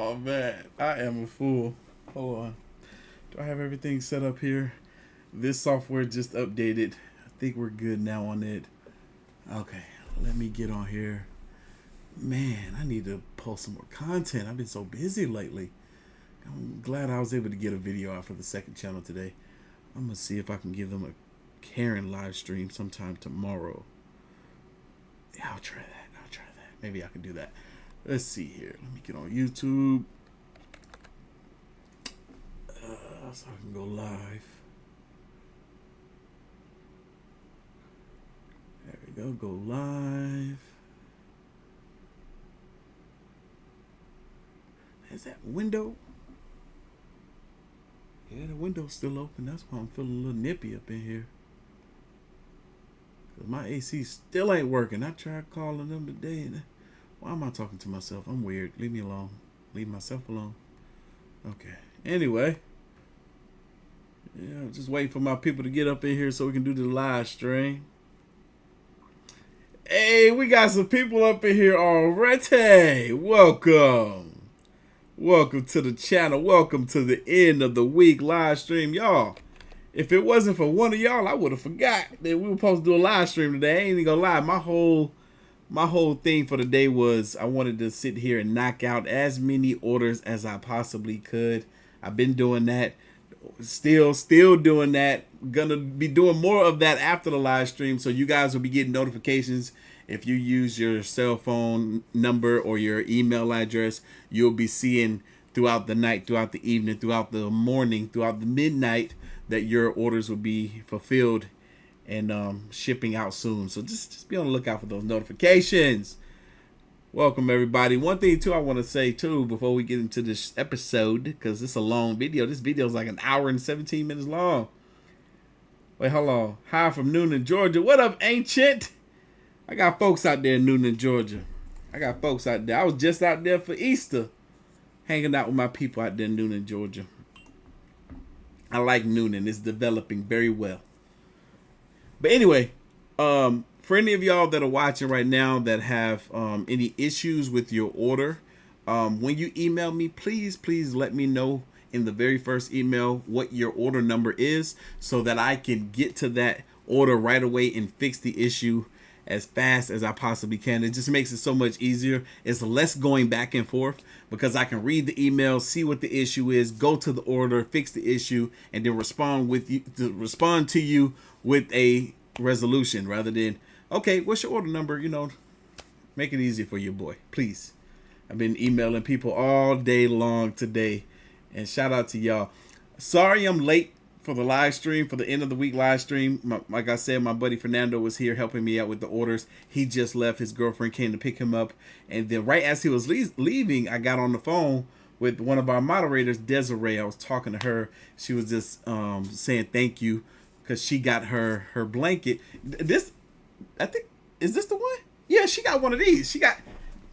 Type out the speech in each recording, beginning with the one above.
Oh man, I am a fool. Hold on. Do I have everything set up here? This software just updated. I think we're good now on it. Okay, let me get on here. Man, I need to post some more content. I've been so busy lately. I'm glad I was able to get a video out for the second channel today. I'm going to see if I can give them a Karen live stream sometime tomorrow. Yeah, I'll try that. Maybe I can do that. Let's see here. Let me get on YouTube. So I can go live. There we go. Go live. Is that window? Yeah, the window's still open. That's why I'm feeling a little nippy up in here. Cause my AC still ain't working. I tried calling them today. And why am I talking to myself? I'm weird. Leave me alone. Leave myself alone. Okay. Anyway. Yeah, I'm just waiting for my people to get up in here so we can do the live stream. Hey, we got some people up in here already. Welcome. Welcome to the channel. Welcome to the end of the week live stream. Y'all, if it wasn't for one of y'all, I would have forgot that we were supposed to do a live stream today. I ain't even gonna lie. My whole thing for the day was I wanted to sit here and knock out as many orders as I possibly could. I've been doing that. Still doing that. Gonna be doing more of that after the live stream, so you guys will be getting notifications. If you use your cell phone number or your email address, you'll be seeing throughout the night, throughout the evening, throughout the morning, throughout the midnight that your orders will be fulfilled and shipping out soon. So just be on the lookout for those notifications. Welcome everybody. One thing too I want to say too before we get into this episode, because it's a long video. This video is like an hour and 17 minutes long. Wait, hold on. Hi from Noonan, Georgia. What up, Ancient? I got folks out there in Noonan, Georgia. I got folks out there. I was just out there for Easter, hanging out with my people out there in Noonan, Georgia. I like Noonan. It's developing very well. But anyway, for any of y'all that are watching right now that have any issues with your order, when you email me, please let me know in the very first email what your order number is so that I can get to that order right away and fix the issue as fast as I possibly can. It just makes it so much easier. It's less going back and forth because I can read the email, see what the issue is, go to the order, fix the issue, and then respond to you with a resolution rather than, okay, what's your order number? You know, make it easy for your boy, please. I've been emailing people all day long today, and shout out to y'all. Sorry I'm late for the live stream, for the end of the week live stream. Like I said, my buddy Fernando was here helping me out with the orders. He just left. His girlfriend came to pick him up, and then right as he was leaving, I got on the phone with one of our moderators, Desiree. I was talking to her. She was just saying thank you because she got her blanket. This, I think, is this the one? Yeah, she got one of these.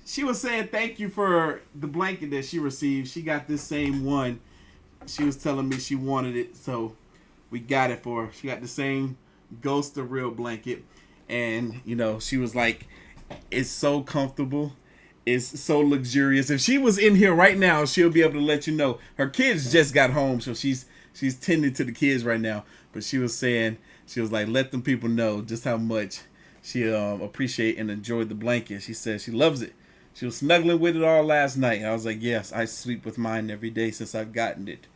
She was saying thank you for the blanket that she received. She got this same one. She was telling me she wanted it, so we got it for her. She got the same Ghost of Real blanket, and you know, she was like, it's so comfortable, it's so luxurious. If she was in here right now, she'll be able to let you know. Her kids just got home, so she's tending to the kids right now. But she was saying, she was like, let them people know just how much she appreciate and enjoyed the blanket. She said she loves it. She was snuggling with it all last night. I was like, yes, I sleep with mine every day since I've gotten it.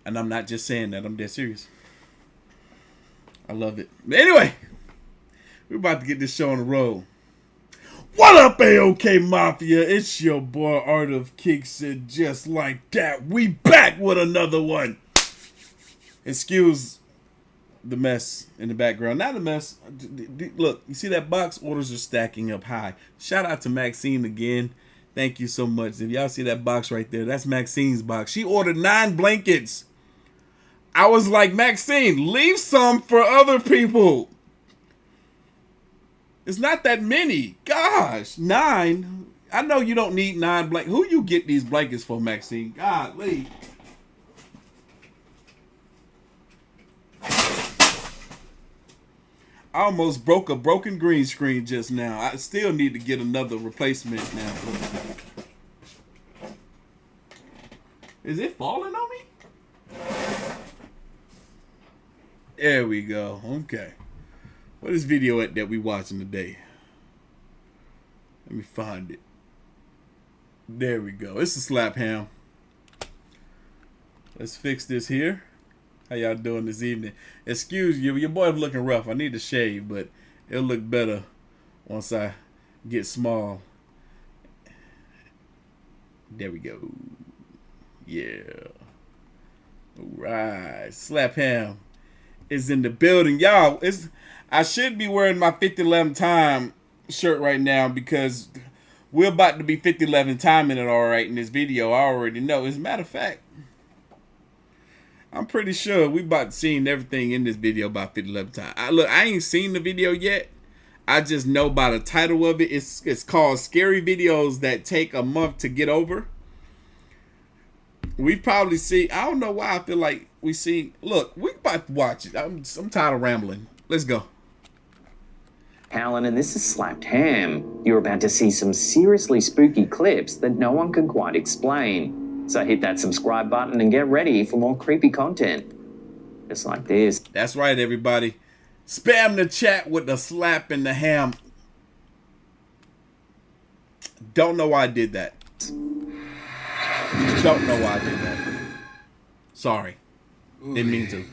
And I'm not just saying that. I'm dead serious. I love it. But anyway, we're about to get this show on the road. What up, AOK Mafia? It's your boy Artofkickz, and just like that, we back with another one. Excuse the mess in the background. Not a mess. Look, you see that box? Orders are stacking up high. Shout out to Maxine again. Thank you so much. If y'all see that box right there, that's Maxine's box. She ordered 9 blankets. I was like, Maxine, leave some for other people. It's not that many. Gosh, 9. I know you don't need 9 blankets. Who you get these blankets for, Maxine? Golly. I almost broke a broken green screen just now. I still need to get another replacement now. Is it falling on me? There we go. Okay. What is video at that we watching today? Let me find it. There we go. It's a slap ham. Let's fix this here. How y'all doing this evening? Excuse you, your boy's looking rough. I need to shave, but it'll look better once I get small. There we go. Yeah. Alright. Slap ham is in the building. Y'all, I should be wearing my 5011 time shirt right now because we're about to be 5011 timing it alright in this video. I already know. As a matter of fact, I'm pretty sure we about to see everything in this video by 5011 time. Look, I ain't seen the video yet. I just know by the title of it. It's called Scary Videos That Take a Month to Get Over. We probably see. I don't know why I feel like we see. Look, we about to watch it. I'm tired of rambling. Let's go. Alan, and this is Slapped Ham. You're about to see some seriously spooky clips that no one can quite explain. So hit that subscribe button and get ready for more creepy content. Just like this. That's right, everybody. Spam the chat with the slap and the ham. Don't know why I did that. Don't know why I did that. Sorry. Didn't mean to.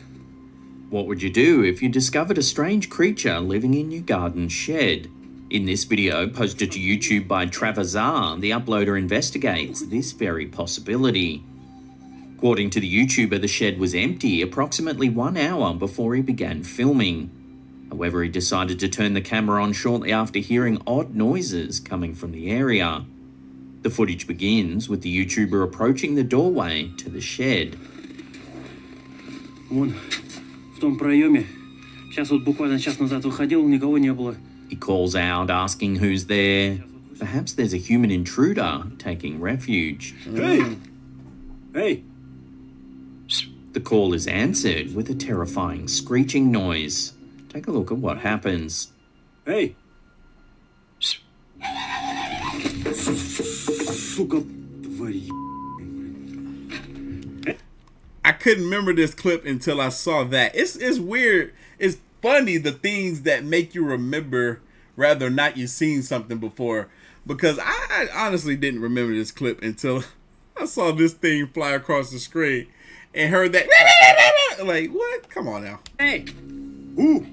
What would you do if you discovered a strange creature living in your garden shed? In this video, posted to YouTube by Travazar, the uploader investigates this very possibility. According to the YouTuber, the shed was empty approximately 1 hour before he began filming. However, he decided to turn the camera on shortly after hearing odd noises coming from the area. The footage begins with the YouTuber approaching the doorway to the shed. Вон, в том проеме. Сейчас вот буквально час назад выходил, никого не было. He calls out, asking who's there. Perhaps there's a human intruder taking refuge. Hey! Hey! The call is answered with a terrifying screeching noise. Take a look at what happens. Hey! Сука, тварь. I couldn't remember this clip until I saw that. It's weird. It's funny the things that make you remember rather not you've seen something before. Because I honestly didn't remember this clip until I saw this thing fly across the screen and heard that. Like, what? Come on now. Hey! Ooh!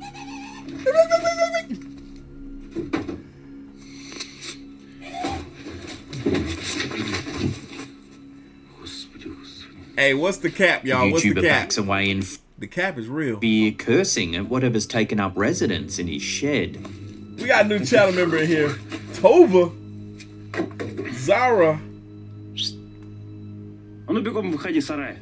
Hey, what's the cap, y'all? What's the YouTuber cap? backs away in The cap is real. fear, cursing at whatever's taken up residence in his shed. We got a new channel member in here. Tova. Zara. А ну бегом выходи, сарай.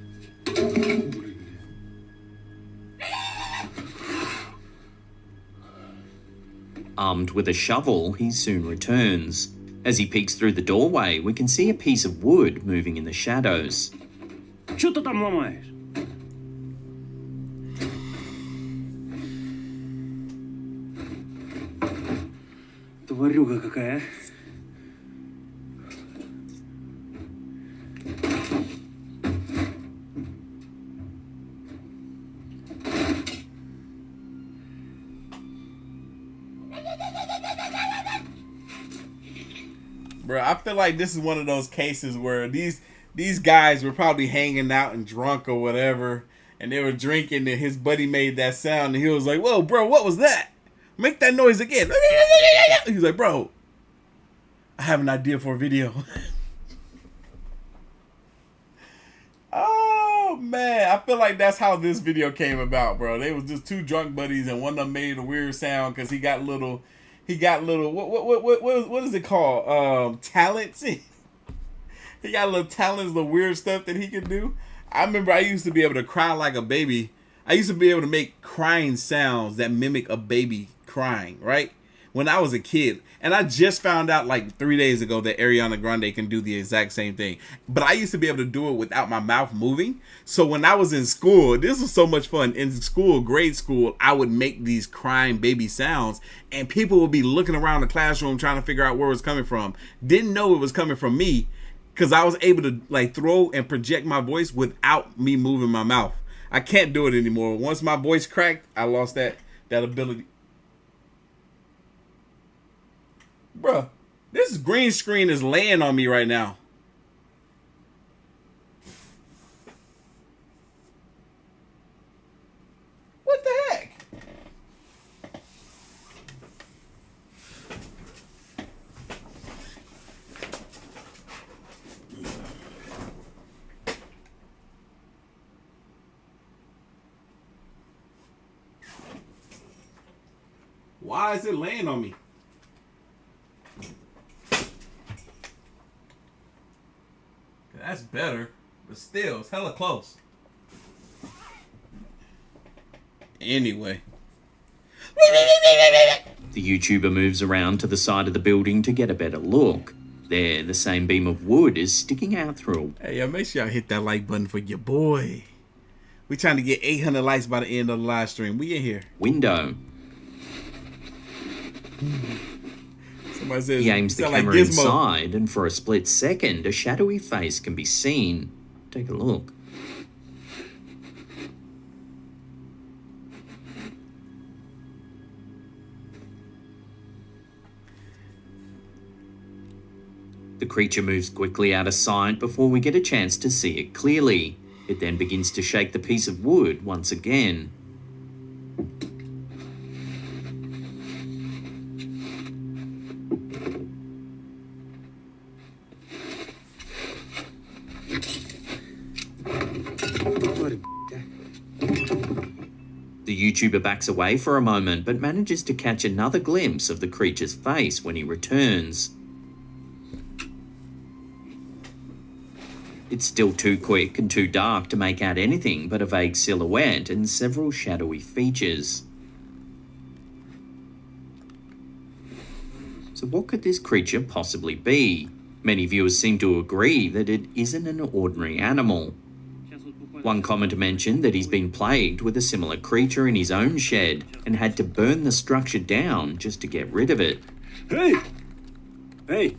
Armed with a shovel, he soon returns. As he peeks through the doorway, we can see a piece of wood moving in the shadows. Что ты там ломаешь? Тварюга какая, а? Bro, I feel like this is one of those cases where these guys were probably hanging out and drunk or whatever, and they were drinking, and his buddy made that sound, and he was like, "Whoa, bro, what was that? Make that noise again." He's like, "Bro, I have an idea for a video." Oh man, I feel like that's how this video came about, bro. They was just two drunk buddies, and one of them made a weird sound because he got little what is it called? Talents. He got little talents, the weird stuff that he can do. I remember I used to be able to cry like a baby. I used to be able to make crying sounds that mimic a baby crying, right? When I was a kid. And I just found out like 3 days ago that Ariana Grande can do the exact same thing. But I used to be able to do it without my mouth moving. So when I was in school, this was so much fun. In school, grade school, I would make these crying baby sounds. And people would be looking around the classroom trying to figure out where it was coming from. Didn't know it was coming from me. because I was able to like throw and project my voice without me moving my mouth. I can't do it anymore. Once my voice cracked, I lost that ability. Bruh, this green screen is laying on me right now. What the heck? Why is it laying on me? That's better, but still, it's hella close. Anyway. The YouTuber moves around to the side of the building to get a better look. There, the same beam of wood is sticking out through. Hey, y'all, make sure y'all hit that like button for your boy. We trying to get 800 likes by the end of the live stream. We in here. Window. Somebody says He aims the sound like camera Gizmo. inside, and for a split second, a shadowy face can be seen. Take a look. The creature moves quickly out of sight before we get a chance to see it clearly. It then begins to shake the piece of wood once again. The YouTuber backs away for a moment, but manages to catch another glimpse of the creature's face when he returns. It's still too quick and too dark to make out anything but a vague silhouette and several shadowy features. So what could this creature possibly be? Many viewers seem to agree that it isn't an ordinary animal. One commenter mentioned that he's been plagued with a similar creature in his own shed and had to burn the structure down just to get rid of it. Hey! Hey!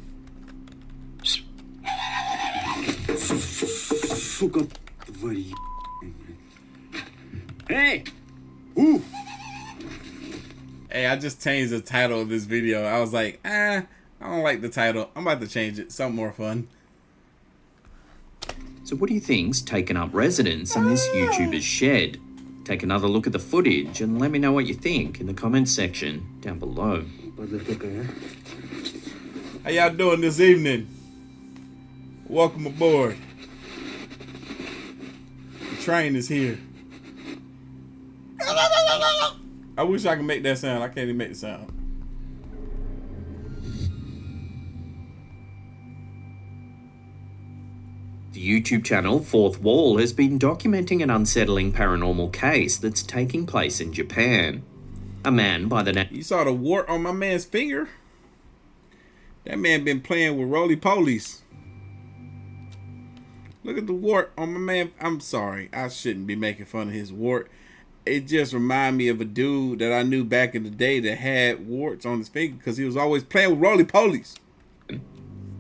Сука, твари. Hey! Ooh! Hey, I just changed the title of this video. I was like, I don't like the title. I'm about to change it. Something more fun. So what do you think's taken up residence in this YouTuber's shed? Take another look at the footage and let me know what you think in the comments section down below. How y'all doing this evening? Welcome aboard. The train is here. I wish I could make that sound. I can't even make the sound. The YouTube channel Fourth Wall has been documenting an unsettling paranormal case that's taking place in Japan. A man by the name... You saw the wart on my man's finger? That man been playing with roly-polies. Look at the wart on my man. I'm sorry. I shouldn't be making fun of his wart. It just reminded me of a dude that I knew back in the day that had warts on his finger because he was always playing with roly-polies.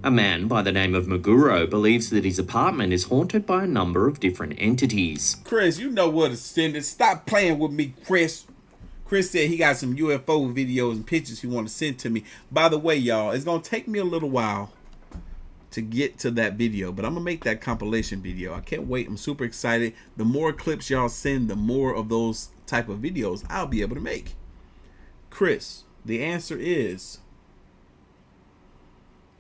A man by the name of Meguro believes that his apartment is haunted by a number of different entities. Chris, you know what to send it. Stop playing with me, Chris. Chris said he got some UFO videos and pictures he want to send to me. By the way, y'all, it's going to take me a little while to get to that video, but I'm going to make that compilation video. I can't wait. I'm super excited. The more clips y'all send, the more of those type of videos I'll be able to make. Chris, the answer is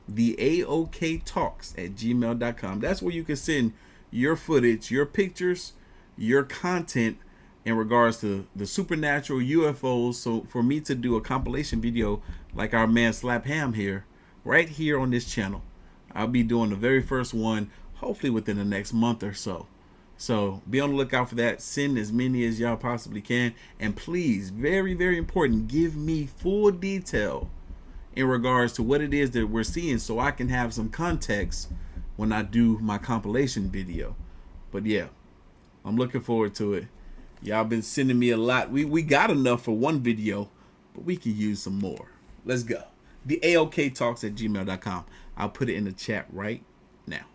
the aoktalks@gmail.com. That's where you can send your footage, your pictures, your content in regards to the supernatural UFOs. So for me to do a compilation video like our man Slap Ham here, right here on this channel, I'll be doing the very first one, hopefully within the next month or so. So be on the lookout for that. Send as many as y'all possibly can. And please, very, very important, give me full detail in regards to what it is that we're seeing so I can have some context when I do my compilation video. But yeah, I'm looking forward to it. Y'all been sending me a lot. We got enough for one video, but we can use some more. Let's go. The aoktalks@gmail.com. I'll put it in the chat right now.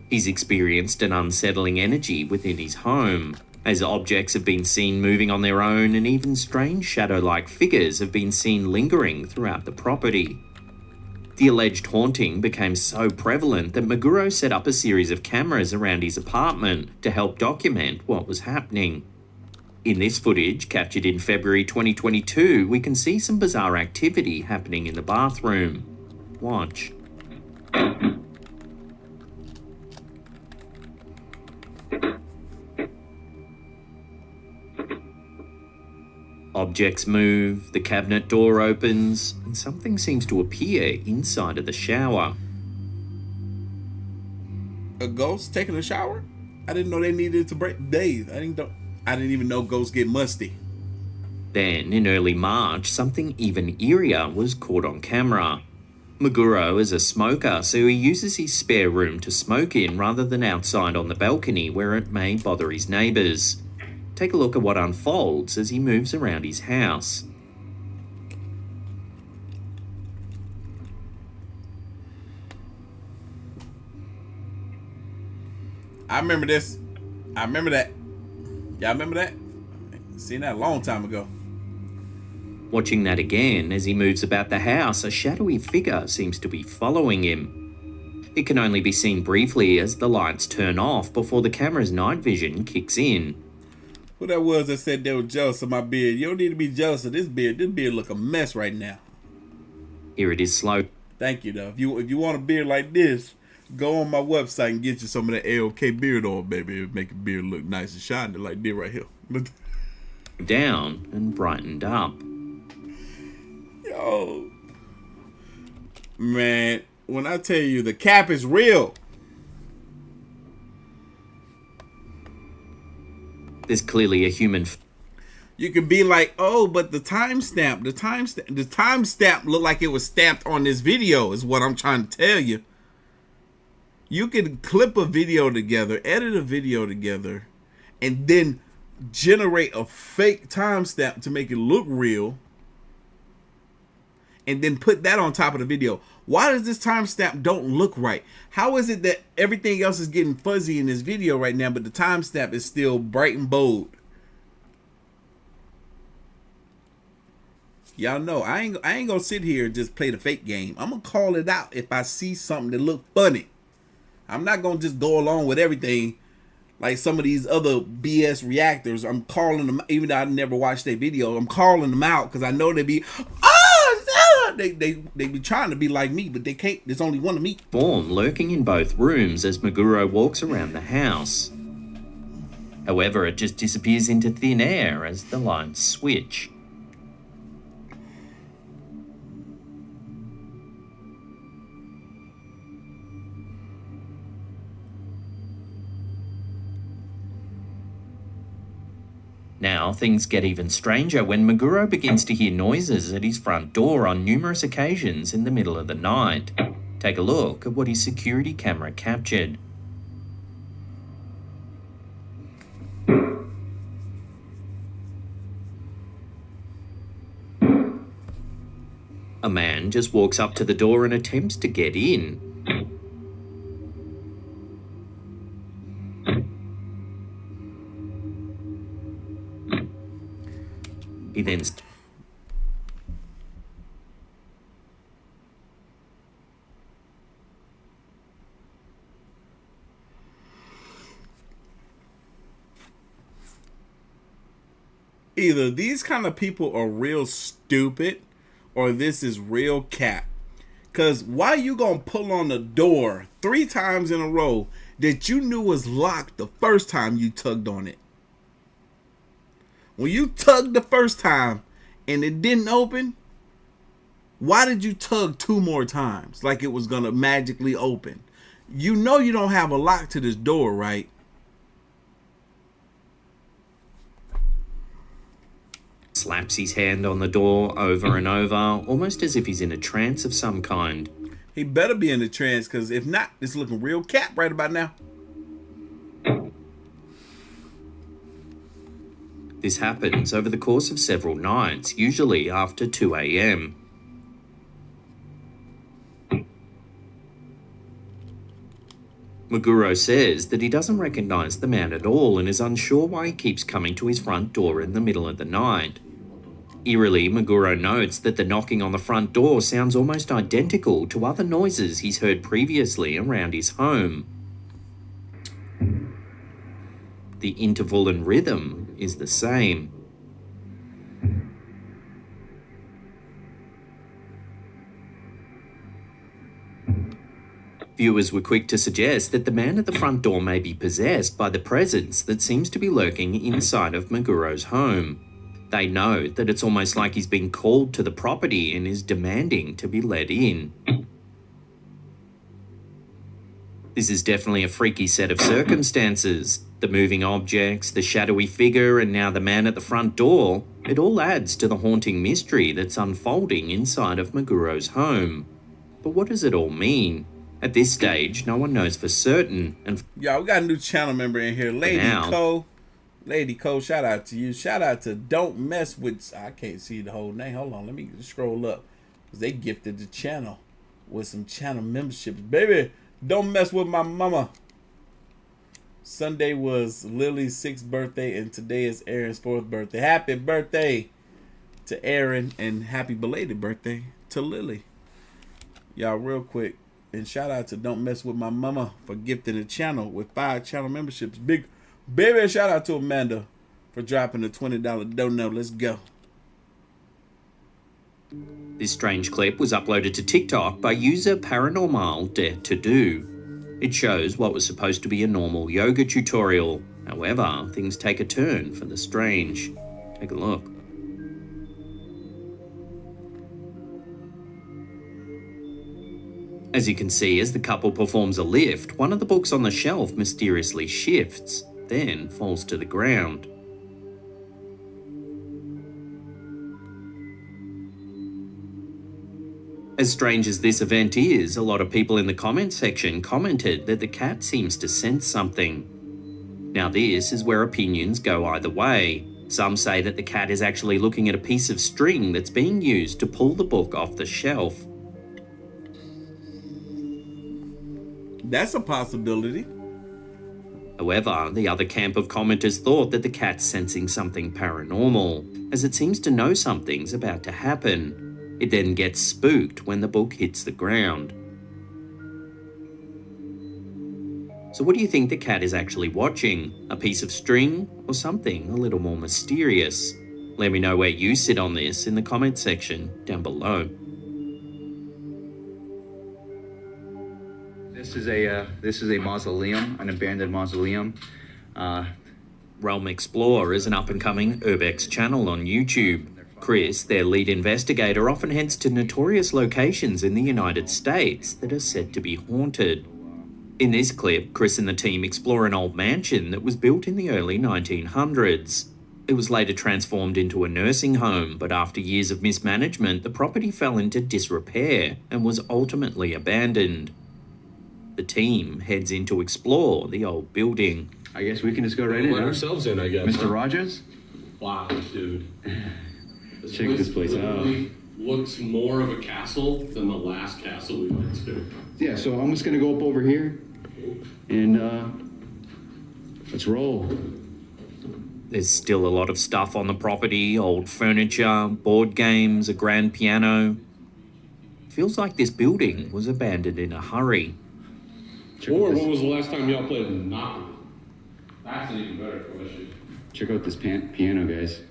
He's experienced an unsettling energy within his home, as objects have been seen moving on their own and even strange shadow-like figures have been seen lingering throughout the property. The alleged haunting became so prevalent that Meguro set up a series of cameras around his apartment to help document what was happening. In this footage, captured in February 2022, we can see some bizarre activity happening in the bathroom. Watch. Objects move, the cabinet door opens, and something seems to appear inside of the shower. A ghost taking a shower? I didn't know they needed to break days. I didn't even know ghosts get musty. Then, in early March, something even eerier was caught on camera. Meguro is a smoker, so he uses his spare room to smoke in rather than outside on the balcony where it may bother his neighbours. Take a look at what unfolds as he moves around his house. I remember this. I remember that. Y'all remember that? Seen that a long time ago. Watching that again, as he moves about the house, a shadowy figure seems to be following him. It can only be seen briefly as the lights turn off before the camera's night vision kicks in. Who that was that said they were jealous of my beard? You don't need to be jealous of this beard. This beard look a mess right now. Here it is slow. Thank you, though. If you want a beard like this, go on my website and get you some of that AOK beard oil, baby. It'll make your beard look nice and shiny like this right here. Down and brightened up. Yo. Man, when I tell you the cap is real. There's clearly a human. You could be like, oh, but the timestamp looked like it was stamped on this video is what I'm trying to tell you. You could clip a video together, edit a video together, and then generate a fake timestamp to make it look real, and then put that on top of the video. Why does this timestamp don't look right? How is it that everything else is getting fuzzy in this video right now, but the timestamp is still bright and bold? Y'all know I ain't gonna sit here and just play the fake game. I'm gonna call it out if I see something that look funny. I'm not gonna just go along with everything like some of these other BS reactors. I'm calling them, even though I never watched their video, I'm calling them out because I know they be, they be trying to be like me, but they can't. There's only one of me. Form lurking in both rooms as Meguro walks around the house. However, it just disappears into thin air as the lights switch. Now, things get even stranger when Meguro begins to hear noises at his front door on numerous occasions in the middle of the night. Take a look at what his security camera captured. A man just walks up to the door and attempts to get in. He then either these kind of people are real stupid or this is real cap. Because why you gonna pull on the door 3 times in a row that you knew was locked the first time you tugged on it? When you tugged the first time and it didn't open, why did you tug 2 more times like it was going to magically open? You know you don't have a lock to this door, right? slaps his hand on the door over and over, almost as if he's in a trance of some kind. He better be in a trance, because if not, it's looking real cap right about now. This happens over the course of several nights, usually after 2 a.m. Meguro says that he doesn't recognize the man at all and is unsure why he keeps coming to his front door in the middle of the night. Eerily, Meguro notes that the knocking on the front door sounds almost identical to other noises he's heard previously around his home. The interval and rhythm is the same. Viewers were quick to suggest that the man at the front door may be possessed by the presence that seems to be lurking inside of Meguro's home. They note that it's almost like he's been called to the property and is demanding to be let in. This is definitely a freaky set of circumstances. The moving objects, the shadowy figure, and now the man at the front door. It all adds to the haunting mystery that's unfolding inside of Meguro's home. But what does it all mean? At this stage, no one knows for certain. And y'all, we got a new channel member in here, Lady Cole. Lady Cole, shout out to you. Shout out to Don't Mess With. I can't see the whole name. Hold on, let me scroll up. Because they gifted the channel with some channel memberships. Baby, don't mess with my mama. Sunday was Lily's 6th birthday, and today is Aaron's 4th birthday. Happy birthday to Aaron, and happy belated birthday to Lily. Y'all, real quick. And shout out to Don't Mess With My Mama for gifting the channel with 5 channel memberships. Big baby shout out to Amanda for dropping the $20 dono. Let's go. This strange clip was uploaded to TikTok by user Paranormal Dare to Do. It shows what was supposed to be a normal yoga tutorial. However, things take a turn for the strange. Take a look. As you can see, as the couple performs a lift, one of the books on the shelf mysteriously shifts, then falls to the ground. As strange as this event is, a lot of people in the comment section commented that the cat seems to sense something. Now this is where opinions go either way. Some say that the cat is actually looking at a piece of string that's being used to pull the book off the shelf. That's a possibility. However, the other camp of commenters thought that the cat's sensing something paranormal, as it seems to know something's about to happen. It then gets spooked when the book hits the ground. So what do you think the cat is actually watching? A piece of string or something a little more mysterious? Let me know where you sit on this in the comment section down below. This is a mausoleum, an abandoned mausoleum. Realm Explorer is an up-and-coming Urbex channel on YouTube. Chris, their lead investigator, often heads to notorious locations in the United States that are said to be haunted. In this clip, Chris and the team explore an old mansion that was built in the early 1900s. It was later transformed into a nursing home, but after years of mismanagement, the property fell into disrepair and was ultimately abandoned. The team heads in to explore the old building. I guess we can just go right in. Let ourselves in, I guess. Mr. Rogers? Wow, dude. Check this place out. Looks more of a castle than the last castle we went to. Yeah, so I'm just gonna go up over here and let's roll. There's still a lot of stuff on the property, old furniture, board games, a grand piano. Feels like this building was abandoned in a hurry. Or when was the last time y'all played Monopoly? That's an even better question. Check out this piano, guys.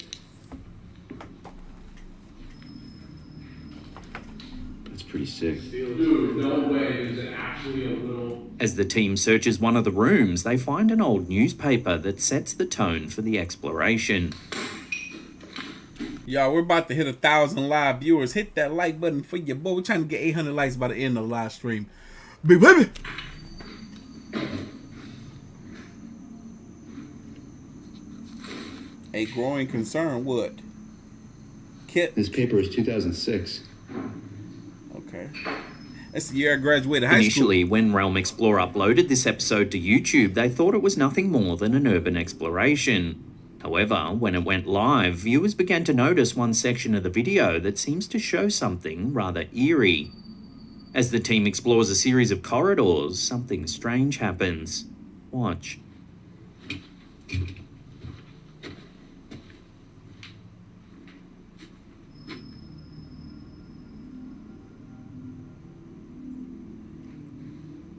That's pretty sick. Dude, no way. Is it actually a little... As the team searches one of the rooms, they find an old newspaper that sets the tone for the exploration. Y'all, we're about to hit 1,000 live viewers. Hit that like button for your boy. We're trying to get 800 likes by the end of the live stream. Big baby! A growing concern, what? Kit. This paper is 2006. Okay. That's the year I graduated high school. Initially, when Realm Explorer uploaded this episode to YouTube, they thought it was nothing more than an urban exploration. However, when it went live, viewers began to notice one section of the video that seems to show something rather eerie. As the team explores a series of corridors, something strange happens. Watch.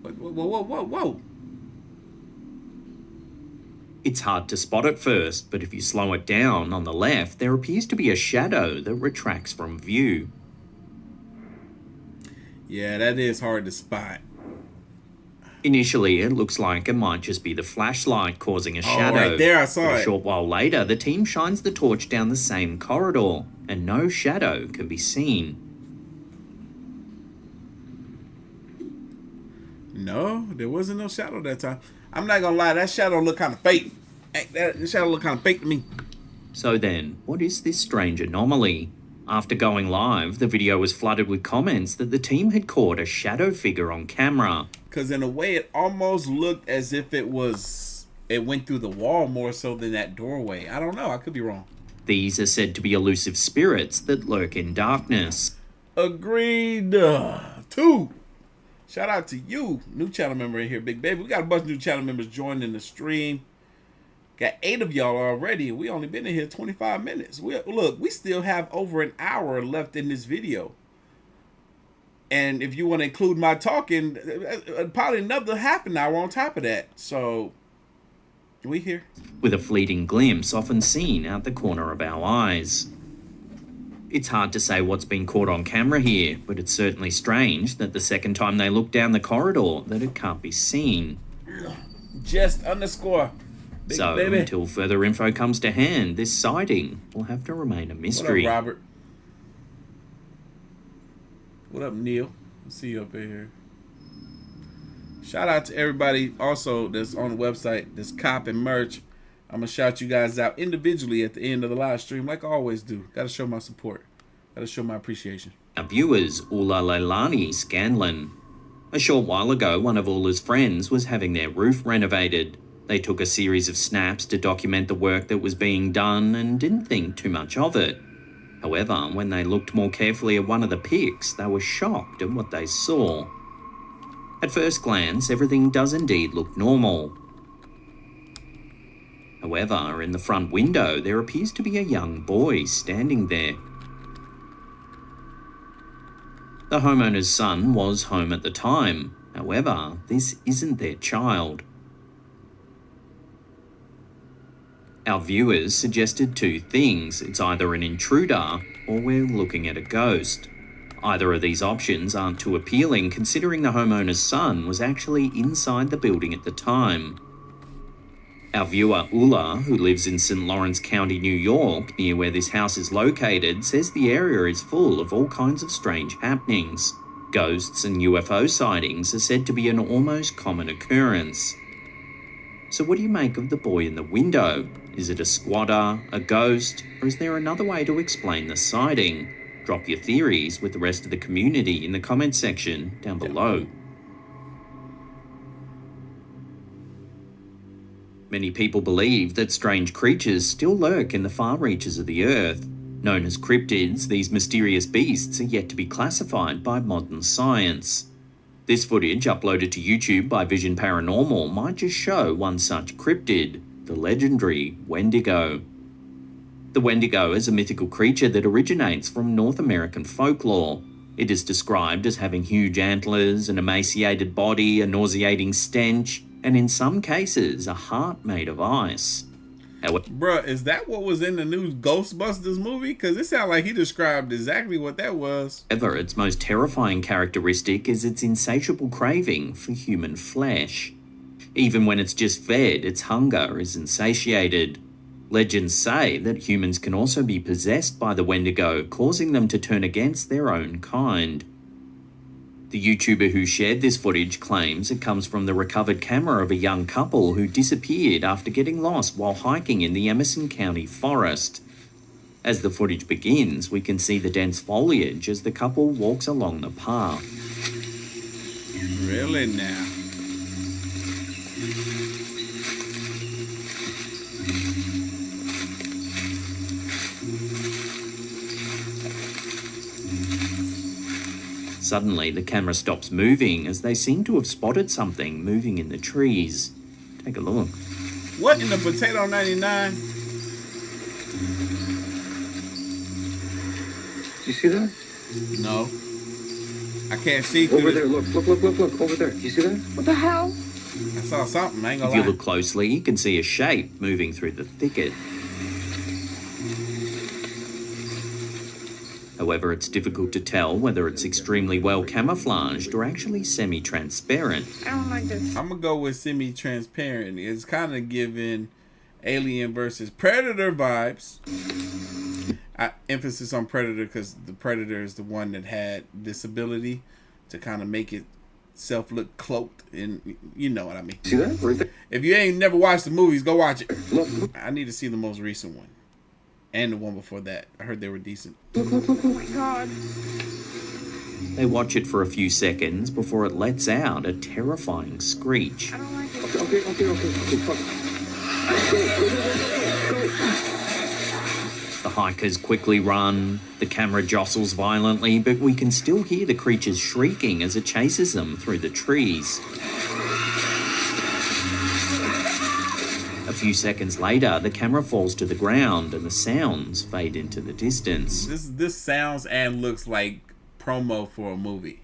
Whoa. It's hard to spot at first, but if you slow it down on the left, there appears to be a shadow that retracts from view. Yeah, that is hard to spot. Initially, it looks like it might just be the flashlight causing a shadow. Right there, I saw But it. a short while later, the team shines the torch down the same corridor, and no shadow can be seen. No, there wasn't no shadow that time. I'm not gonna lie, that shadow looked kind of fake. That shadow looked kind of fake to me. So then, what is this strange anomaly? After going live, the video was flooded with comments that the team had caught a shadow figure on camera. Because in a way, it almost looked as if it went through the wall more so than that doorway. I don't know. I could be wrong. These are said to be elusive spirits that lurk in darkness. Agreed. 2. Shout out to you, new channel member in here, Big Baby. We got a bunch of new channel members joining the stream. Got 8 of y'all already. We only been in here 25 minutes. Look, we still have over an hour left in this video. And if you want to include my talking, probably another half an hour on top of that. So, we here. With a fleeting glimpse often seen out the corner of our eyes. It's hard to say what's been caught on camera here, but it's certainly strange that the second time they look down the corridor that it can't be seen. Just underscore. Big So, baby. until further info comes to hand, this sighting will have to remain a mystery. What up, Robert? What up, Neil? I see you up in here. Shout out to everybody also that's on the website, that's copping merch. I'm going to shout you guys out individually at the end of the live stream, like I always do. Got to show my support. Got to show my appreciation. Our viewers, Ula Leilani Scanlon. A short while ago, one of Ula's friends was having their roof renovated. They took a series of snaps to document the work that was being done and didn't think too much of it. However, when they looked more carefully at one of the pics, they were shocked at what they saw. At first glance, everything does indeed look normal. However, in the front window, there appears to be a young boy standing there. The homeowner's son was home at the time. However, this isn't their child. Our viewers suggested 2 things. It's either an intruder or we're looking at a ghost. Either of these options aren't too appealing considering the homeowner's son was actually inside the building at the time. Our viewer Ula, who lives in St. Lawrence County, New York, near where this house is located, says the area is full of all kinds of strange happenings. Ghosts and UFO sightings are said to be an almost common occurrence. So what do you make of the boy in the window? Is it a squatter, a ghost, or is there another way to explain the sighting? Drop your theories with the rest of the community in the comments section down below. Many people believe that strange creatures still lurk in the far reaches of the earth. Known as cryptids, these mysterious beasts are yet to be classified by modern science. This footage, uploaded to YouTube by Vision Paranormal, might just show one such cryptid, the legendary wendigo. The wendigo is a mythical creature that originates from North American folklore. It is described as having huge antlers, an emaciated body, a nauseating stench, and in some cases, a heart made of ice. Bruh, is that what was in the new Ghostbusters movie? Because it sounded like he described exactly what that was. However, its most terrifying characteristic is its insatiable craving for human flesh. Even when it's just fed, its hunger is insatiated. Legends say that humans can also be possessed by the wendigo, causing them to turn against their own kind. The YouTuber who shared this footage claims it comes from the recovered camera of a young couple who disappeared after getting lost while hiking in the Emerson County forest. As the footage begins, we can see the dense foliage as the couple walks along the path. Really now? Suddenly, the camera stops moving as they seem to have spotted something moving in the trees. Take a look. What in the potato 99? Do you see that? No. I can't see through Over this. there, look, over there. Do you see that? What the hell? I saw something, I ain't If gonna you lie. look closely, you can see a shape moving through the thicket. However, it's difficult to tell whether it's extremely well camouflaged or actually semi-transparent. I don't like this. I'm gonna go with semi-transparent. It's kind of giving Alien versus Predator vibes. Emphasis on Predator because the Predator is the one that had this ability to kind of make itself look cloaked, and you know what I mean. See that? Right there. If you ain't never watched the movies, go watch it. Look. I need to see the most recent one and the one before that. I heard they were decent. Oh my god. They watch it for a few seconds before it lets out a terrifying screech. I don't like it. Okay, fuck. Go. The hikers quickly run, the camera jostles violently, but we can still hear the creatures shrieking as it chases them through the trees. A few seconds later, the camera falls to the ground and the sounds fade into the distance. This sounds and looks like promo for a movie.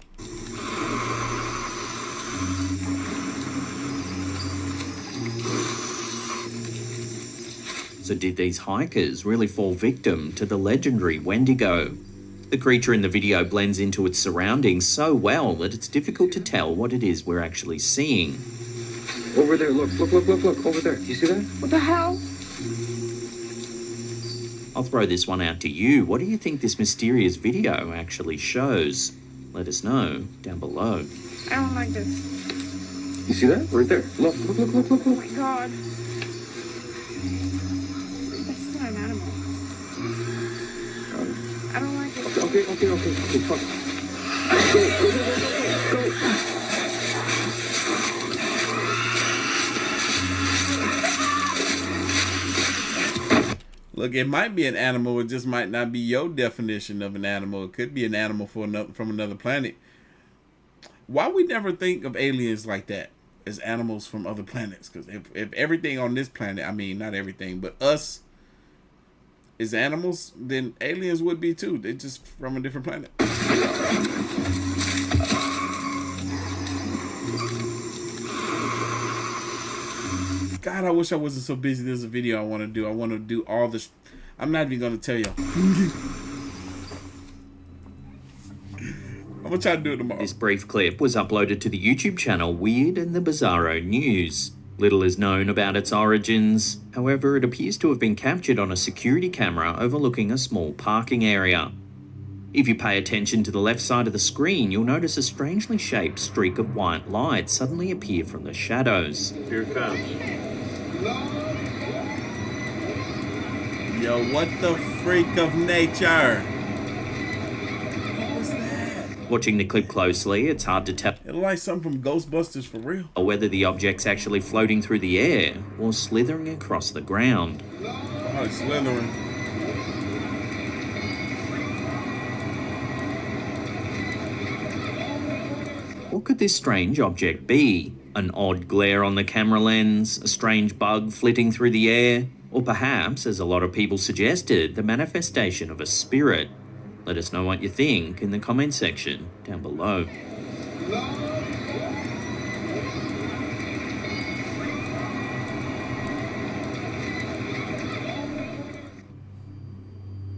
So did these hikers really fall victim to the legendary wendigo? The creature in the video blends into its surroundings so well that it's difficult to tell what it is we're actually seeing. Over there, look, over there. Do you see that? What the hell? I'll throw this one out to you. What do you think this mysterious video actually shows? Let us know down below. I don't like this. You see that? Right there. Look. Oh my god. That's not an animal. I don't like it. Okay, fuck. Go. Look, it might be an animal. It just might not be your definition of an animal. It could be an animal from another planet. Why we never think of aliens like that as animals from other planets? Because if everything on this planet, I mean, not everything, but us is animals, then aliens would be too. They're just from a different planet. God, I wish I wasn't so busy. There's a video I want to do. I want to do all this. I'm not even going to tell y'all. I'm going to try to do it tomorrow. This brief clip was uploaded to the YouTube channel Weird and the Bizarro News. Little is known about its origins. However, it appears to have been captured on a security camera overlooking a small parking area. If you pay attention to the left side of the screen, you'll notice a strangely shaped streak of white light suddenly appear from the shadows. Here it comes. Yo, what the freak of nature? What was that? Watching the clip closely, it's hard to tell It looked like something from Ghostbusters for real. whether the object's actually floating through the air or slithering across the ground. Oh, it's slithering. What could this strange object be? An odd glare on the camera lens, a strange bug flitting through the air, or perhaps, as a lot of people suggested, the manifestation of a spirit? Let us know what you think in the comment section down below.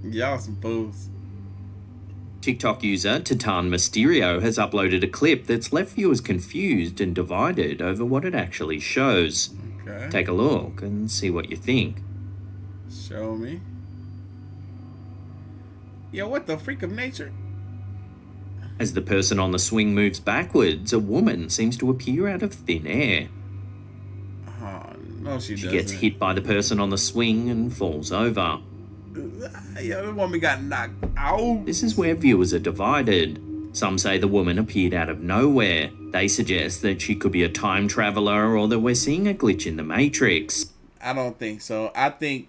Y'all some fools. TikTok user Titan Mysterio has uploaded a clip that's left viewers confused and divided over what it actually shows. Okay. Take a look and see what you think. Show me. Yo, what the freak of nature? As the person on the swing moves backwards, a woman seems to appear out of thin air. Oh, no, she She doesn't. gets hit by the person on the swing and falls over. Yo, the woman got knocked out. This is where viewers are divided. Some say the woman appeared out of nowhere. They suggest that she could be a time traveler or that we're seeing a glitch in the Matrix. I don't think so. I think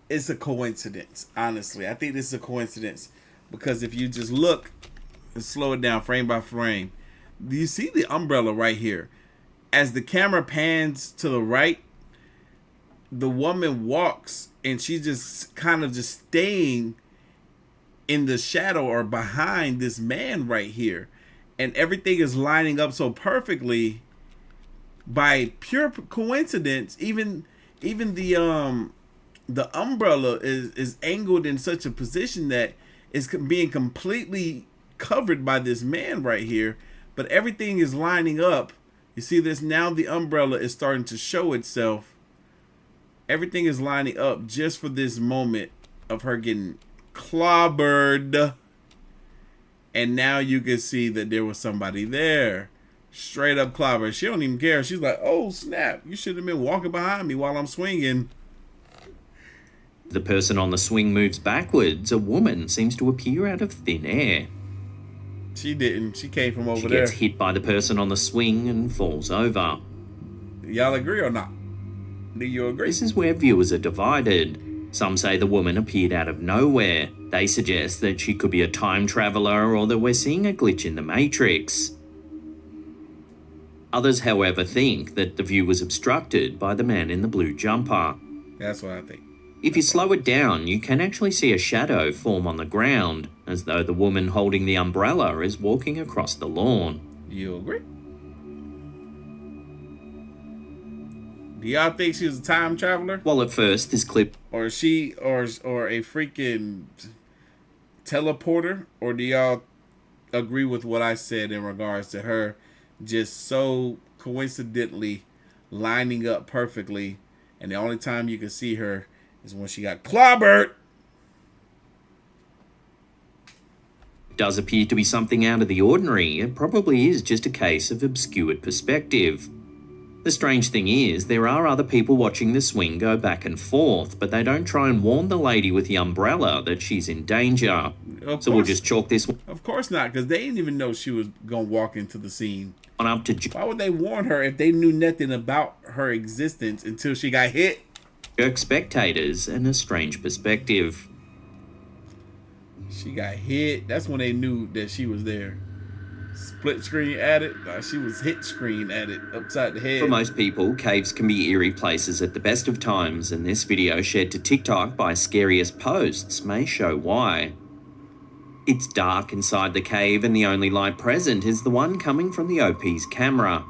it's a coincidence, honestly. I think this is a coincidence because if you just look and slow it down frame by frame, you see the umbrella right here. As the camera pans to the right, the woman walks and she's just kind of just staying in the shadow or behind this man right here. And everything is lining up so perfectly by pure coincidence. Even the umbrella is angled in such a position that it's being completely covered by this man right here, but everything is lining up. You see this now? The umbrella is starting to show itself. Everything is lining up just for this moment of her getting clobbered. And now you can see that there was somebody there. Straight up clobbered. She don't even care. She's like, oh snap, you should have been walking behind me while I'm swinging. The person on the swing moves backwards. A woman seems to appear out of thin air. She didn't. She came from over She there. gets hit by the person on the swing and falls over. Y'all agree or not? Do you agree? This is where viewers are divided. Some say the woman appeared out of nowhere. They suggest that she could be a time traveler or that we're seeing a glitch in the Matrix. Others, however, think that the view was obstructed by the man in the blue jumper. That's what I think. If you slow it down, you can actually see a shadow form on the ground, as though the woman holding the umbrella is walking across the lawn. You agree? Do y'all think she was a time traveler? While at first this clip Or is she or a freaking teleporter? Or do y'all agree with what I said in regards to her just so coincidentally lining up perfectly, and the only time you can see her is when she got clobbered? does appear to be something out of the ordinary, it probably is just a case of obscured perspective. The strange thing is, there are other people watching the swing go back and forth, but they don't try and warn the lady with the umbrella that she's in danger. So we'll just chalk this one Of course not, because they didn't even know she was going to walk into the scene. up to Why would they warn her if they knew nothing about her existence until she got hit? jerk spectators and a strange perspective. She got hit. That's when they knew that she was there. Split screen at it. She was hit screen at it upside the head. For most people, caves can be eerie places at the best of times, and this video shared to TikTok by Scariest Posts may show why. It's dark inside the cave, and the only light present is the one coming from the OP's camera.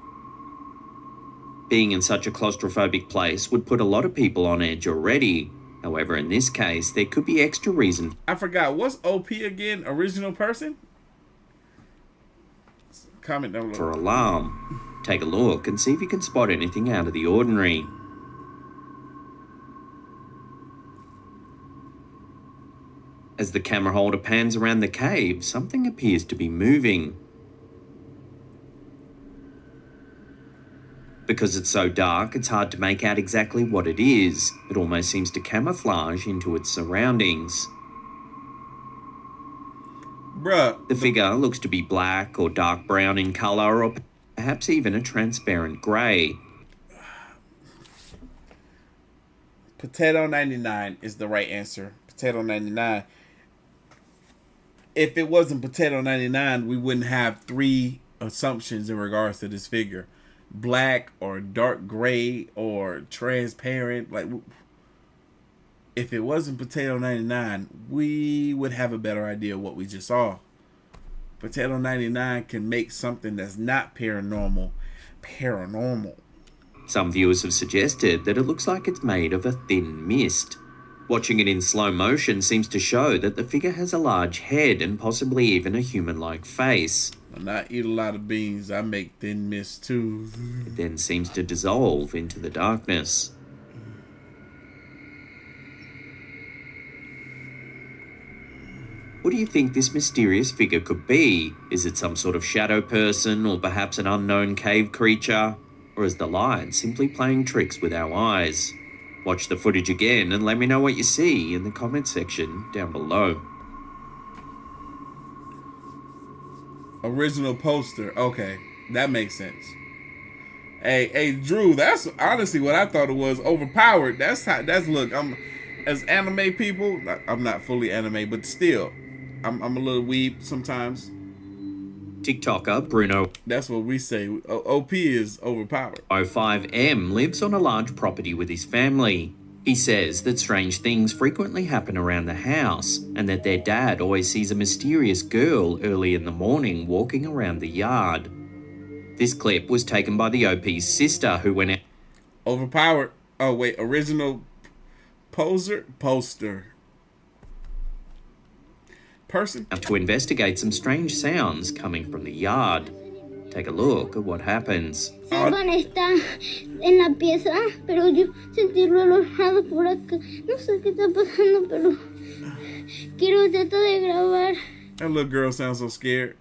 Being in such a claustrophobic place would put a lot of people on edge already. However, in this case, there could be extra reason I forgot. What's OP again? Original person? Comment down for below. alarm. Take a look and see if you can spot anything out of the ordinary. As the camera holder pans around the cave, something appears to be moving. Because it's so dark, it's hard to make out exactly what it is. It almost seems to camouflage into its surroundings. Bruh. The figure looks to be black or dark brown in colour, or perhaps even a transparent grey. Potato 99 is the right answer. Potato 99. If it wasn't Potato 99, we wouldn't have three assumptions in regards to this figure. Black or dark gray or transparent. Like, if it wasn't Potato 99, we would have a better idea of what we just saw. Potato 99 can make something that's not paranormal. Some viewers have suggested that it looks like it's made of a thin mist. Watching it in slow motion seems to show that the figure has a large head and possibly even a human-like face. When I eat a lot of beans, I make thin mist too. It then seems to dissolve into the darkness. What do you think this mysterious figure could be? Is it some sort of shadow person, or perhaps an unknown cave creature? Or is the light simply playing tricks with our eyes? Watch the footage again and let me know what you see in the comment section down below. Original poster. Okay, that makes sense. Hey, Drew, that's honestly what I thought it was. Overpowered. That's look. as anime people, I'm not fully anime, but still, I'm a little weeb sometimes. TikToker Bruno That's what we say. OP is overpowered. 05M lives on a large property with his family. He says that strange things frequently happen around the house and that their dad always sees a mysterious girl early in the morning walking around the yard. This clip was taken by the OP's sister, who went out Overpowered. Oh, wait. Original poster. Person. to investigate some strange sounds coming from the yard. Take a look at what happens. Silvan está en la pieza, pero yo sentí relojado por acá. No sé qué está pasando, pero quiero tratar de grabar. That little girl sounds so scared.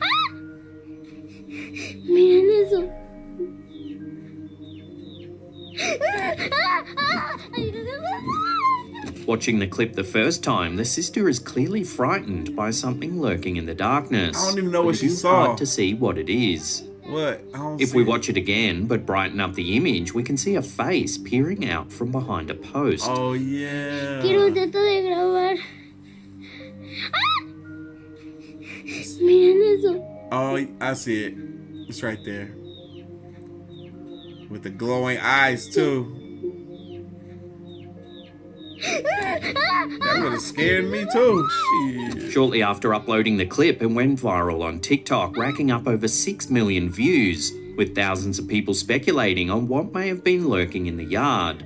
¡Ah! Miren eso. Watching the clip the first time, the sister is clearly frightened by something lurking in the darkness. I don't even know what But she it is saw. hard to see what it is. What? I don't If see we it. watch it again, but brighten up the image, we can see a face peering out from behind a post. Oh, yeah. Quiero tratar de grabar. ¡Ah! Miren eso. Oh, I see it. It's right there. With the glowing eyes, too. That would have scared me, too. Shit. Shortly after uploading the clip, it went viral on TikTok, racking up over 6 million views, with thousands of people speculating on what may have been lurking in the yard.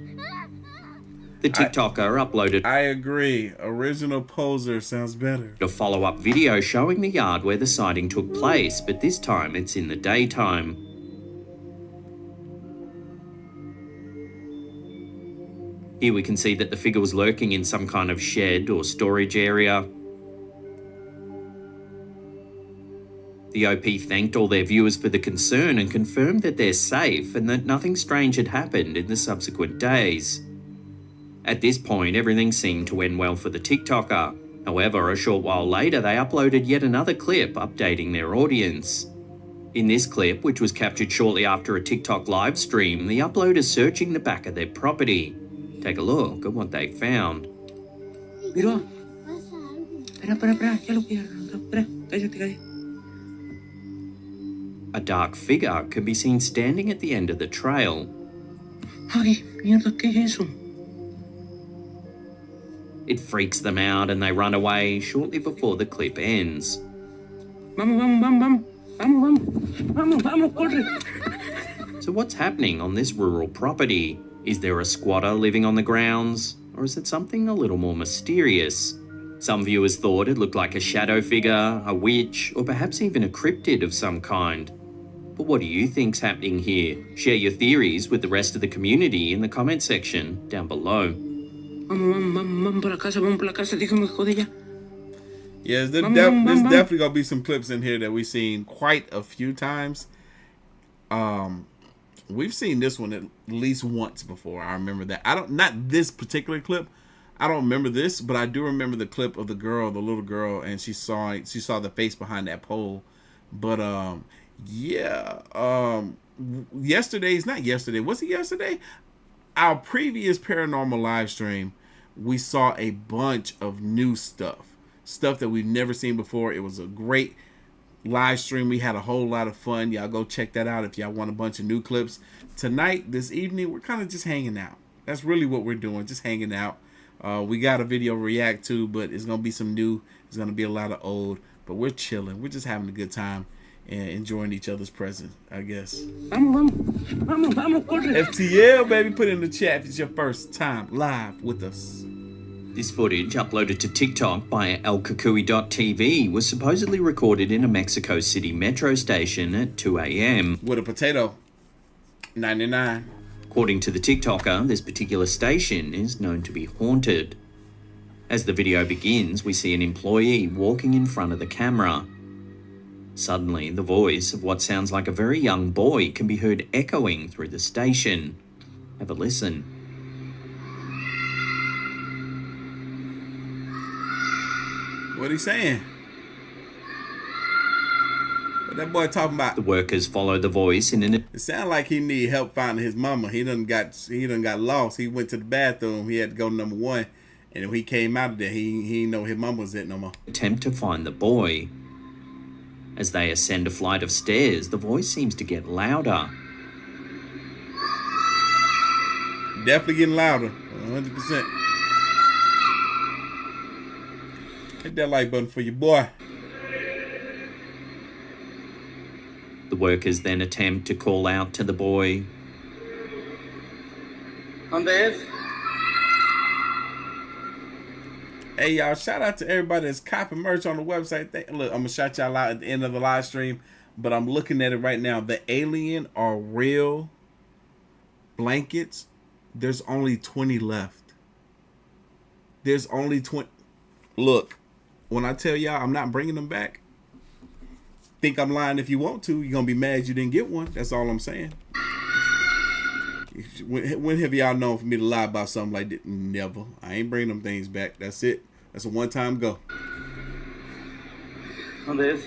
The TikToker uploaded I agree. Original poser sounds better. a follow-up video showing the yard where the sighting took place, but this time it's in the daytime. Here we can see that the figure was lurking in some kind of shed or storage area. The OP thanked all their viewers for the concern and confirmed that they're safe and that nothing strange had happened in the subsequent days. At this point, everything seemed to end well for the TikToker. However, a short while later, they uploaded yet another clip updating their audience. In this clip, which was captured shortly after a TikTok live stream, the upload is searching the back of their property. Take a look at what they found. Mira. Espera, ya lo quiero. Espera, cállate. A dark figure can be seen standing at the end of the trail. Ay, mierda, ¿qué es eso? It freaks them out and they run away shortly before the clip ends. Vamos, corre. So what's happening on this rural property? Is there a squatter living on the grounds? Or is it something a little more mysterious? Some viewers thought it looked like a shadow figure, a witch, or perhaps even a cryptid of some kind. But what do you think's happening here? Share your theories with the rest of the community in the comment section down below. Vamos para la casa, déjame joder ya. Yes, there's Mom. definitely gonna be some clips in here that we've seen quite a few times. We've seen this one at least once before. I remember that. Not this particular clip. I don't remember this, but I do remember the clip of the little girl, and she saw the face behind that pole. But not yesterday. Was it yesterday? Our previous paranormal live stream, we saw a bunch of new stuff that we've never seen before. It was a great live stream. We had a whole lot of fun. Y'all go check that out if y'all want a bunch of new clips. Tonight, this evening, we're kind of just hanging out. That's really what we're doing, just hanging out. We got a video to react to, but it's going to be some new. It's going to be a lot of old, but we're chilling. We're just having a good time and enjoying each other's presence, I guess. Vamos, corre. FTL, baby, put it in the chat if it's your first time live with us. This footage, uploaded to TikTok by elkukui.tv, was supposedly recorded in a Mexico City metro station at 2 a.m. With a potato. 99. According to the TikToker, this particular station is known to be haunted. As the video begins, we see an employee walking in front of the camera. Suddenly, the voice of what sounds like a very young boy can be heard echoing through the station. Have a listen. What he saying? That boy talking about. The workers follow the voice in an It sounds like he need help finding his mama. He done got lost. He went to the bathroom. He had to go to number 1, and when he came out of there, he didn't know his mama was at no more. attempt to find the boy. As they ascend a flight of stairs, the voice seems to get louder. Definitely getting louder, 100%. Hit that like button for your boy. The workers then attempt to call out to the boy. Hey y'all, shout out to everybody that's copping merch on the website. Look, I'm gonna shout y'all out at the end of the live stream, but I'm looking at it right now. The alien are real blankets. There's only 20 left. There's only 20. Look, when I tell y'all I'm not bringing them back, think I'm lying if you want to. You're gonna be mad you didn't get one. That's all I'm saying. When have y'all known for me to lie about something like that? Never. I ain't bringing them things back. That's it. That's a one-time go. ¿Dónde es?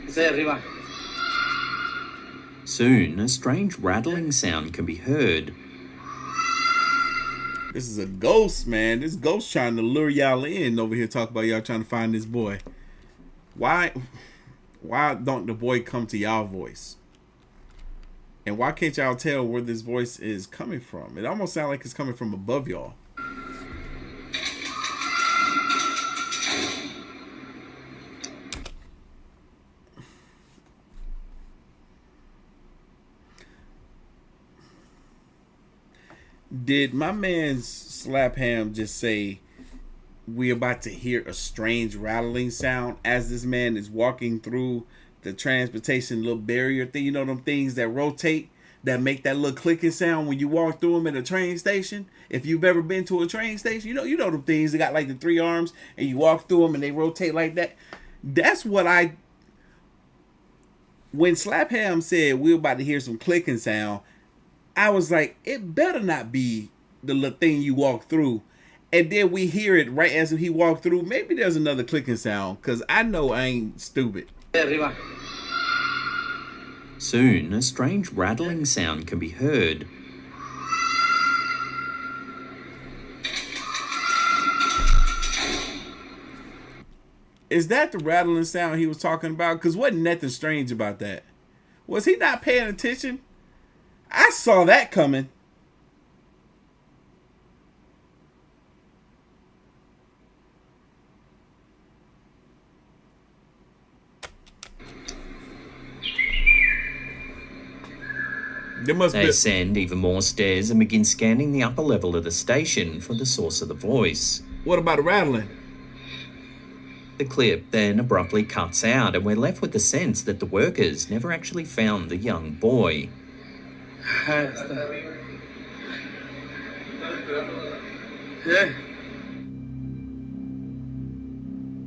Ese de arriba. Soon, a strange rattling sound can be heard. This is a ghost, man. This ghost trying to lure y'all in over here. Talk about y'all trying to find this boy. Why don't the boy come to y'all voice? And why can't y'all tell where this voice is coming from? It almost sounds like it's coming from above y'all. Did my man Slap Ham just say we're about to hear a strange rattling sound as this man is walking through the transportation little barrier thing? You know them things that rotate, that make that little clicking sound when you walk through them at a train station? If you've ever been to a train station, you know them things that got like the 3 arms and you walk through them and they rotate like that. That's what when Slap Ham said we're about to hear some clicking sound, I was like, it better not be the little thing you walk through. And then we hear it right as he walked through. Maybe there's another clicking sound, because I know I ain't stupid. Arriba. Soon, a strange rattling sound can be heard. Is that the rattling sound he was talking about? Because wasn't nothing strange about that. Was he not paying attention? I saw that coming. They ascend even more stairs and begin scanning the upper level of the station for the source of the voice. What about the rattling? The clip then abruptly cuts out, and we're left with the sense that the workers never actually found the young boy.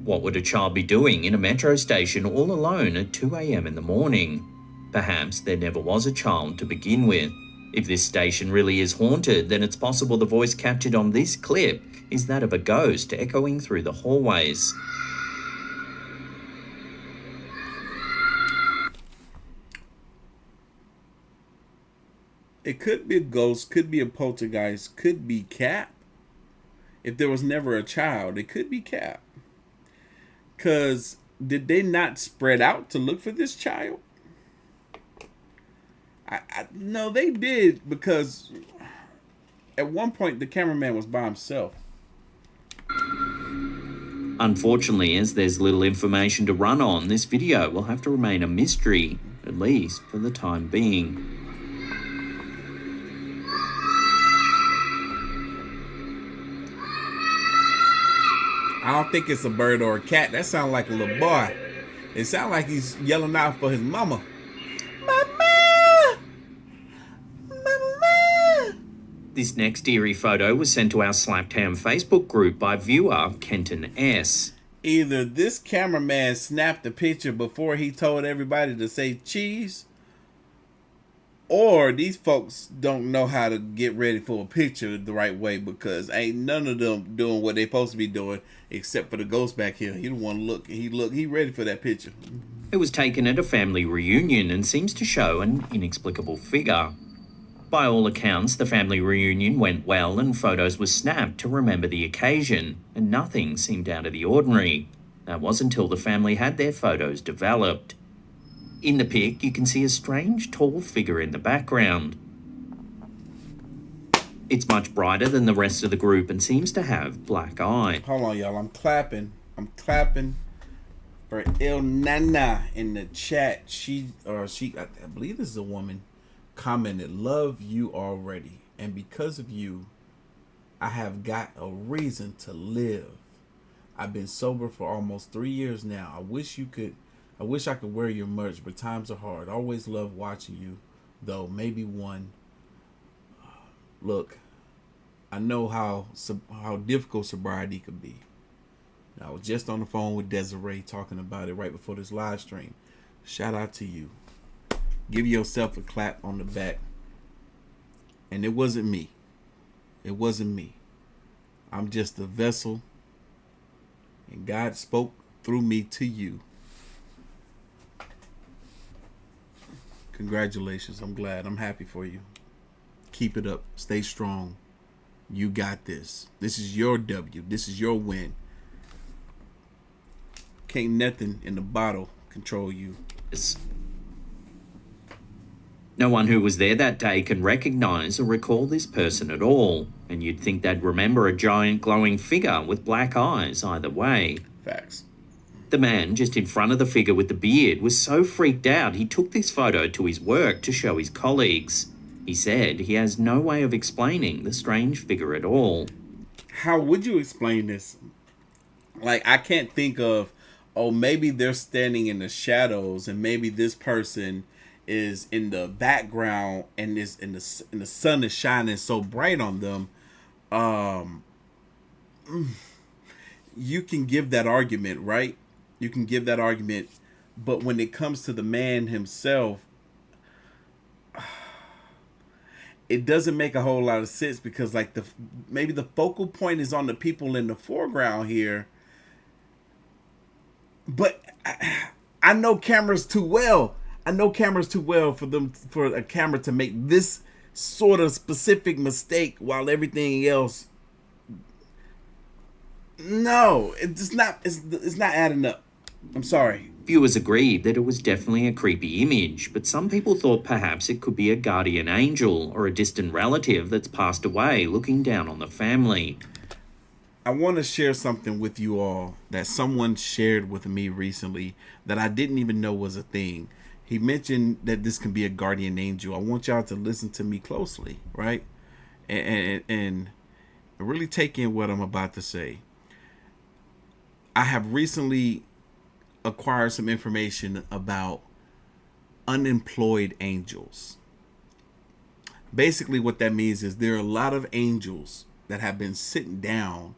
What would a child be doing in a metro station all alone at 2 a.m. in the morning? Perhaps there never was a child to begin with. If this station really is haunted, then it's possible the voice captured on this clip is that of a ghost echoing through the hallways. It could be a ghost, could be a poltergeist, could be Cap. If there was never a child, it could be Cap. Because did they not spread out to look for this child? No, they did, because at one point the cameraman was by himself. Unfortunately, as there's little information to run on, this video will have to remain a mystery, at least for the time being. I don't think it's a bird or a cat. That sounds like a little boy. It sounds like he's yelling out for his mama. Mama! Mama! This next eerie photo was sent to our Slapped Ham Facebook group by viewer Kenton S. Either this cameraman snapped the picture before he told everybody to say cheese, Or these folks don't know how to get ready for a picture the right way, because ain't none of them doing what they supposed to be doing, except for the ghost back here. He don't want to look. He ready for that picture. It was taken at a family reunion and seems to show an inexplicable figure. By all accounts, the family reunion went well and photos were snapped to remember the occasion, and nothing seemed out of the ordinary. That was until the family had their photos developed. In the pic, you can see a strange tall figure in the background. It's much brighter than the rest of the group and seems to have black eyes. Hold on, y'all. I'm clapping for Il Nana in the chat. I believe this is a woman, commented, "Love you already, and because of you, I have got a reason to live. I've been sober for almost 3 years now. I wish I could wear your merch, but times are hard. Always love watching you, though. Maybe one. Look, I know how difficult sobriety could be. I was just on the phone with Desiree talking about it right before this live stream. Shout out to you. Give yourself a clap on the back. And it wasn't me. It wasn't me. I'm just a vessel. And God spoke through me to you. Congratulations. I'm glad. I'm happy for you. Keep it up. Stay strong. You got this. This is your W. This is your win. Can't nothing in the bottle control you. No one who was there that day can recognize or recall this person at all, and you'd think they'd remember a giant glowing figure with black eyes either way. Facts. The man just in front of the figure with the beard was so freaked out he took this photo to his work to show his colleagues. He said he has no way of explaining the strange figure at all. How would you explain this? Like, I can't think of, oh, maybe they're standing in the shadows and maybe this person is in the background and is in the sun is shining so bright on them. You can give that argument, right? You can give that argument, but when it comes to the man himself, it doesn't make a whole lot of sense, because like maybe the focal point is on the people in the foreground here, but I know cameras too well. I know cameras too well for a camera to make this sort of specific mistake while everything else. No, it's not adding up. I'm sorry. Viewers agreed that it was definitely a creepy image, but some people thought perhaps it could be a guardian angel or a distant relative that's passed away looking down on the family. I want to share something with you all that someone shared with me recently that I didn't even know was a thing. He mentioned that this can be a guardian angel. I want y'all to listen to me closely, right? And really take in what I'm about to say. I have recently acquired some information about unemployed angels. Basically what that means is there are a lot of angels that have been sitting down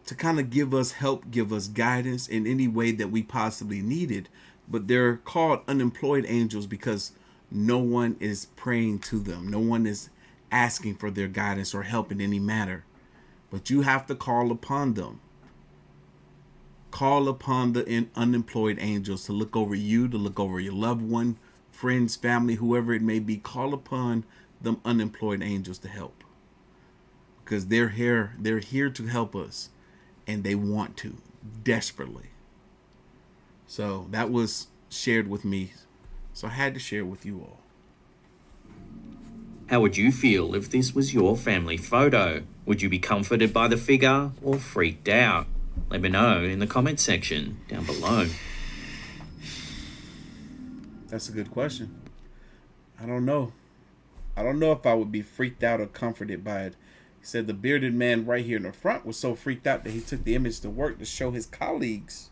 to kind of give us help, give us guidance in any way that we possibly needed. But they're called unemployed angels because no one is praying to them. No one is asking for their guidance or help in any matter. But you have to call upon them. Call upon the unemployed angels to look over you, to look over your loved one, friends, family, whoever it may be. Call upon them unemployed angels to help. Because they're here to help us. And they want to, desperately. So that was shared with me. So I had to share with you all. How would you feel if this was your family photo? Would you be comforted by the figure or freaked out? Let me know in the comment section down below. That's a good question. I don't know. I don't know if I would be freaked out or comforted by it. He said the bearded man right here in the front was so freaked out that he took the image to work to show his colleagues.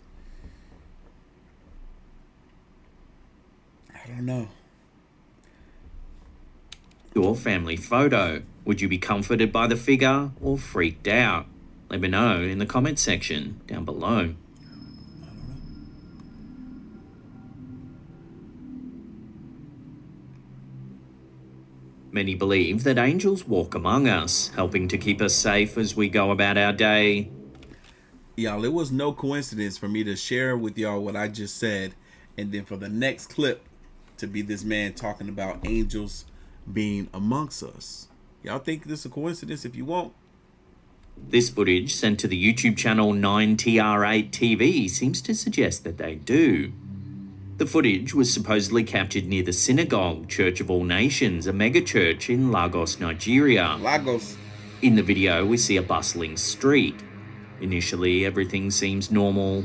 I don't know. Your family photo. Would you be comforted by the figure or freaked out? Let me know in the comment section down below. Many believe that angels walk among us, helping to keep us safe as we go about our day. Y'all, it was no coincidence for me to share with y'all what I just said, and then for the next clip to be this man talking about angels being amongst us. Y'all think this is a coincidence if you won't? This footage sent to the YouTube channel 9TR8 TV seems to suggest that they do. The footage was supposedly captured near the Synagogue Church of All Nations, a megachurch in Lagos, Nigeria. Lagos. In the video, we see a bustling street. Initially, everything seems normal.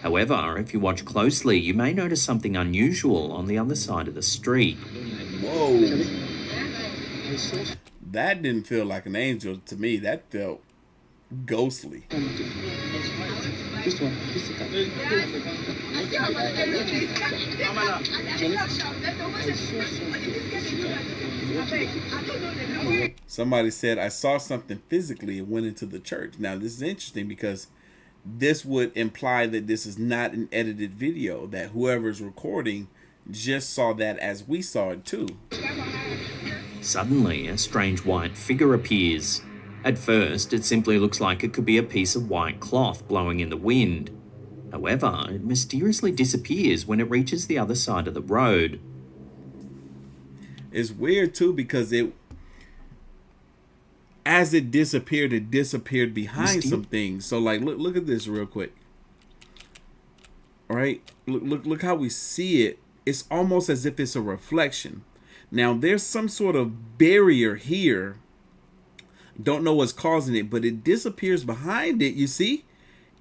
However, if you watch closely, you may notice something unusual on the other side of the street. Whoa. That didn't feel like an angel to me. That felt ghostly. Somebody said, I saw something physically and went into the church. Now, this is interesting because this would imply that this is not an edited video, that whoever's recording just saw that as we saw it too. Suddenly, a strange white figure appears. At first, it simply looks like it could be a piece of white cloth blowing in the wind. However, it mysteriously disappears when it reaches the other side of the road. It's weird too because as it disappeared behind some things. So like, look at this real quick. All right, look how we see it. It's almost as if it's a reflection. Now there's some sort of barrier here. Don't know what's causing it, but it disappears behind it. You see,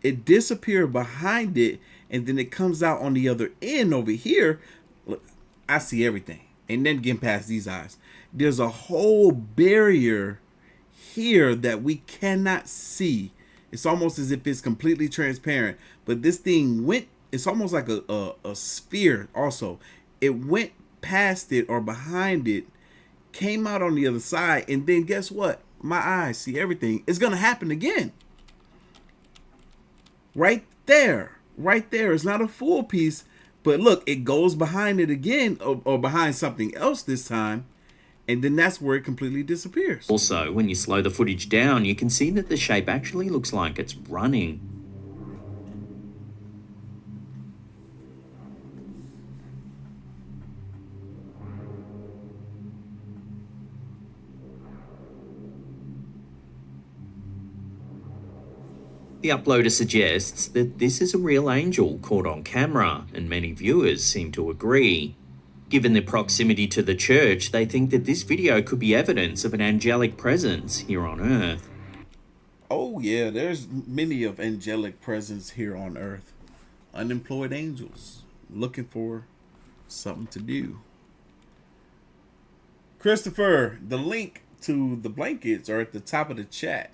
it disappeared behind it, and then it comes out on the other end over here. Look, I see everything, and then getting past these eyes, there's a whole barrier here that we cannot see. It's almost as if it's completely transparent, but this thing went, it's almost like a sphere also. It went past it or behind it, came out on the other side, and then guess what? My eyes see everything. It's gonna happen again. Right there. It's not a full piece, but look, it goes behind it again, or behind something else this time, and then that's where it completely disappears. Also, when you slow the footage down, you can see that the shape actually looks like it's running. The uploader suggests that this is a real angel caught on camera, and many viewers seem to agree. Given their proximity to the church, they think that this video could be evidence of an angelic presence here on Earth. Oh yeah, there's many of angelic presence here on Earth. Unemployed angels looking for something to do. Christopher, the link to the blankets are at the top of the chat.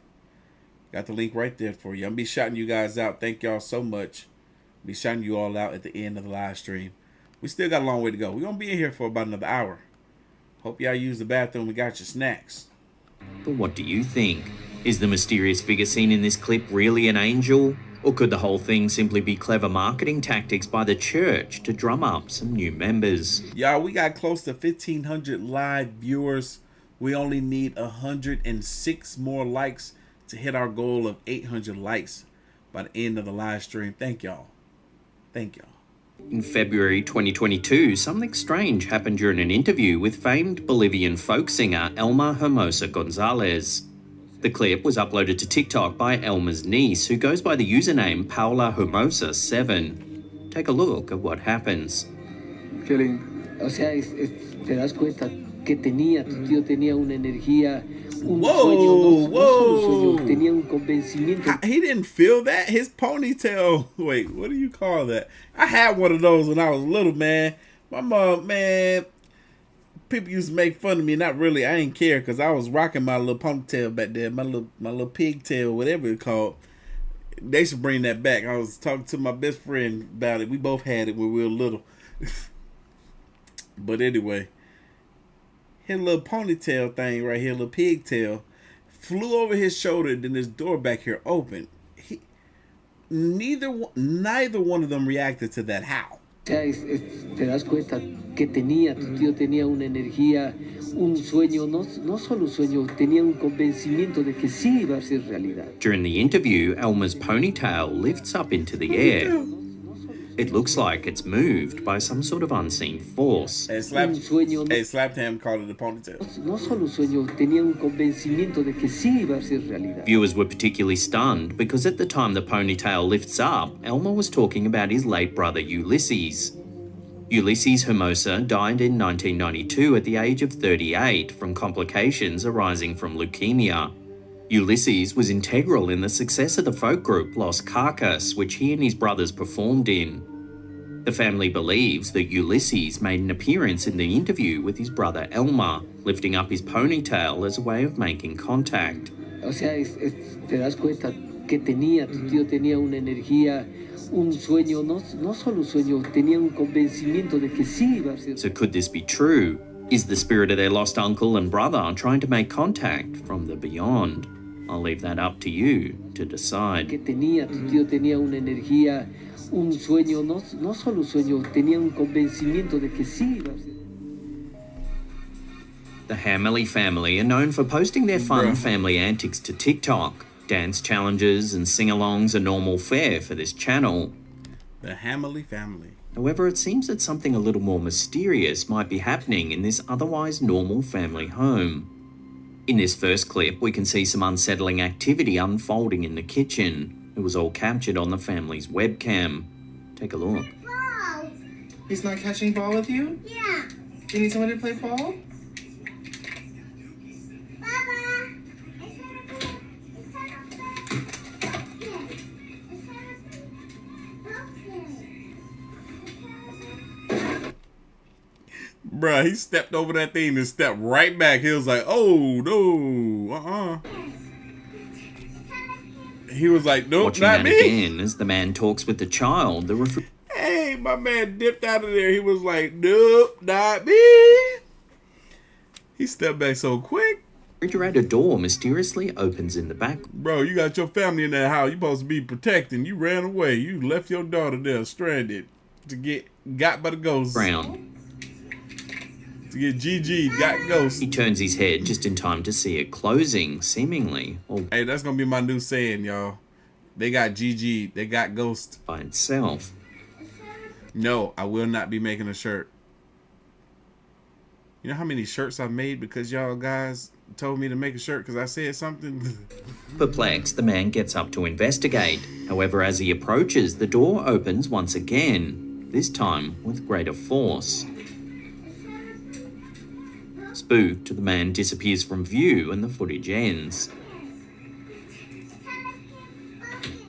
Got the link right there for you. I'm be shouting you guys out. Thank y'all so much. Be shouting you all out at the end of the live stream. We still got a long way to go. We're going to be in here for about another hour. Hope y'all use the bathroom and got your snacks. But what do you think? Is the mysterious figure seen in this clip really an angel? Or could the whole thing simply be clever marketing tactics by the church to drum up some new members? Y'all, we got close to 1,500 live viewers. We only need 106 more likes to hit our goal of 800 likes by the end of the live stream. Thank y'all. Thank y'all. In February 2022, something strange happened during an interview with famed Bolivian folk singer Elma Hermosa Gonzalez. The clip was uploaded to TikTok by Elma's niece, who goes by the username Paula Hermosa7. Take a look at what happens. O sea, te das cuenta que tu tío tenía una energía. Whoa. Tenía un convencimiento. He didn't feel that? His ponytail. Wait, what do you call that? I had one of those when I was little, man. My mom, man, people used to make fun of me. Not really. I didn't care because I was rocking my little ponytail back there. My little pigtail, whatever it's called. They should bring that back. I was talking to my best friend about it. We both had it when we were little. But anyway, his little ponytail thing right here, little pigtail, flew over his shoulder, then his door back here opened. neither one of them reacted to that how. O sea, te das cuenta que tenía, tu tío tenía una energía, un sueño, no solo un sueño, tenía un convencimiento de que sí iba a ser realidad. During the interview, Elma's ponytail lifts up into the air. It looks like it's moved by some sort of unseen force. Hey, slapped him, called it a ponytail. No solo un sueño, tenía un convencimiento de que sí iba a ser realidad. Viewers were particularly stunned because at the time the ponytail lifts up, Elma was talking about his late brother Ulysses. Ulysses Hermosa died in 1992 at the age of 38 from complications arising from leukemia. Ulysses was integral in the success of the folk group Los Carcas, which he and his brothers performed in. The family believes that Ulysses made an appearance in the interview with his brother Elmer, lifting up his ponytail as a way of making contact. O sea, te das cuenta que tenía, tu tío tenía una energía, un sueño, no solo un sueño, tenía un convencimiento de que sí iba a ser. So could this be true? Is the spirit of their lost uncle and brother trying to make contact from the beyond? I'll leave that up to you to decide. Que tenía, tu tío tenía una energía, un sueño, no solo un sueño, tenía un convencimiento de que sí iba a ser. The Hammerly family are known for posting their fun family antics to TikTok. Dance challenges and sing-alongs are normal fare for this channel. The Hammerly family. However, it seems that something a little more mysterious might be happening in this otherwise normal family home. In this first clip, we can see some unsettling activity unfolding in the kitchen. It was all captured on the family's webcam. Take a look. Ball. He's not catching ball with you? Yeah. Do you need someone to play ball? Bruh, he stepped over that thing and stepped right back. He was like, oh, no, He was like, nope, Watching not that me. again as the man talks with the child, Hey, my man dipped out of there. He was like, nope, not me. He stepped back so quick. refrigerator door mysteriously opens in the back. Bro, you got your family in that house. You supposed to be protecting. You ran away. You left your daughter there stranded to get got by the ghosts. Ground. To get GG, got ghost. He turns his head just in time to see it closing, seemingly. Hey, that's gonna be my new saying, y'all. They got GG, they got ghost. By itself. No, I will not be making a shirt. You know how many shirts I've made because y'all guys told me to make a shirt because I said something? Perplexed, the man gets up to investigate. However, as he approaches, the door opens once again, this time with greater force. Spooked, the man disappears from view and the footage ends.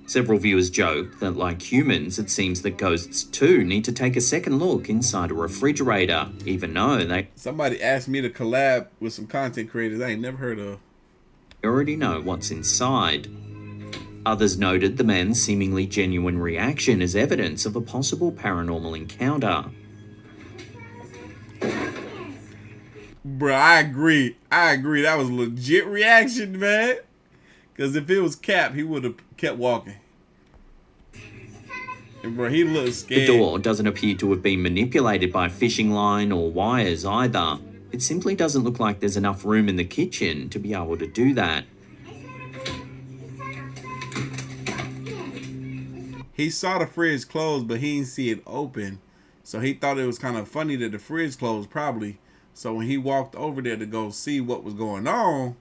Several viewers joke that, like humans, it seems that ghosts too need to take a second look inside a refrigerator, even though they Somebody asked me to collab with some content creators I ain't never heard of. already know what's inside. Others noted the man's seemingly genuine reaction as evidence of a possible paranormal encounter. Bro, I agree. That was a legit reaction, man. Because if it was Cap, he would have kept walking. And bro, he looked scared. The door doesn't appear to have been manipulated by fishing line or wires either. It simply doesn't look like there's enough room in the kitchen to be able to do that. He saw the fridge closed, but he didn't see it open. So he thought it was kind of funny that the fridge closed, probably. So when he walked over there to go see what was going on,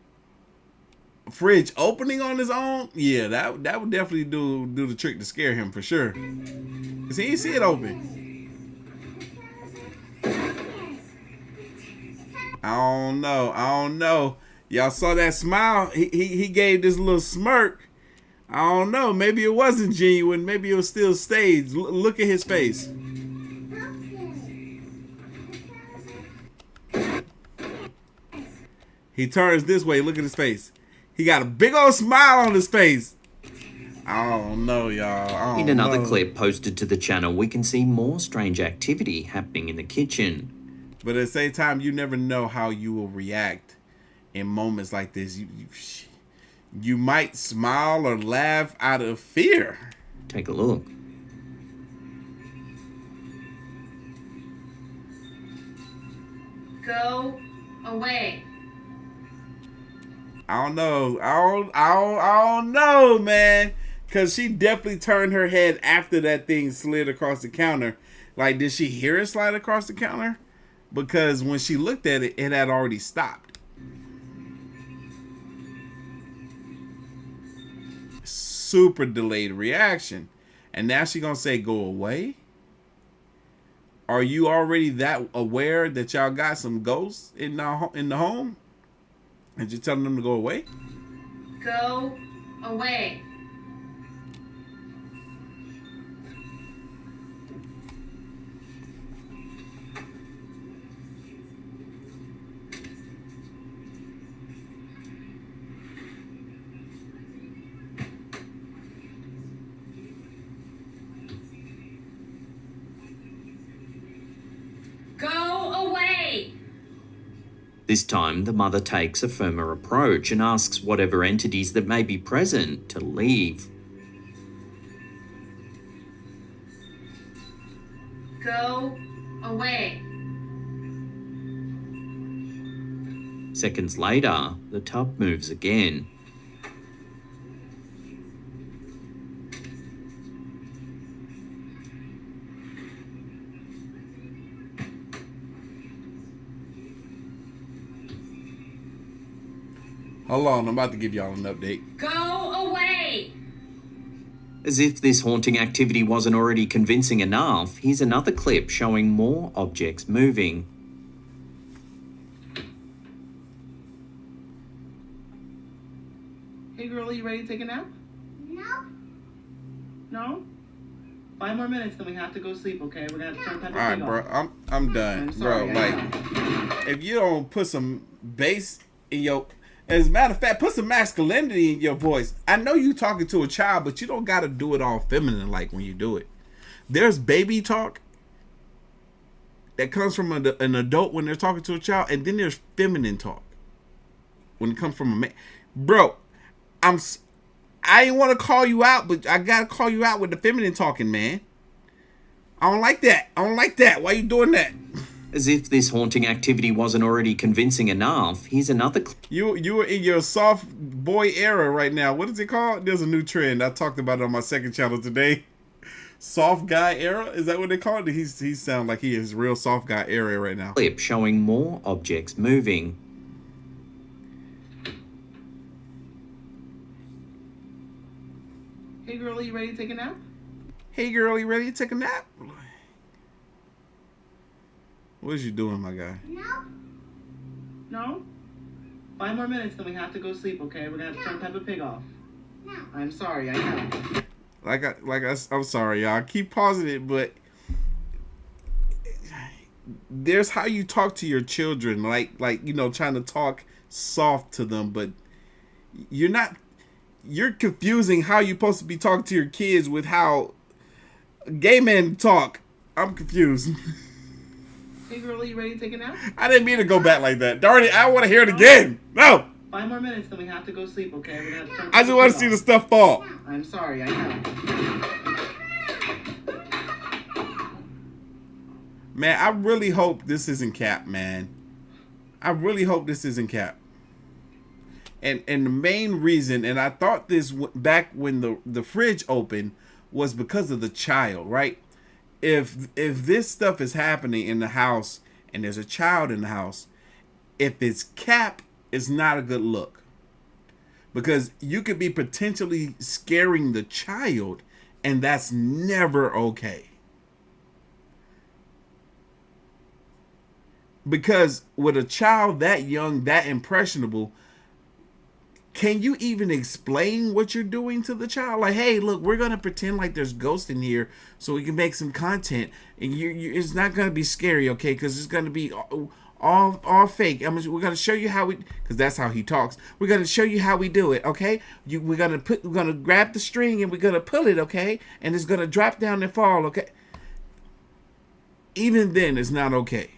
fridge opening on his own, yeah, that would definitely do the trick to scare him for sure. Cause he didn't see it open. I don't know. Y'all saw that smile? He gave this little smirk. I don't know. Maybe it wasn't genuine. Maybe it was still staged. Look at his face. He turns this way. Look at his face. He got a big old smile on his face. I don't know, y'all. In another clip posted to the channel, we can see more strange activity happening in the kitchen. But at the same time, you never know how you will react in moments like this. You might smile or laugh out of fear. Take a look. Go away. I don't know. I don't know, man. Because she definitely turned her head after that thing slid across the counter. Like, did she hear it slide across the counter? Because when she looked at it, it had already stopped. Super delayed reaction. And now she gonna say, go away? Are you already that aware that y'all got some ghosts in the home? And you're telling them to go away? Go away. Go away. This time, the mother takes a firmer approach and asks whatever entities that may be present to leave. Go away. Seconds later, the tub moves again. Hold on, I'm about to give y'all an update. Go away. As if this haunting activity wasn't already convincing enough, here's another clip showing more objects moving. Hey girl, are you ready to take a nap? No. No? 5 more minutes, then we have to go sleep, okay? We're gonna have to turn time to All right, bro. I'm done, I'm sorry, bro. I Like, if you don't put some bass in your, as a matter of fact, put some masculinity in your voice. I know you talking to a child, but you don't got to do it all feminine like when you do it. There's baby talk that comes from an adult when they're talking to a child, and then there's feminine talk when it comes from a man. Bro, I ain't want to call you out, but I gotta call you out with the feminine talking, man. I don't like that. I don't like that. Why you doing that? As if this haunting activity wasn't already convincing enough, here's another clip. You are in your soft boy era right now. What is it called? There's a new trend. I talked about it on my second channel today. Soft guy era? Is that what they call it? He sounds like he is real soft guy era right now. Clip showing more objects moving. Hey girl, are you ready to take a nap? Hey girl, you ready to take a nap? What is you doing, my guy? No. No? 5 more minutes, then we have to go sleep, okay? We're gonna have to turn Peppa Pig off. No. I'm sorry, I know. I'm sorry, y'all. I keep pausing it, but there's how you talk to your children, like you know, trying to talk soft to them, but you're confusing how you're supposed to be talking to your kids with how gay men talk. I'm confused. Hey girl, are you ready to take a nap? I didn't mean to go back like that. Darn it, I want to hear it again. No. 5 more minutes, then we have to go sleep, okay? We're gonna have to turn I just want to see the stuff fall. I'm sorry, I know. Man, I really hope this isn't Cap, man. I really hope this isn't Cap. And the main reason, and I thought this back when the fridge opened, was because of the child, right? If this stuff is happening in the house and there's a child in the house, if it's Cap, it's not a good look. Because you could be potentially scaring the child, and that's never okay. Because with a child that young, that impressionable, can you even explain what you're doing to the child? Like, hey, look, we're going to pretend like there's ghosts in here so we can make some content. And it's not going to be scary, okay? Because it's going to be all fake. We're going to show you how we, because that's how he talks. We're going to show you how we do it, okay? We're going to grab the string and we're going to pull it, okay? And it's going to drop down and fall, okay? Even then, it's not okay.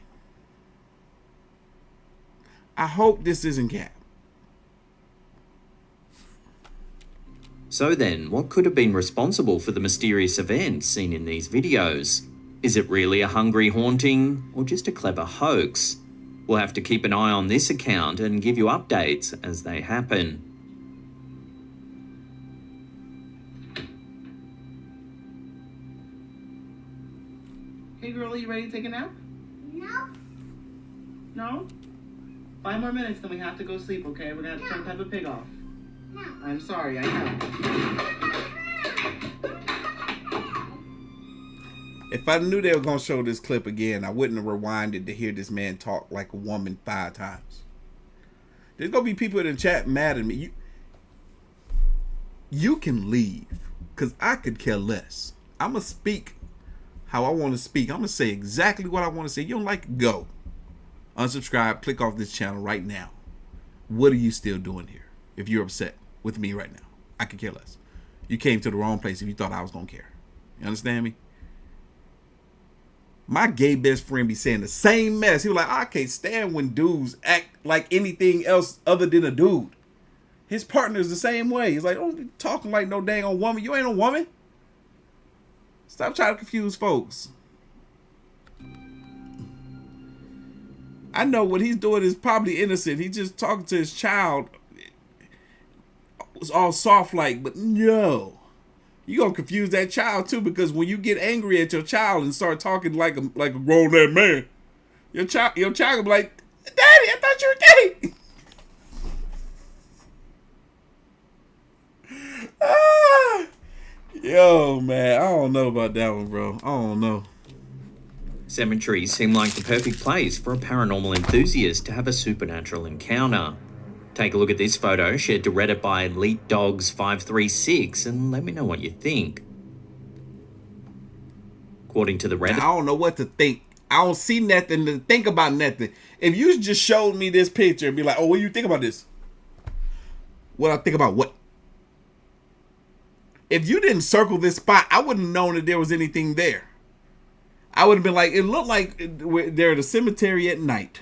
I hope this isn't Cap. So then, what could have been responsible for the mysterious events seen in these videos? Is it really a hungry haunting, or just a clever hoax? We'll have to keep an eye on this account and give you updates as they happen. Hey girl, are you ready to take a nap? No. No? 5 more minutes, then we have to go sleep, okay? We're gonna have to turn Peppa Pig off. No. I'm sorry, I know. If I knew they were gonna show this clip again, I wouldn't have rewinded to hear this man talk like a woman 5 times. There's gonna be people in the chat mad at me. You can leave, cause I could care less. I'ma speak how I want to speak. I'm gonna say exactly what I want to say. You don't like it? Go. Unsubscribe, click off this channel right now. What are you still doing here? If you're upset with me right now, I could care less. You came to the wrong place if you thought I was gonna care. You understand me? My gay best friend be saying the same mess. He was like, I can't stand when dudes act like anything else other than a dude. His partner's the same way. He's like, don't be talking like no dang on woman. You ain't a woman. Stop trying to confuse folks. I know what he's doing is probably innocent. He's just talking to his child. It's all soft like, but no. You're going to confuse that child too, because when you get angry at your child and start talking like a grown-ass man, your child will be like, Daddy, I thought you were gay. Yo, man, I don't know about that one, bro. I don't know. Cemeteries seem like the perfect place for a paranormal enthusiast to have a supernatural encounter. Take a look at this photo shared to Reddit by EliteDogs536 and let me know what you think. According to the Reddit... I don't know what to think. I don't see nothing to think about nothing. If you just showed me this picture and be like, oh, what do you think about this? What I think about what? If you didn't circle this spot, I wouldn't have known that there was anything there. I would have been like, it looked like they're at a cemetery at night.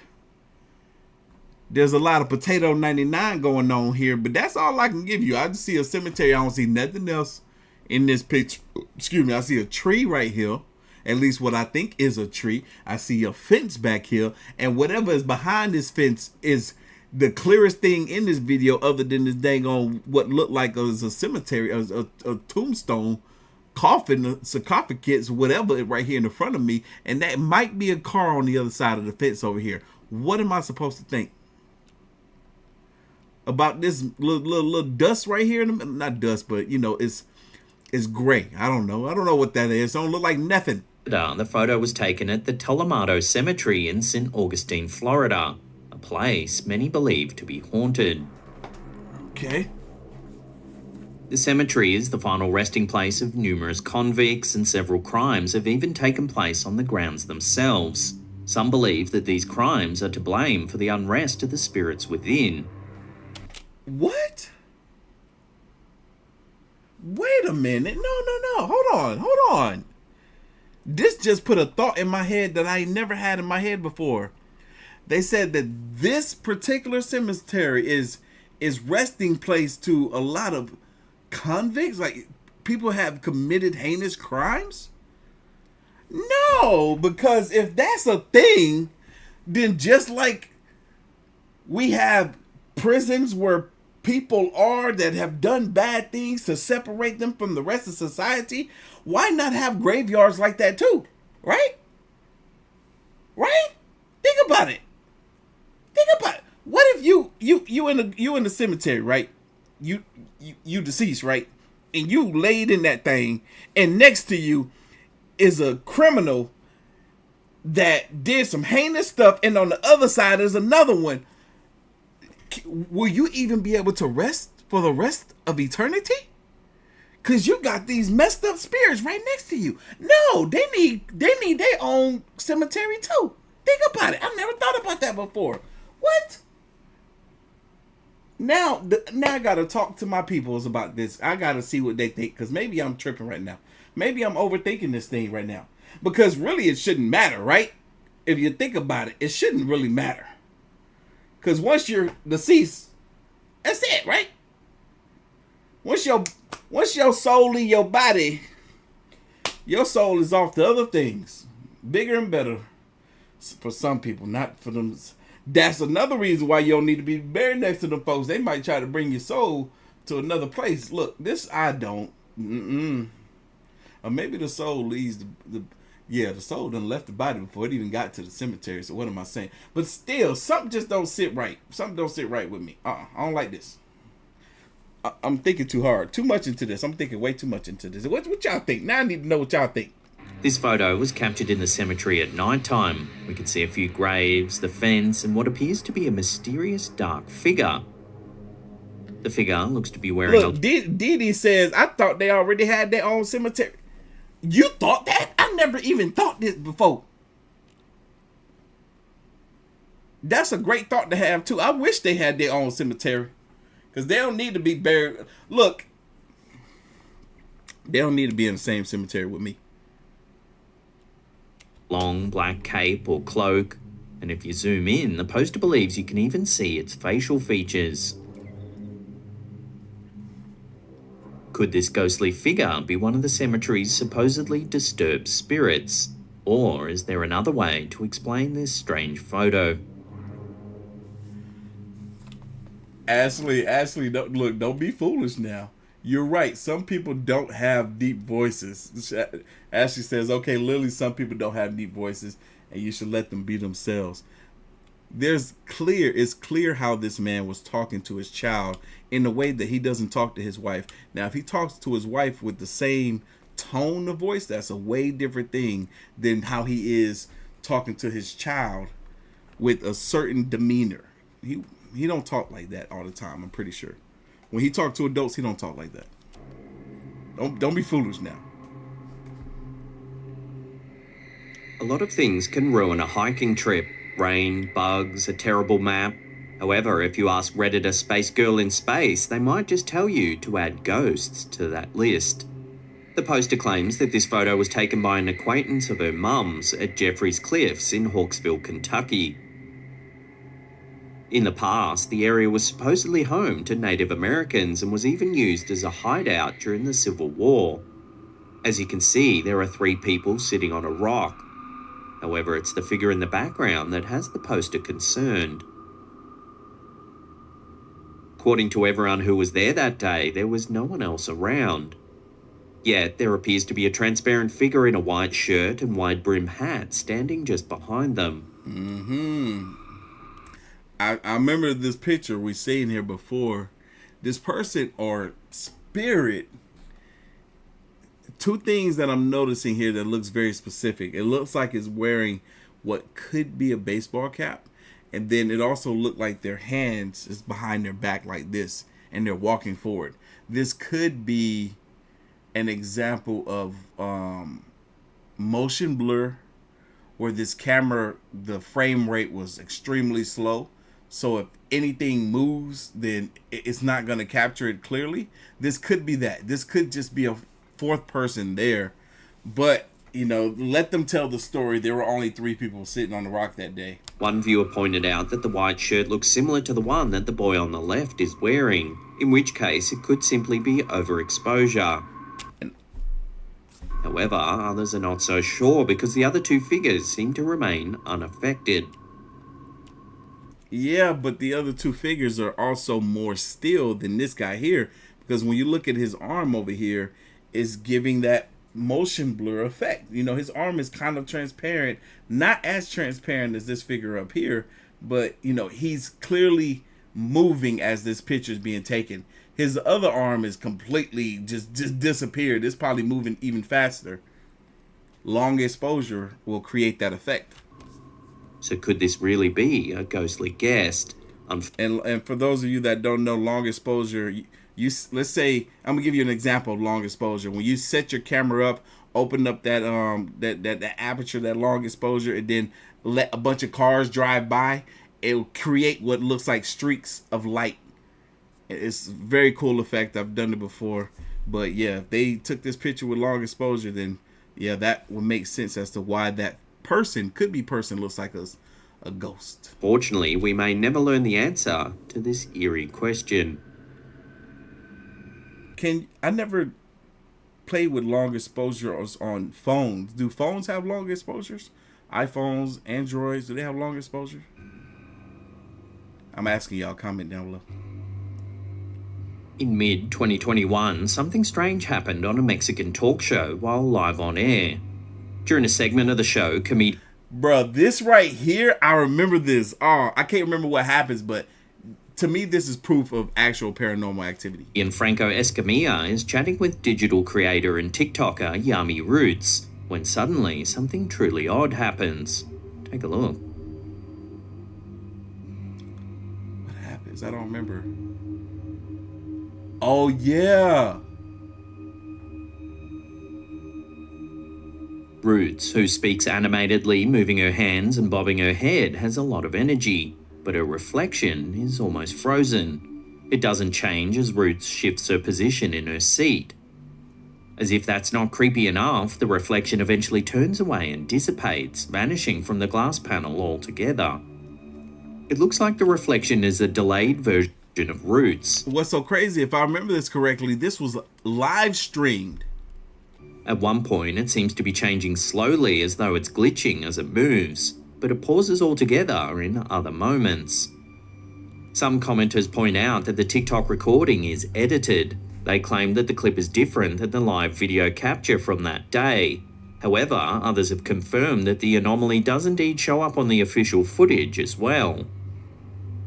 There's a lot of potato 99 going on here, but that's all I can give you. I just see a cemetery. I don't see nothing else in this picture. Excuse me. I see a tree right here. At least what I think is a tree. I see a fence back here. And whatever is behind this fence is the clearest thing in this video other than this dang on what looked like was a cemetery, a tombstone, coffin, sarcophagus, whatever right here in the front of me. And that might be a car on the other side of the fence over here. What am I supposed to think about this little dust right here? Not dust, but you know, it's gray. I don't know. I don't know what that is. It don't look like nothing. The photo was taken at the Tullamado Cemetery in St. Augustine, Florida, a place many believe to be haunted. Okay. The cemetery is the final resting place of numerous convicts, and several crimes have even taken place on the grounds themselves. Some believe that these crimes are to blame for the unrest of the spirits within. What? Wait a minute. No. Hold on. This just put a thought in my head that I never had in my head before. They said that this particular cemetery is resting place to a lot of convicts, like people have committed heinous crimes. No, because if that's a thing, then just like we have prisons where people are that have done bad things to separate them from the rest of society, why not have graveyards like that too? Right? Think about it. What if you in the cemetery, right? You deceased, right? And you laid in that thing, and next to you is a criminal that did some heinous stuff, and on the other side is another one. Will you even be able to rest for the rest of eternity? Because you got these messed up spirits right next to you. No, they need their own cemetery too. Think about it. I've never thought about that before. What? Now I got to talk to my peoples about this. I got to see what they think, because maybe I'm tripping right now. Maybe I'm overthinking this thing right now. Because really it shouldn't matter, right? If you think about it, it shouldn't really matter. Because once you're deceased, that's it, right? Once your soul leave your body, your soul is off to other things, bigger and better for some people, not for them. That's another reason why you don't need to be buried next to them folks. They might try to bring your soul to another place. Look, this I don't. Or maybe the soul leaves the soul done left the body before it even got to the cemetery. So what am I saying? But still, something just don't sit right. Something don't sit right with me. I don't like this. I'm thinking too hard, too much into this. I'm thinking way too much into this. What y'all think? Now I need to know what y'all think. This photo was captured in the cemetery at night time. We can see a few graves, the fence, and what appears to be a mysterious dark figure. The figure looks to be wearing Look, Dee says, I thought they already had their own cemetery. You thought that? I never even thought this before. That's a great thought to have, too. I wish they had their own cemetery. Because they don't need to be buried. Look, they don't need to be in the same cemetery with me. long black cape or cloak, and if you zoom in, the poster believes you can even see its facial features. Could this ghostly figure be one of the cemetery's supposedly disturbed spirits? Or is there another way to explain this strange photo? Ashley, don't be foolish now. You're right. Some people don't have deep voices. Ashley says, okay, Lily, some people don't have deep voices, and you should let them be themselves. It's clear how this man was talking to his child in a way that he doesn't talk to his wife. Now, if he talks to his wife with the same tone of voice, that's a way different thing than how he is talking to his child with a certain demeanor. He don't talk like that all the time, I'm pretty sure. When he talks to adults, he don't talk like that. Don't be foolish now. A lot of things can ruin a hiking trip. Rain, bugs, a terrible map. However, if you ask Redditor Space Girl in Space, they might just tell you to add ghosts to that list. The poster claims that this photo was taken by an acquaintance of her mum's at Jeffrey's Cliffs in Hawksville, Kentucky. In the past, the area was supposedly home to Native Americans and was even used as a hideout during the Civil War. As you can see, there are 3 people sitting on a rock. However, it's the figure in the background that has the poster concerned. According to everyone who was there that day, there was no one else around. Yet, there appears to be a transparent figure in a white shirt and wide-brim hat standing just behind them. I remember this picture we've seen here before. This person or spirit, 2 things that I'm noticing here that looks very specific. It looks like it's wearing what could be a baseball cap. And then it also looked like their hands is behind their back like this. And they're walking forward. This could be an example of motion blur. Where this camera, the frame rate was extremely slow. So if anything moves, then it's not going to capture it clearly. This could be that. This could just be a 4th person there. But, let them tell the story. There were only 3 people sitting on the rock that day. One viewer pointed out that the white shirt looks similar to the one that the boy on the left is wearing, in which case it could simply be overexposure. However, others are not so sure because the other 2 figures seem to remain unaffected. Yeah, but the other 2 figures are also more still than this guy here. Because when you look at his arm over here, it's giving that motion blur effect. His arm is kind of transparent. Not as transparent as this figure up here. But, he's clearly moving as this picture is being taken. His other arm is completely just disappeared. It's probably moving even faster. Long exposure will create that effect. So could this really be a ghostly guest? And for those of you that don't know, long exposure, let's say, I'm gonna give you an example of long exposure. When you set your camera up, open up that that aperture, that long exposure, and then let a bunch of cars drive by, it'll create what looks like streaks of light. It's a very cool effect. I've done it before. But yeah, if they took this picture with long exposure, then yeah, that would make sense as to why that person looks like a ghost. Fortunately, we may never learn the answer to this eerie question. I never played with long exposures on phones. Do phones have long exposures? iPhones, Androids, do they have long exposure? I'm asking y'all, comment down below. In mid-2021, something strange happened on a Mexican talk show while live on air. During a segment of the show, comedian... Bruh, this right here, I remember this. Oh, I can't remember what happens, but to me, this is proof of actual paranormal activity. Franco Escamilla is chatting with digital creator and TikToker Yami Roots when suddenly something truly odd happens. Take a look. What happens? I don't remember. Oh, yeah. Roots, who speaks animatedly, moving her hands and bobbing her head, has a lot of energy, but her reflection is almost frozen. It doesn't change as Roots shifts her position in her seat. As if that's not creepy enough, the reflection eventually turns away and dissipates, vanishing from the glass panel altogether. It looks like the reflection is a delayed version of Roots. What's so crazy, if I remember this correctly, this was live streamed. At one point, it seems to be changing slowly as though it's glitching as it moves, but it pauses altogether in other moments. Some commenters point out that the TikTok recording is edited. They claim that the clip is different than the live video capture from that day. However, others have confirmed that the anomaly does indeed show up on the official footage as well.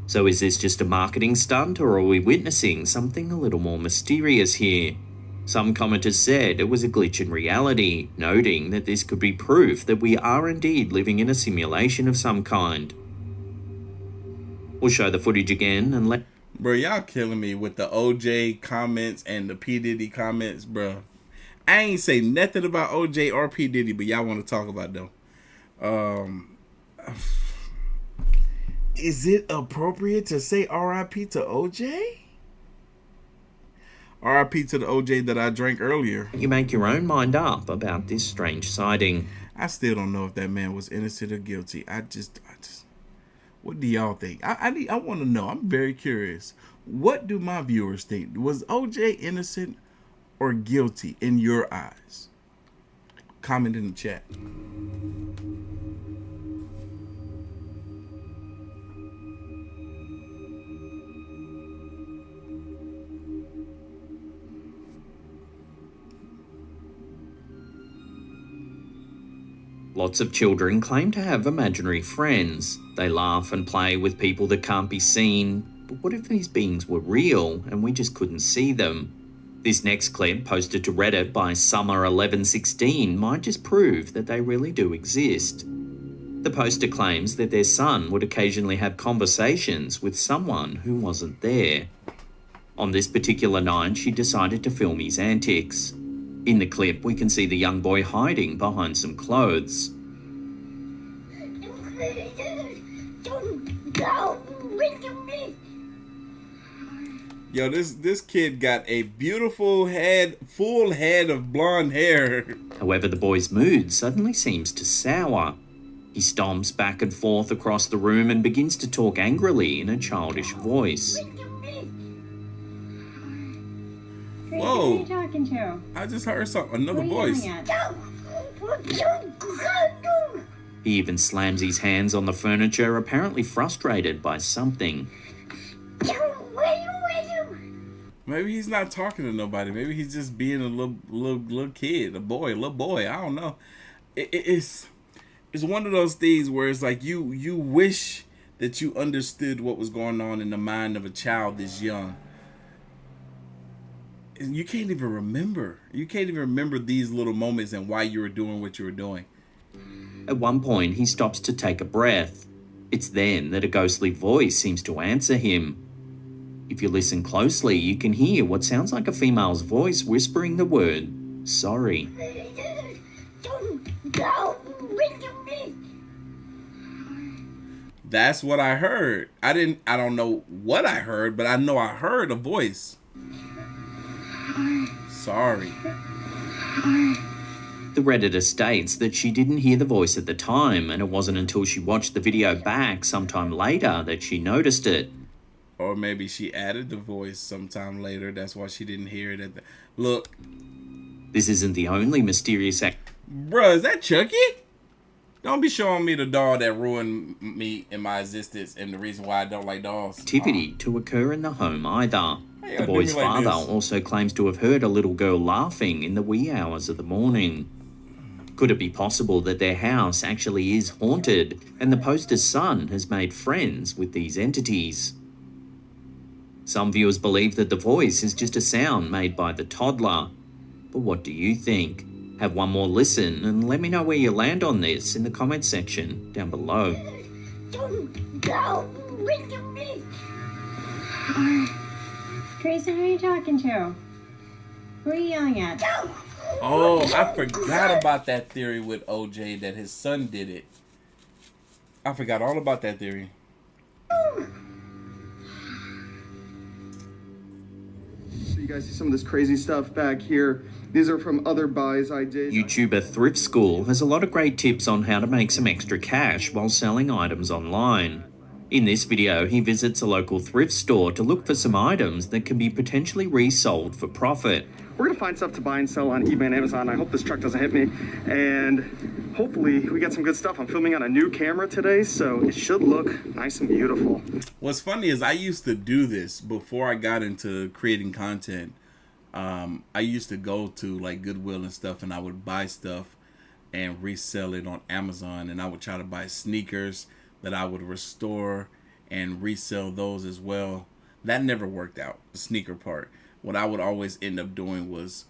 So is this just a marketing stunt, or are we witnessing something a little more mysterious here? Some commenters said it was a glitch in reality, noting that this could be proof that we are indeed living in a simulation of some kind. We'll show the footage again and let... Bro, y'all killing me with the OJ comments and the P. Diddy comments, bro. I ain't say nothing about OJ or P. Diddy, but y'all want to talk about them. Is it appropriate to say R.I.P. to OJ? R.I.P. to the OJ that I drank earlier. You make your own mind up about this strange sighting. I still don't know if that man was innocent or guilty. I just what do y'all think? I want to know. I'm very curious. What do my viewers think? Was OJ innocent or guilty in your eyes? Comment in the chat. Lots of children claim to have imaginary friends. They laugh and play with people that can't be seen. But what if these beings were real and we just couldn't see them? This next clip, posted to Reddit by Summer1116, might just prove that they really do exist. The poster claims that their son would occasionally have conversations with someone who wasn't there. On this particular night, she decided to film his antics. In the clip, we can see the young boy hiding behind some clothes. Don't go with me. Yo, this kid got a beautiful head, full head of blonde hair. However, the boy's mood suddenly seems to sour. He stomps back and forth across the room and begins to talk angrily in a childish voice. Whoa. Who are you talking to? I just heard another What are you voice. yelling at? He even slams his hands on the furniture, apparently frustrated by something. Maybe he's not talking to nobody. Maybe he's just being a little kid, a little boy. I don't know. It's one of those things where it's like you wish that you understood what was going on in the mind of a child this young. You can't even remember. You can't even remember these little moments and why you were doing what you were doing. At one point, he stops to take a breath. It's then that a ghostly voice seems to answer him. If you listen closely, you can hear what sounds like a female's voice whispering the word, sorry. Don't go with me. That's what I heard. I don't know what I heard, but I know I heard a voice. Sorry. The Redditor states that she didn't hear the voice at the time, and it wasn't until she watched the video back sometime later that she noticed it. Or maybe she added the voice sometime later. That's why she didn't hear it at the... Look. This isn't the only mysterious Bruh, is that Chucky? Don't be showing me the doll that ruined me in my existence and the reason why I don't like dolls. activity to occur in the home either. Hey, The do boy's me like father this? also claims to have heard a little girl laughing in the wee hours of the morning. Could it be possible that their house actually is haunted and the poster's son has made friends with these entities? Some viewers believe that the voice is just a sound made by the toddler. But what do you think? Have one more listen and let me know where you land on this in the comments section down below. Don't go with me. Grayson, who are you talking to? Who are you yelling at? Oh, I forgot about that theory with OJ that his son did it. I forgot all about that theory. So you guys see some of this crazy stuff back here. These are from other buys I did. YouTuber Thrift School has a lot of great tips on how to make some extra cash while selling items online. In this video, he visits a local thrift store to look for some items that can be potentially resold for profit. We're gonna find stuff to buy and sell on eBay and Amazon. I hope this truck doesn't hit me. And hopefully we get some good stuff. I'm filming on a new camera today, so it should look nice and beautiful. What's funny is I used to do this before I got into creating content. I used to go to like Goodwill and stuff, and I would buy stuff and resell it on Amazon, and I would try to buy sneakers that I would restore and resell those as well. That never worked out, the sneaker part. What I would always end up doing was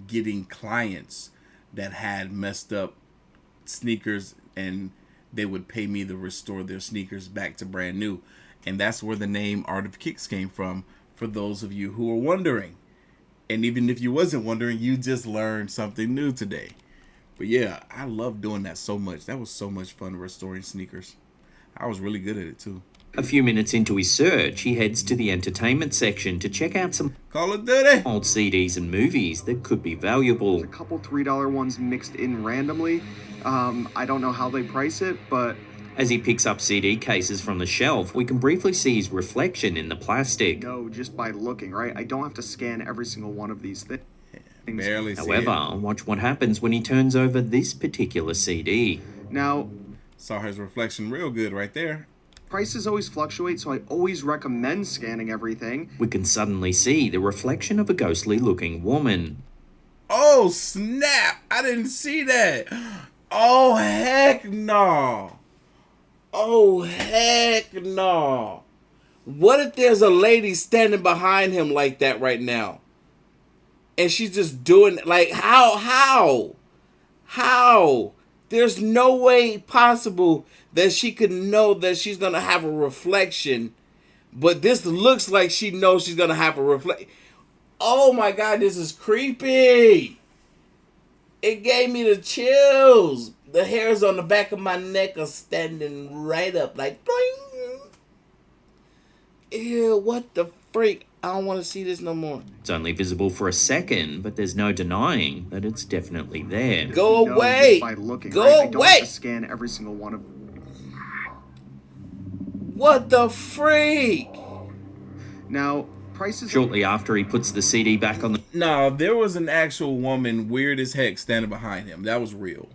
getting clients that had messed up sneakers, and they would pay me to restore their sneakers back to brand new. And that's where the name Artofkickz came from, for those of you who are wondering. And even if you wasn't wondering, you just learned something new today. But yeah, I love doing that so much. That was so much fun, restoring sneakers. I was really good at it too. A few minutes into his search, he heads to the entertainment section to check out some Call of Duty old CDs and movies that could be valuable. A couple $3 ones mixed in randomly. I don't know how they price it, but... As he picks up CD cases from the shelf, we can briefly see his reflection in the plastic. No, just by looking, right? I don't have to scan every single one of these things. Barely see However, watch what happens when he turns over this particular CD. Now, saw his reflection real good right there. Prices always fluctuate, so I always recommend scanning everything. We can suddenly see the reflection of a ghostly looking woman. Oh snap! I didn't see that. Oh heck no! Oh heck no! What if there's a lady standing behind him like that right now? And she's just doing like how? There's no way possible that she could know that she's gonna have a reflection, but this looks like she knows she's gonna have a reflection. Oh my god, this is creepy. It gave me the chills. The hairs on the back of my neck are standing right up like boing. Ew, what the freak? I don't want to see this no more. It's only visible for a second, but there's no denying that it's definitely there. Go No, away! just by looking, Go right? I don't have away! to scan every single one of... What the freak? Now, prices... Shortly after he puts the CD back on the No, there was an actual woman, weird as heck, standing behind him. That was real.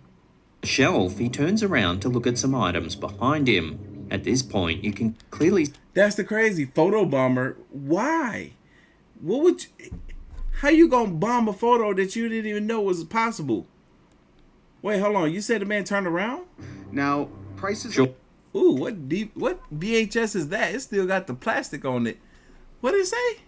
shelf, he turns around to look at some items behind him. At this point, you can clearly... That's the crazy photo bomber. Why? What would you... How you gonna bomb a photo that you didn't even know was possible? Wait, hold on. You said the man turned around? Now, prices... Sure. Ooh, what VHS is that? It still got the plastic on it. What did it say?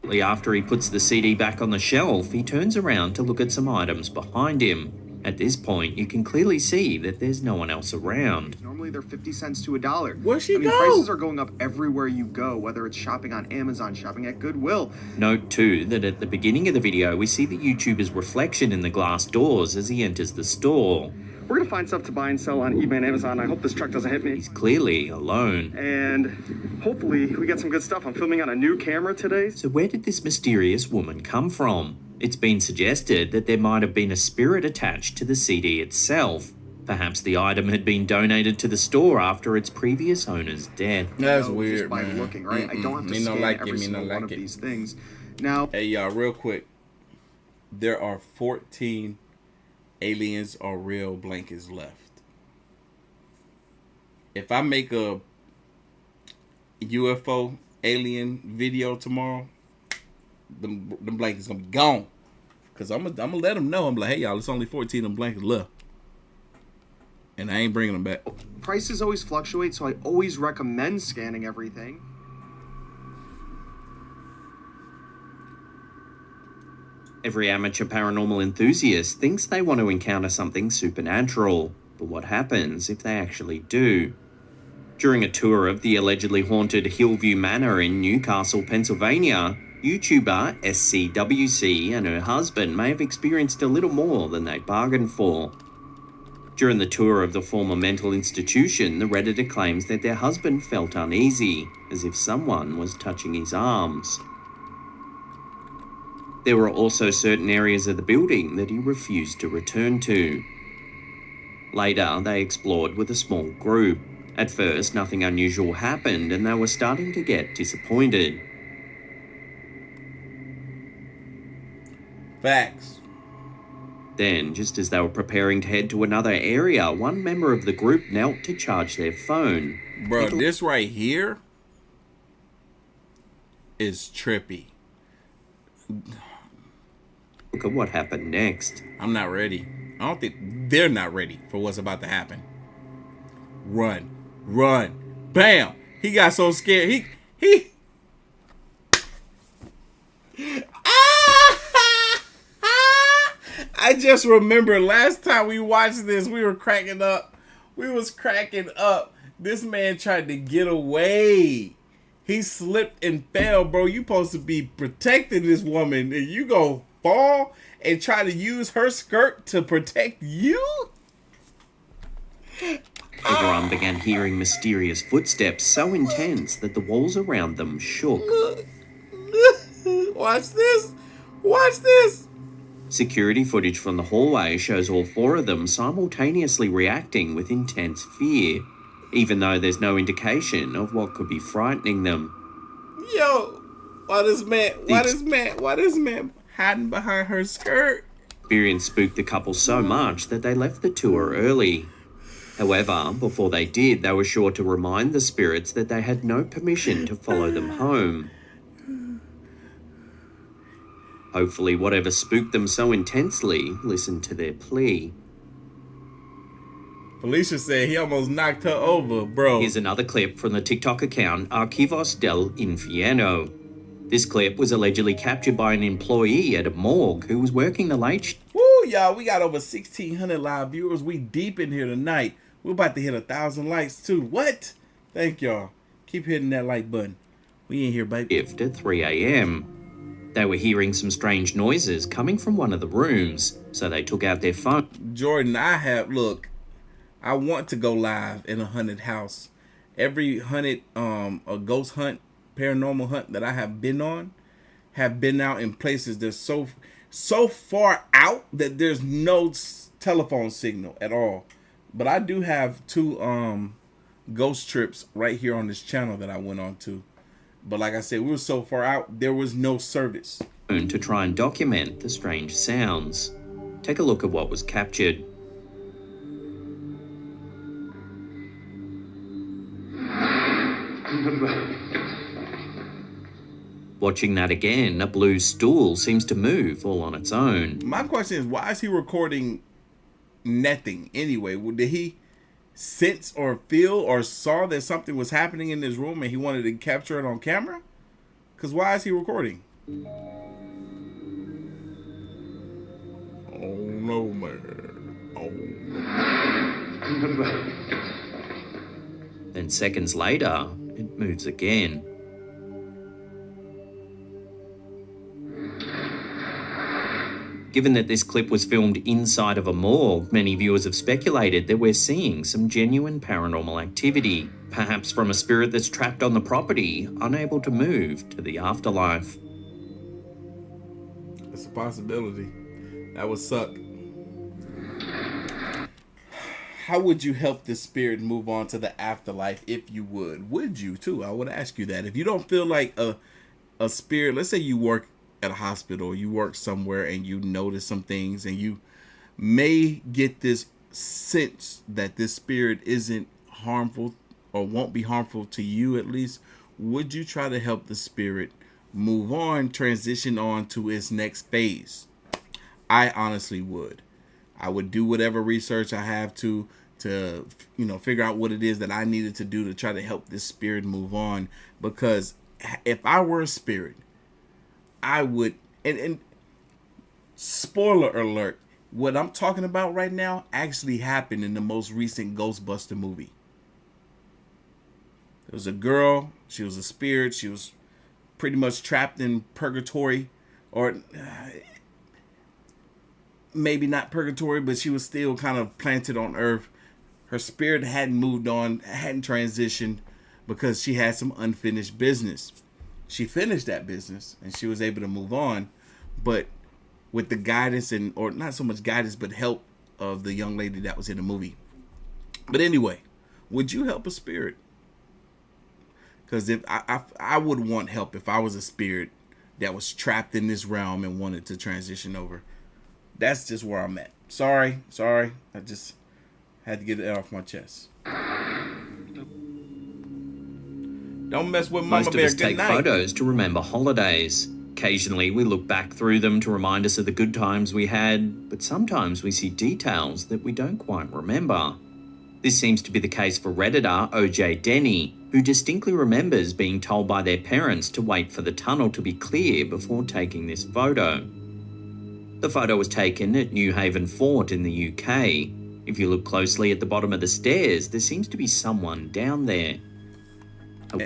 Shortly after he puts the CD back on the shelf, he turns around to look at some items behind him. At this point, you can clearly see that there's no one else around. Normally they're 50 cents to $1. Where'd she go? Prices are going up everywhere you go, whether it's shopping on Amazon, shopping at Goodwill. Note too that at the beginning of the video, we see the YouTuber's reflection in the glass doors as he enters the store. We're gonna find stuff to buy and sell on eBay and Amazon. I hope this truck doesn't hit me. He's clearly alone. And hopefully we get some good stuff. I'm filming on a new camera today. So where did this mysterious woman come from? It's been suggested that there might have been a spirit attached to the CD itself. Perhaps the item had been donated to the store after its previous owner's death. That's Just weird, by man. looking, right? I don't have to Me no scan like every it. Me no single one like of it. these things. Now, Hey, y'all, real quick. There are 14 aliens or real blankets left. If I make a UFO alien video tomorrow, them blankets gonna be gone. Cause I'm gonna let them know. I'm like, hey y'all, it's only 14 of them blankets left, and I ain't bringing them back. prices always fluctuate, so I always recommend scanning everything. Every amateur paranormal enthusiast thinks they want to encounter something supernatural, but what happens if they actually do? During a tour of the allegedly haunted Hillview Manor in Newcastle, Pennsylvania, YouTuber SCWC and her husband may have experienced a little more than they bargained for. During the tour of the former mental institution, the Redditor claims that their husband felt uneasy, as if someone was touching his arms. There were also certain areas of the building that he refused to return to. Later, they explored with a small group. At first, nothing unusual happened, and they were starting to get disappointed. Facts. Then, just as they were preparing to head to another area, one member of the group knelt to charge their phone. Bro, this right here is trippy. Look at what happened next. I'm not ready. I don't think they're not ready for what's about to happen. Run. Bam! He got so scared. He I just remember last time we watched this, we were cracking up. We was cracking up. This man tried to get away. He slipped and fell, bro. You supposed to be protecting this woman, and you go fall and try to use her skirt to protect you? Everyone began hearing mysterious footsteps so intense that the walls around them shook. Watch this. Watch this. Security footage from the hallway shows all four of them simultaneously reacting with intense fear, even though there's no indication of what could be frightening them. Yo, why this man hiding behind her skirt? Experience spooked the couple so much that they left the tour early. However, before they did, they were sure to remind the spirits that they had no permission to follow them home. Hopefully, whatever spooked them so intensely listened to their plea. Felicia said he almost knocked her over, bro. Here's another clip from the TikTok account Archivos del Infierno. This clip was allegedly captured by an employee at a morgue who was working the late Woo, y'all, we got over 1,600 live viewers. We deep in here tonight. We're about to hit 1,000 likes too. What? Thank y'all. Keep hitting that like button. We in here, baby. shift at 3 a.m. They were hearing some strange noises coming from one of the rooms, so they took out their phone. Jordan, I want to go live in a haunted house. Every haunted, a ghost hunt, paranormal hunt that I have been on, have been out in places that's so far out that there's no telephone signal at all. But I do have 2 ghost trips right here on this channel that I went on to. But like I said, we were so far out, there was no service. To try and document the strange sounds. Take a look at what was captured. Watching that again, a blue stool seems to move all on its own. My question is, why is he recording nothing anyway? Did he sense or feel or saw that something was happening in this room and he wanted to capture it on camera? Because why is he recording? Oh no, man. Oh no. Then seconds later, it moves again. Given that this clip was filmed inside of a morgue, many viewers have speculated that we're seeing some genuine paranormal activity, perhaps from a spirit that's trapped on the property, unable to move to the afterlife. It's a possibility. That would suck. how would you help this spirit move on to the afterlife if you would? Would you too? I would ask you that. If you don't feel like a spirit, let's say you work at a hospital or you work somewhere and you notice some things and you may get this sense that this spirit isn't harmful or won't be harmful to you, at least, would you try to help the spirit move on, transition on to its next phase? I honestly would. I would do whatever research I have to figure out what it is that I needed to do to try to help this spirit move on. Because if I were a spirit, I would, and spoiler alert, what I'm talking about right now actually happened in the most recent Ghostbuster movie. There was a girl, she was a spirit, she was pretty much trapped in purgatory, or maybe not purgatory, but she was still kind of planted on earth. Her spirit hadn't moved on, hadn't transitioned, because she had some unfinished business. She finished that business and she was able to move on, but with the guidance or not so much guidance, but help of the young lady that was in the movie. But anyway, would you help a spirit? Because if I would want help if I was a spirit that was trapped in this realm and wanted to transition over. That's just where I'm at. Sorry. I just had to get it off my chest. Don't mess with Mama Most Bear. of us Good take night. photos to remember holidays. Occasionally we look back through them to remind us of the good times we had, but sometimes we see details that we don't quite remember. This seems to be the case for Redditor OJ Denny, who distinctly remembers being told by their parents to wait for the tunnel to be clear before taking this photo. The photo was taken at New Haven Fort in the UK. If you look closely at the bottom of the stairs, there seems to be someone down there.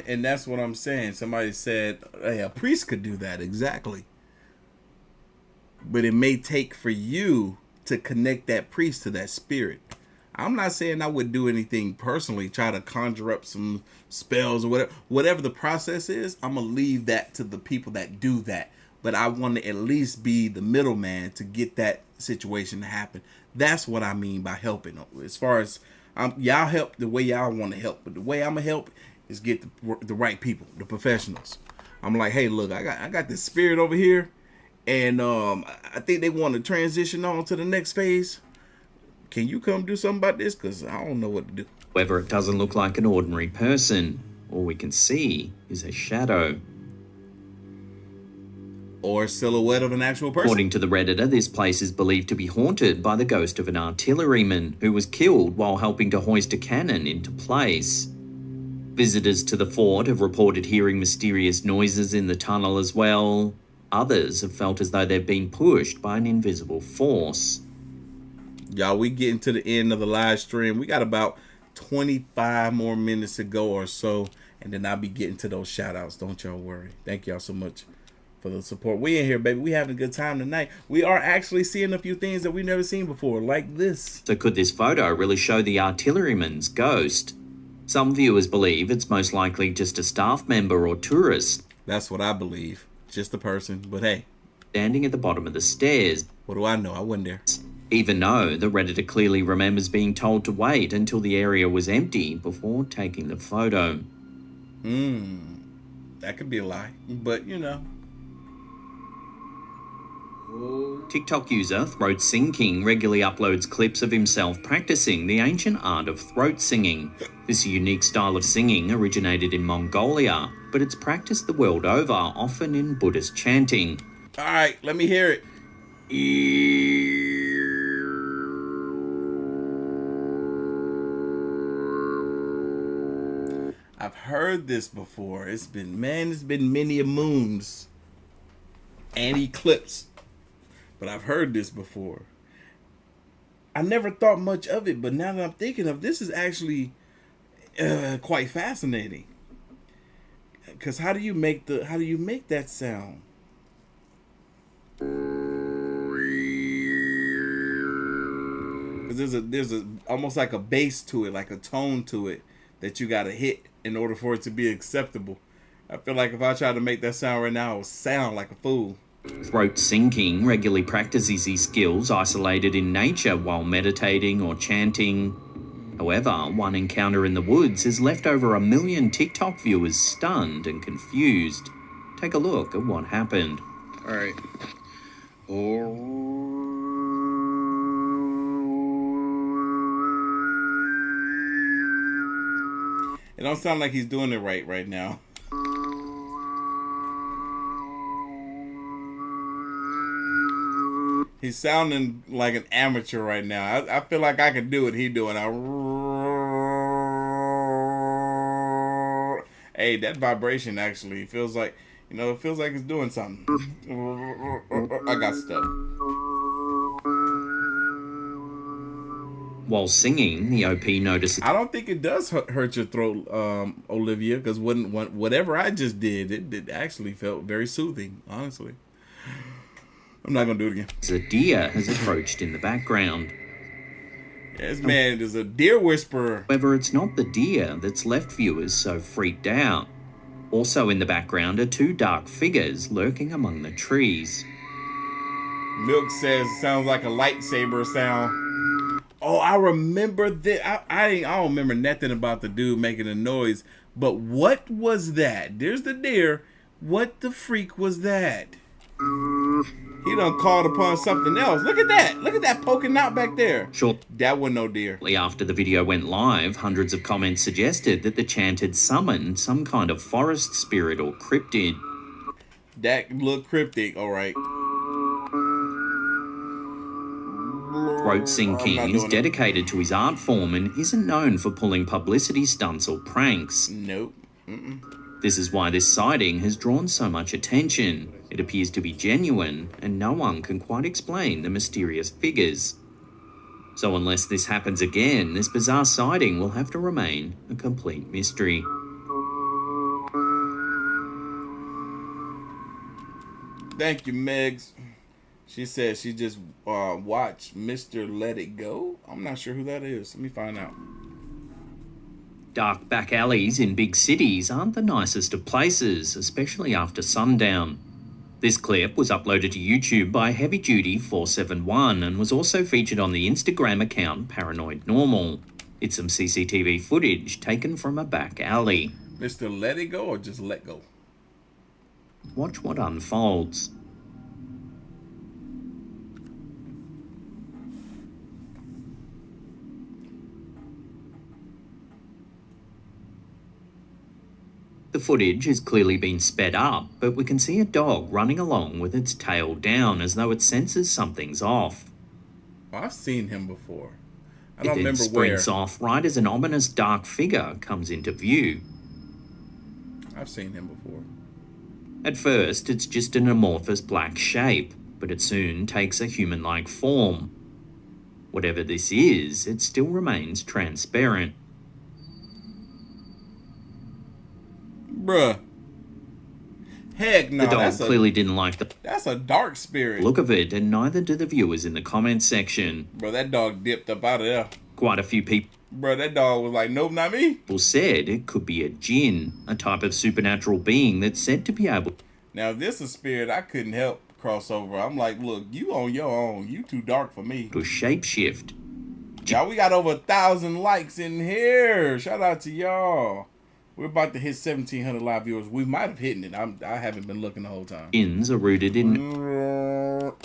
And that's what I'm saying. Somebody said, hey, a priest could do that. Exactly. But it may take for you to connect that priest to that spirit. I'm not saying I would do anything personally, try to conjure up some spells or whatever. Whatever the process is, I'm going to leave that to the people that do that. But I want to at least be the middleman to get that situation to happen. That's what I mean by helping. As far as y'all help the way y'all want to help, but the way I'm going to help is get the right people, the professionals. I'm like, hey, look, I got this spirit over here, and I think they want to transition on to the next phase. Can you come do something about this? Because I don't know what to do. However, it doesn't look like an ordinary person. All we can see is a shadow. Or a silhouette of an actual person. According to the Redditor, this place is believed to be haunted by the ghost of an artilleryman who was killed while helping to hoist a cannon into place. Visitors to the fort have reported hearing mysterious noises in the tunnel as well. Others have felt as though they've been pushed by an invisible force. Y'all, we getting to the end of the live stream. We got about 25 more minutes to go or so, and then I'll be getting to those shout outs. Don't y'all worry. Thank y'all so much for the support. We in here, baby. We having a good time tonight. We are actually seeing a few things that we've never seen before, like this. So could this photo really show the artilleryman's ghost? Some viewers believe it's most likely just a staff member or tourist. That's what I believe. Just a person, but hey. Standing at the bottom of the stairs. What do I know? I wasn't there. Even though the Redditor clearly remembers being told to wait until the area was empty before taking the photo. That could be a lie, but you know. TikTok user Throat King regularly uploads clips of himself practicing the ancient art of throat singing. This unique style of singing originated in Mongolia, but it's practiced the world over, often in Buddhist chanting. All right, let me hear it. I've heard this before. It's been many a moons and eclipse. But I've heard this before. I never thought much of it, but now that I'm thinking of this, is actually quite fascinating. Because how do you make that sound? Because there's a almost like a bass to it, like a tone to it that you got to hit in order for it to be acceptable. I feel like if I tried to make that sound right now, it would sound like a fool. Throat King regularly practices his skills isolated in nature while meditating or chanting. However, one encounter in the woods has left over 1 million TikTok viewers stunned and confused. Take a look at what happened. All right. It don't sound like he's doing it right now. He's sounding like an amateur right now. I feel like I could do what he's doing. Hey, that vibration actually feels like, you know, it feels like it's doing something. I got stuck. While singing, the OP notices... I don't think it does hurt your throat, Olivia, because whatever I just did, it actually felt very soothing, honestly. I'm not going to do it again. A deer has approached in the background. Yes, man, there's a deer whisperer. However, it's not the deer that's left viewers so freaked out. Also in the background are two dark figures lurking among the trees. Milk says it sounds like a lightsaber sound. Oh, I remember that. I don't remember nothing about the dude making a noise. But what was that? There's the deer. What the freak was that? He done called upon something else. Look at that. Look at that poking out back there. Sure. That wasn't no deer. After the video went live, hundreds of comments suggested that the chant had summoned some kind of forest spirit or cryptid. That looked cryptic, all right. Throat Sinking is dedicated to his art form and isn't known for pulling publicity stunts or pranks. Nope. This is why this sighting has drawn so much attention. It appears to be genuine, and no one can quite explain the mysterious figures. So unless this happens again, this bizarre sighting will have to remain a complete mystery. Thank you, Megs. She said she just watched Mr. Let It Go. I'm not sure who that is. Let me find out. Dark back alleys in big cities aren't the nicest of places, especially after sundown. This clip was uploaded to YouTube by Heavy Duty 471 and was also featured on the Instagram account Paranoid Normal. It's some CCTV footage taken from a back alley. Mr. Let It Go or just Let Go? Watch what unfolds. The footage has clearly been sped up, but we can see a dog running along with its tail down as though it senses something's off. Well, I've seen him before. I It don't then remember where. sprints off right as an ominous dark figure comes into view. I've seen him before. At first, it's just an amorphous black shape, but it soon takes a human-like form. Whatever this is, it still remains transparent. Bruh. Heck no. The dog clearly didn't like the That's a dark spirit. look of it, and neither do the viewers in the comments section. Bro, that dog dipped up out of there. Quite a few people Bro, that dog was like, nope, not me. said it could be a jinn, a type of supernatural being that's said to be able Now, if this is a spirit, I couldn't help cross over. I'm like, look, you on your own. You too dark for me. to shapeshift. Y'all, we got over 1,000 likes in here. Shout out to y'all. We're about to hit 1,700 live viewers. We might have hit it. I haven't been looking the whole time. Jinns are rooted in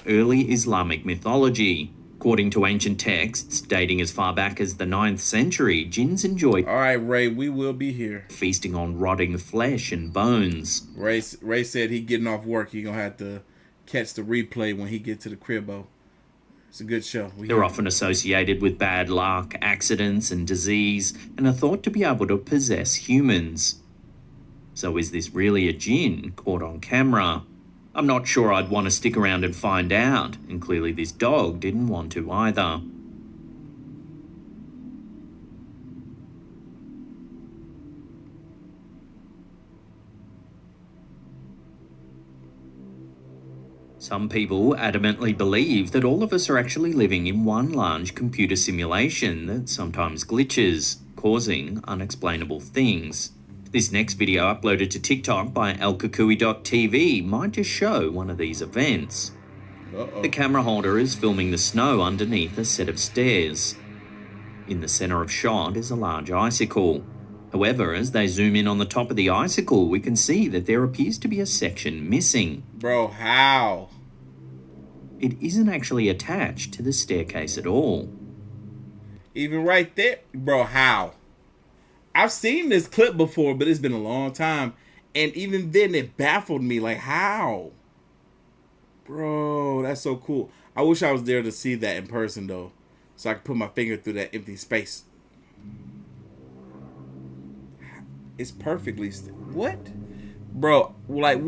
early Islamic mythology. According to ancient texts dating as far back as the 9th century, jinns enjoy All right, Ray, we will be here. feasting on rotting flesh and bones. Ray said he getting off work. He gonna have to catch the replay when he get to the cribbo. It's a good show. They're often associated with bad luck, accidents, and disease, and are thought to be able to possess humans. So is this really a jinn caught on camera? I'm not sure I'd want to stick around and find out, and clearly this dog didn't want to either. Some people adamantly believe that all of us are actually living in one large computer simulation that sometimes glitches, causing unexplainable things. This next video uploaded to TikTok by elkukui.tv might just show one of these events. The camera holder is filming the snow underneath a set of stairs. In the center of shot is a large icicle. However, as they zoom in on the top of the icicle, we can see that there appears to be a section missing. Bro, how? It isn't actually attached to the staircase at all. Even right there. Bro, how? I've seen this clip before, but it's been a long time. And even then, it baffled me. Like, how? Bro, that's so cool. I wish I was there to see that in person, though. So I could put my finger through that empty space. It's perfectly... What? Bro, like,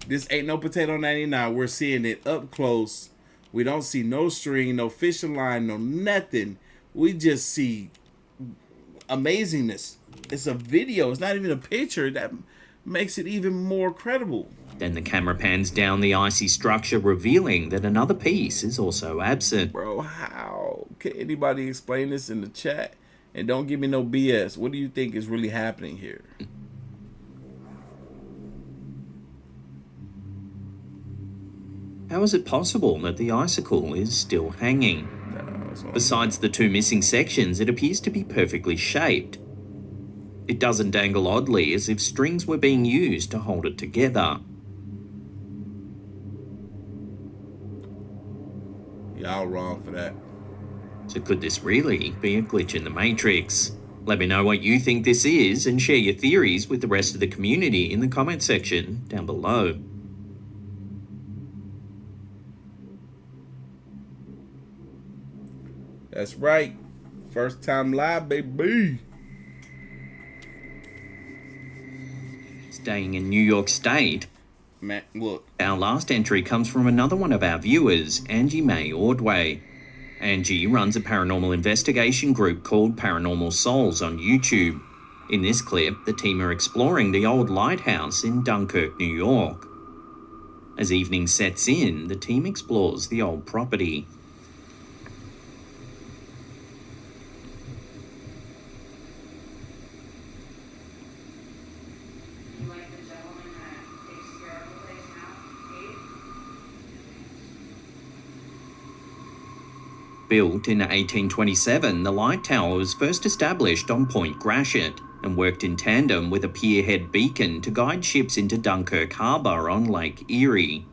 this ain't no potato 99. We're seeing it up close. We don't see no string, no fishing line, no nothing. We just see amazingness. It's a video. It's not even a picture. That makes it even more credible. Then the camera pans down the icy structure, revealing that another piece is also absent. Bro, how? Can anybody explain this in the chat? And don't give me no BS. What do you think is really happening here? How is it possible that the icicle is still hanging? Besides the two missing sections, it appears to be perfectly shaped. It doesn't dangle oddly, as if strings were being used to hold it together. Y'all wrong for that. So could this really be a glitch in the Matrix? Let me know what you think this is and share your theories with the rest of the community in the comment section down below. That's right. First time live, baby. Staying in New York State, Man, look. our last entry comes from another one of our viewers, Angie Mae Ordway. Angie runs a paranormal investigation group called Paranormal Souls on YouTube. In this clip, the team are exploring the old Lighthouse in Dunkirk, New York. As evening sets in, the team explores the old property. Built in 1827, the light tower was first established on Point Gratiot and worked in tandem with a pierhead beacon to guide ships into Dunkirk Harbour on Lake Erie.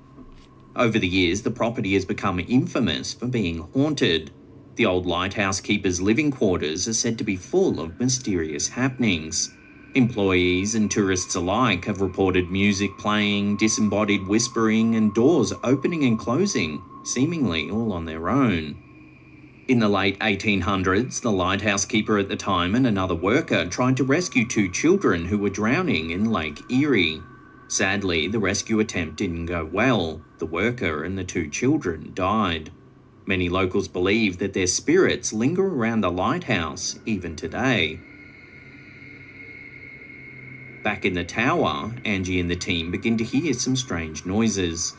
Over the years, the property has become infamous for being haunted. The old lighthouse keeper's living quarters are said to be full of mysterious happenings. Employees and tourists alike have reported music playing, disembodied whispering, and doors opening and closing, seemingly all on their own. In the late 1800s, the lighthouse keeper at the time and another worker tried to rescue two children who were drowning in Lake Erie. Sadly, the rescue attempt didn't go well. The worker and the two children died. Many locals believe that their spirits linger around the lighthouse even today. Back in the tower, Angie and the team begin to hear some strange noises.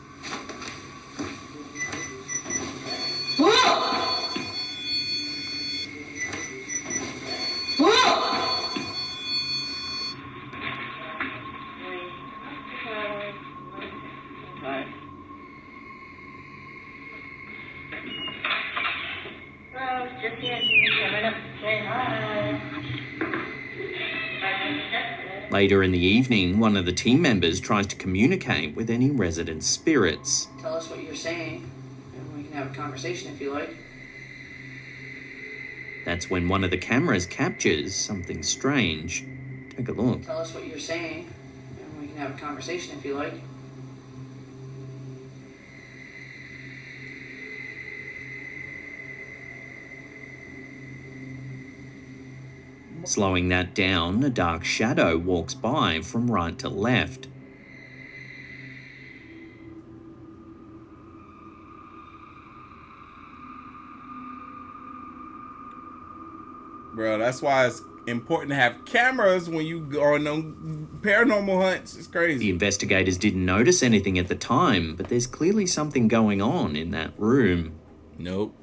Later in the evening, one of the team members tries to communicate with any resident spirits. Tell us what you're saying, and we can have a conversation if you like. That's when one of the cameras captures something strange. Take a look. Tell us what you're saying, and we can have a conversation if you like. Slowing that down, a dark shadow walks by from right to left. Bro, that's why it's important to have cameras when you go on them paranormal hunts. It's crazy. The investigators didn't notice anything at the time, but there's clearly something going on in that room. Nope.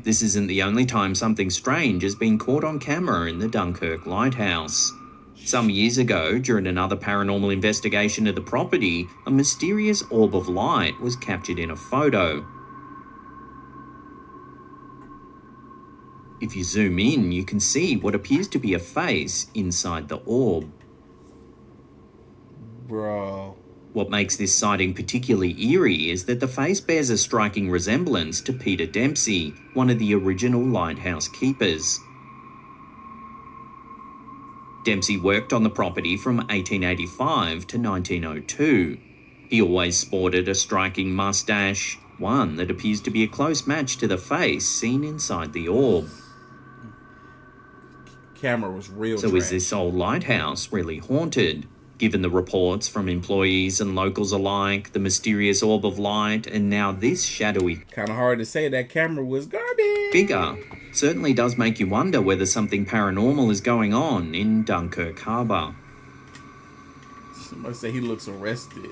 This isn't the only time something strange has been caught on camera in the Dunkirk Lighthouse. Some years ago, during another paranormal investigation of the property, a mysterious orb of light was captured in a photo. If you zoom in, you can see what appears to be a face inside the orb. Bro. What makes this sighting particularly eerie is that the face bears a striking resemblance to Peter Dempsey, one of the original Lighthouse keepers. Dempsey worked on the property from 1885 to 1902. He always sported a striking mustache, one that appears to be a close match to the face seen inside the orb. Camera was real So trash. is this old lighthouse really haunted? Given the reports from employees and locals alike, the mysterious orb of light, and now this shadowy kind of hard to say that camera was garbage. figure certainly does make you wonder whether something paranormal is going on in Dunkirk Harbour. Somebody say he looks arrested.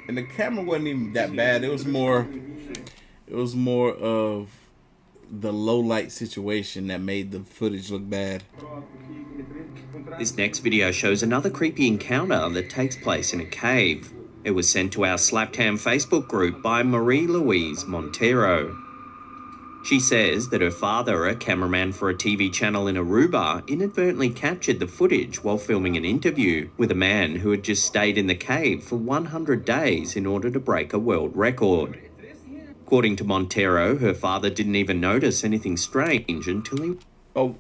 And the camera wasn't even that bad. It was more of the low light situation that made the footage look bad. This next video shows another creepy encounter that takes place in a cave. It was sent to our Slaptown Facebook group by Marie-Louise Montero. She says that her father, a cameraman for a TV channel in Aruba, inadvertently captured the footage while filming an interview with a man who had just stayed in the cave for 100 days in order to break a world record. According to Montero, her father didn't even notice anything strange until he... Oh.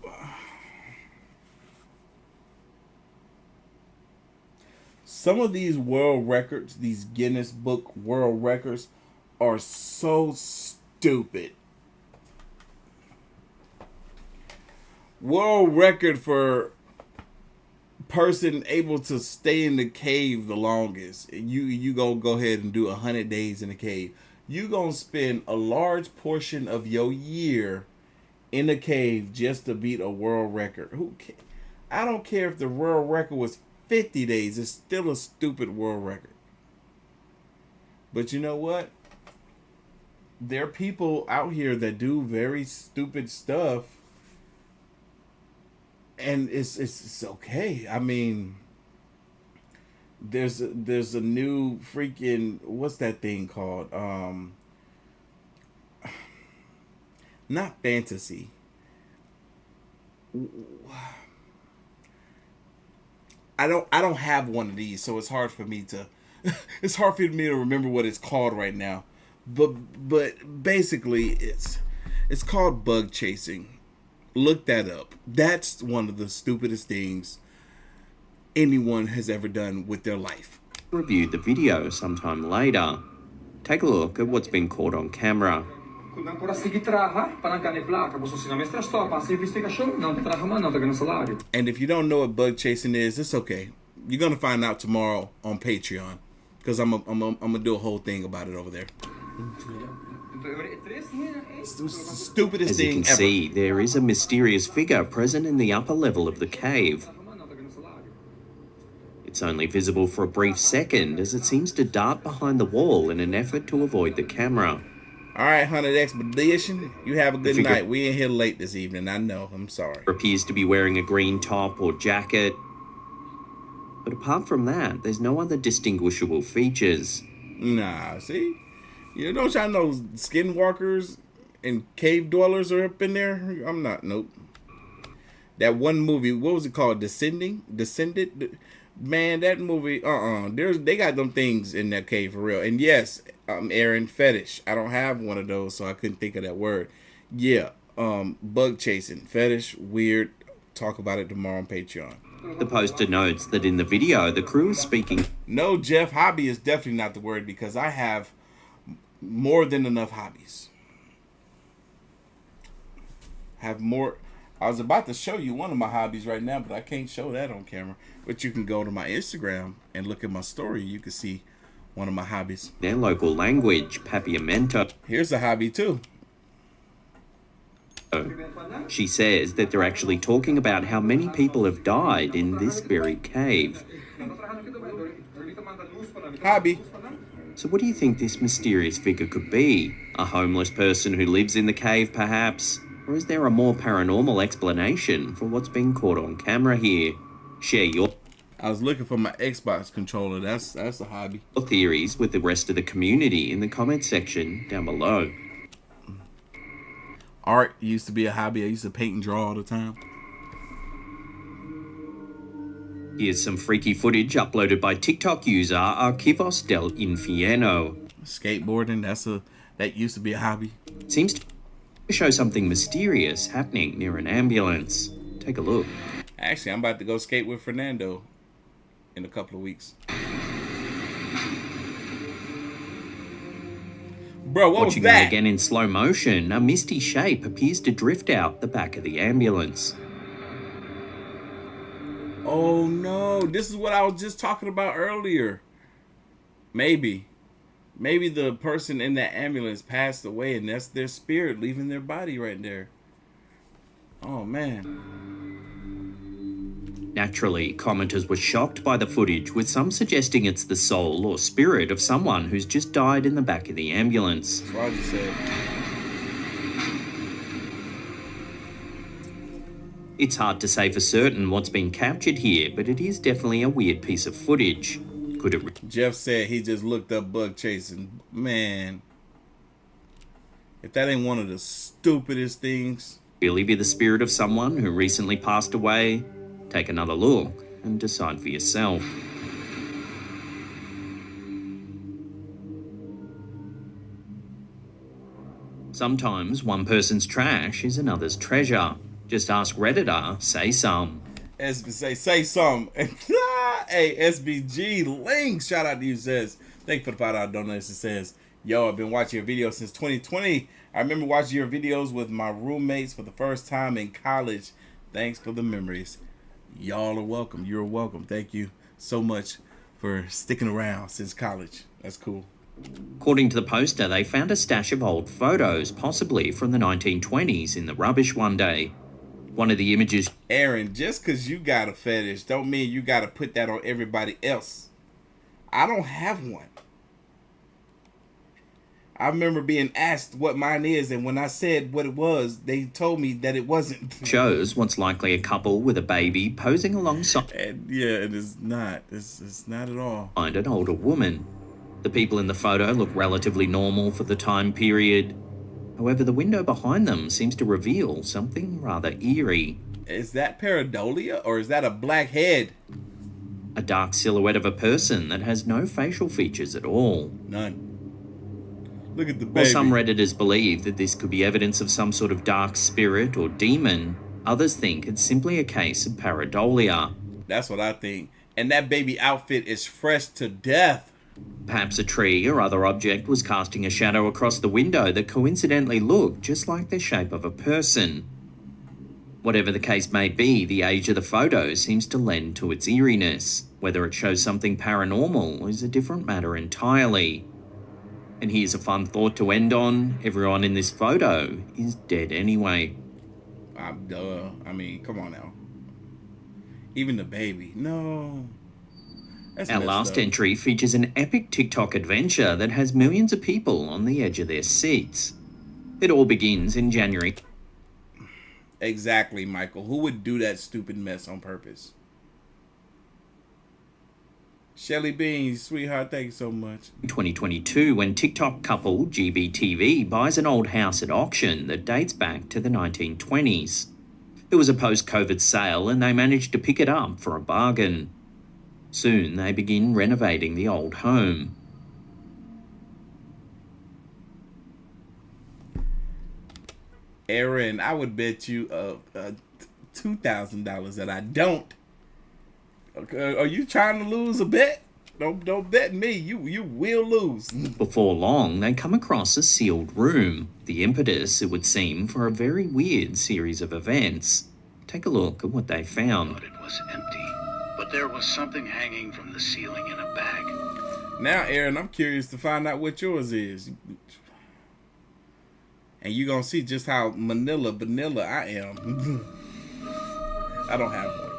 Some of these world records, these Guinness Book World Records, are so stupid. World record for person able to stay in the cave the longest. You gonna go ahead and do 100 days in the cave. You gonna spend a large portion of your year in the cave just to beat a world record. I don't care if the world record was 50 days. It's still a stupid world record. But you know what? There are people out here that do very stupid stuff. And it's okay. I mean, there's a new freaking, what's that thing called? Not fantasy. I don't have one of these, so it's hard for me to remember what it's called right now. But basically it's called bug chasing. Look that up. That's one of the stupidest things anyone has ever done with their life. Reviewed the video sometime later. Take a look at what's been caught on camera. And if you don't know what bug chasing is, it's okay. You're gonna find out tomorrow on Patreon, because I'm gonna do a whole thing about it over there. Stupidest As you thing can ever. see, there is a mysterious figure present in the upper level of the cave. It's only visible for a brief second as it seems to dart behind the wall in an effort to avoid the camera. All right, Haunted Expedition, you have a good figure- night. We in here late this evening. I know. I'm sorry. Appears to be wearing a green top or jacket. But apart from that, there's no other distinguishable features. Nah, see? You don't y'all know skinwalkers and cave dwellers are up in there? I'm not. Nope. That one movie, what was it called? Descended? Man, that movie, they got them things in that cave for real. And yes, Aaron, fetish. I don't have one of those, so I couldn't think of that word. Yeah, bug chasing. Fetish, weird. Talk about it tomorrow on Patreon. The poster notes that in the video, the crew is speaking. No, Jeff, hobby is definitely not the word, because I have more than enough hobbies. Have more. I was about to show you one of my hobbies right now, but I can't show that on camera. But you can go to my Instagram and look at my story. You can see one of my hobbies. Their local language, Papiamento. Here's a hobby too. She says that they're actually talking about how many people have died in this very cave. Hobby. So what do you think this mysterious figure could be? A homeless person who lives in the cave, perhaps? Or is there a more paranormal explanation for what's being caught on camera here? Share your... I was looking for my Xbox controller. That's a hobby. Theories with the rest of the community in the comments section down below. Art used to be a hobby. I used to paint and draw all the time. Here's some freaky footage uploaded by TikTok user Archivos del Infierno. Skateboarding, that used to be a hobby. Seems to show something mysterious happening near an ambulance. Take a look. Actually, I'm about to go skate with Fernando in a couple of weeks. Bro, what Watching was that? it again in slow motion, a misty shape appears to drift out the back of the ambulance. Oh no, this is what I was just talking about earlier. Maybe the person in that ambulance passed away and that's their spirit leaving their body right there. Oh man. Naturally, commenters were shocked by the footage, with some suggesting it's the soul or spirit of someone who's just died in the back of the ambulance. That's what I just said. It's hard to say for certain what's been captured here, but it is definitely a weird piece of footage. Could it... Jeff said he just looked up bug chasing. Man, if that ain't one of the stupidest things. Really be the spirit of someone who recently passed away? Take another look and decide for yourself. Sometimes one person's trash is another's treasure. Just ask Redditor, say some. Say some. Hey, SBG Links, shout out to you, says. Thank you for the $5 donation. Says, yo, I've been watching your videos since 2020. I remember watching your videos with my roommates for the first time in college. Thanks for the memories. Y'all are welcome. You're welcome. Thank you so much for sticking around since college. That's cool. According to the poster, they found a stash of old photos, possibly from the 1920s, in the rubbish one day. One of the images... Aaron, just because you got a fetish don't mean you got to put that on everybody else. I don't have one. I remember being asked what mine is, and when I said what it was, they told me that it wasn't. Shows what's likely a couple with a baby posing alongside... And yeah, it is not. It's not at all. ...and an older woman. The people in the photo look relatively normal for the time period. However, the window behind them seems to reveal something rather eerie. Is that pareidolia, or is that a black head? A dark silhouette of a person that has no facial features at all. None. Look at the baby. While some Redditors believe that this could be evidence of some sort of dark spirit or demon, others think it's simply a case of pareidolia. That's what I think. And that baby outfit is fresh to death. Perhaps a tree or other object was casting a shadow across the window that coincidentally looked just like the shape of a person. Whatever the case may be, the age of the photo seems to lend to its eeriness. Whether it shows something paranormal is a different matter entirely. And here's a fun thought to end on. Everyone in this photo is dead anyway. Duh. I mean, come on now. Even the baby. No. That's Our last entry features an epic TikTok adventure that has millions of people on the edge of their seats. It all begins in January. Exactly, Michael. Who would do that stupid mess on purpose? Shelly Beans, sweetheart, thank you so much. 2022, when TikTok couple GBTV buys an old house at auction that dates back to the 1920s. It was a post-COVID sale and they managed to pick it up for a bargain. Soon they begin renovating the old home. Aaron, I would bet you $2,000 that I don't. Are you trying to lose a bet? Don't bet me. You will lose. Before long, they come across a sealed room. The impetus, it would seem, for a very weird series of events. Take a look at what they found. It was empty, but there was something hanging from the ceiling in a bag. Now, Aaron, I'm curious to find out what yours is. And you're going to see just how vanilla I am. I don't have one.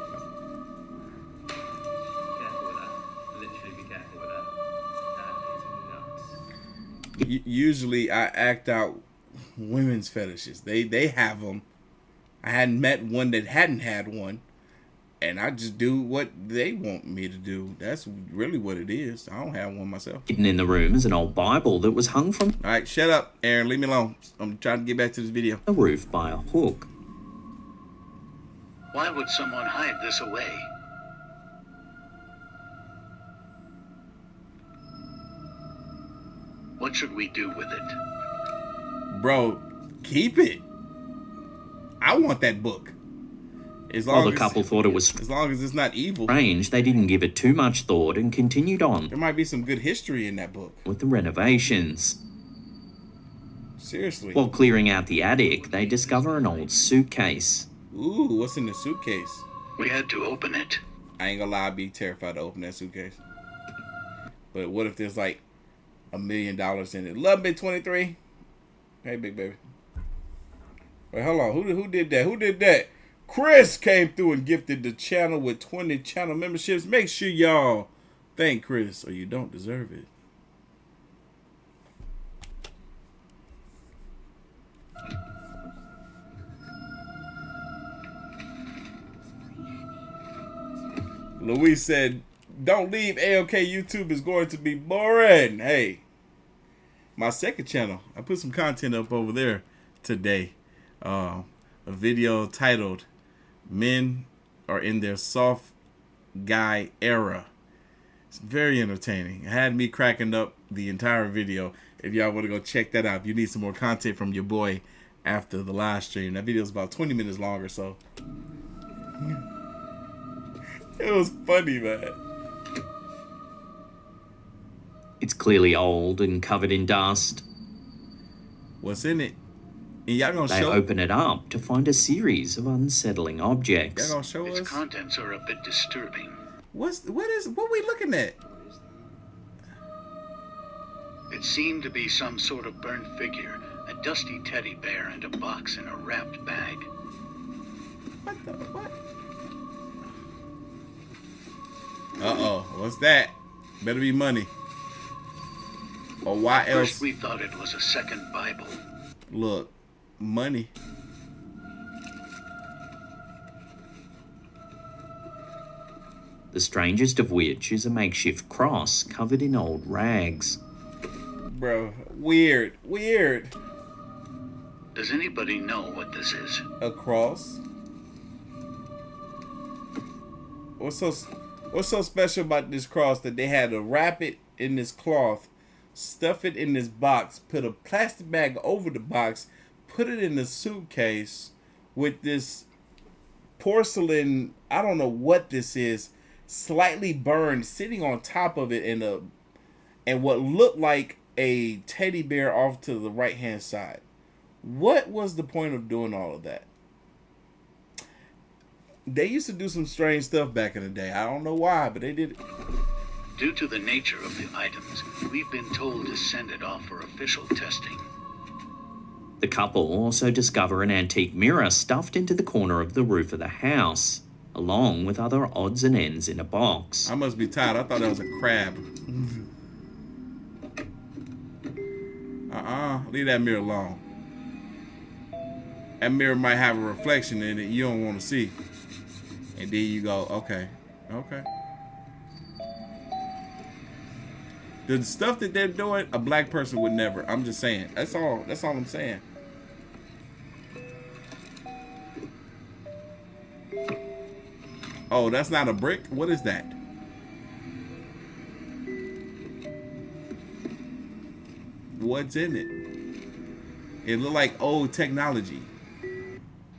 Usually I act out women's fetishes. They have them. I hadn't met one that hadn't had one. and I just do what they want me to do. That's really what it is. I don't have one myself. Hidden in the room is an old Bible that was hung from All right, shut up, Aaron. Leave me alone. I'm trying to get back to this video. the roof by a hook. Why would someone hide this away? What should we do with it? Bro, keep it. I want that book. While the couple thought it was as long as it's not evil. strange, they didn't give it too much thought and continued on There might be some good history in that book. with the renovations. Seriously. While clearing out the attic, they discover an old suitcase. Ooh, what's in the suitcase? We had to open it. I ain't gonna lie, I'd be terrified to open that suitcase. But what if there's like $1 million in it? Love me 23. Hey, big baby. Wait, hold on. Who did that? Who did that? Chris came through and gifted the channel with 20 channel memberships. Make sure y'all thank Chris or you don't deserve it. Louise said, don't leave AOK. YouTube is going to be boring. Hey, my second channel, I put some content up over there today. A video titled Men Are in Their Soft Guy Era. It's very entertaining. It had me cracking up the entire video. If y'all want to go check that out, if you need some more content from your boy after the live stream. That video is about 20 minutes long or so. It was funny, man. It's clearly old and covered in dust. What's in it? And y'all gonna They show? open it up to find a series of unsettling objects. Y'all gonna show Its us? contents are a bit disturbing. What we looking at? It seemed to be some sort of burnt figure, a dusty teddy bear and a box in a wrapped bag. What the what? Uh-oh, what's that? Better be money. Or why else? First we thought it was a second Bible. Look, money. The strangest of which is a makeshift cross covered in old rags. Bro, weird. Does anybody know what this is? A cross? What's so special about this cross that they had to wrap it in this cloth, stuff it in this box, put a plastic bag over the box, put it in the suitcase with this porcelain, I don't know what this is, slightly burned, sitting on top of it and what looked like a teddy bear off to the right hand side. What was the point of doing all of that? They used to do some strange stuff back in the day. I don't know why, but they did it. Due to the nature of the items, we've been told to send it off for official testing. The couple also discover an antique mirror stuffed into the corner of the roof of the house, along with other odds and ends in a box. I must be tired. I thought that was a crab. Leave that mirror alone. That mirror might have a reflection in it you don't want to see. And then you go, okay. The stuff that they're doing, a black person would never. I'm just saying. That's all I'm saying. Oh, that's not a brick? What is that? What's in it? It look like old technology.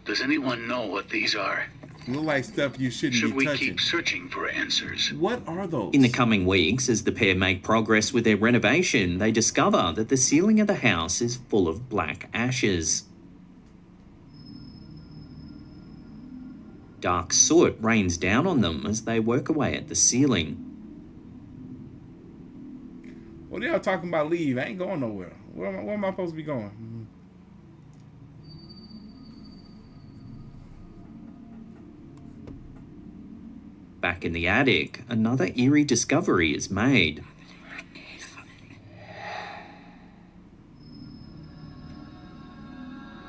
Does anyone know what these are? Look like stuff you shouldn't Should be we touching. keep searching for answers? What are those? In the coming weeks, as the pair make progress with their renovation, they discover that the ceiling of the house is full of black ashes. Dark soot rains down on them as they work away at the ceiling. What are y'all talking about leave? I ain't going nowhere. Where am I supposed to be going? Back in the attic, another eerie discovery is made.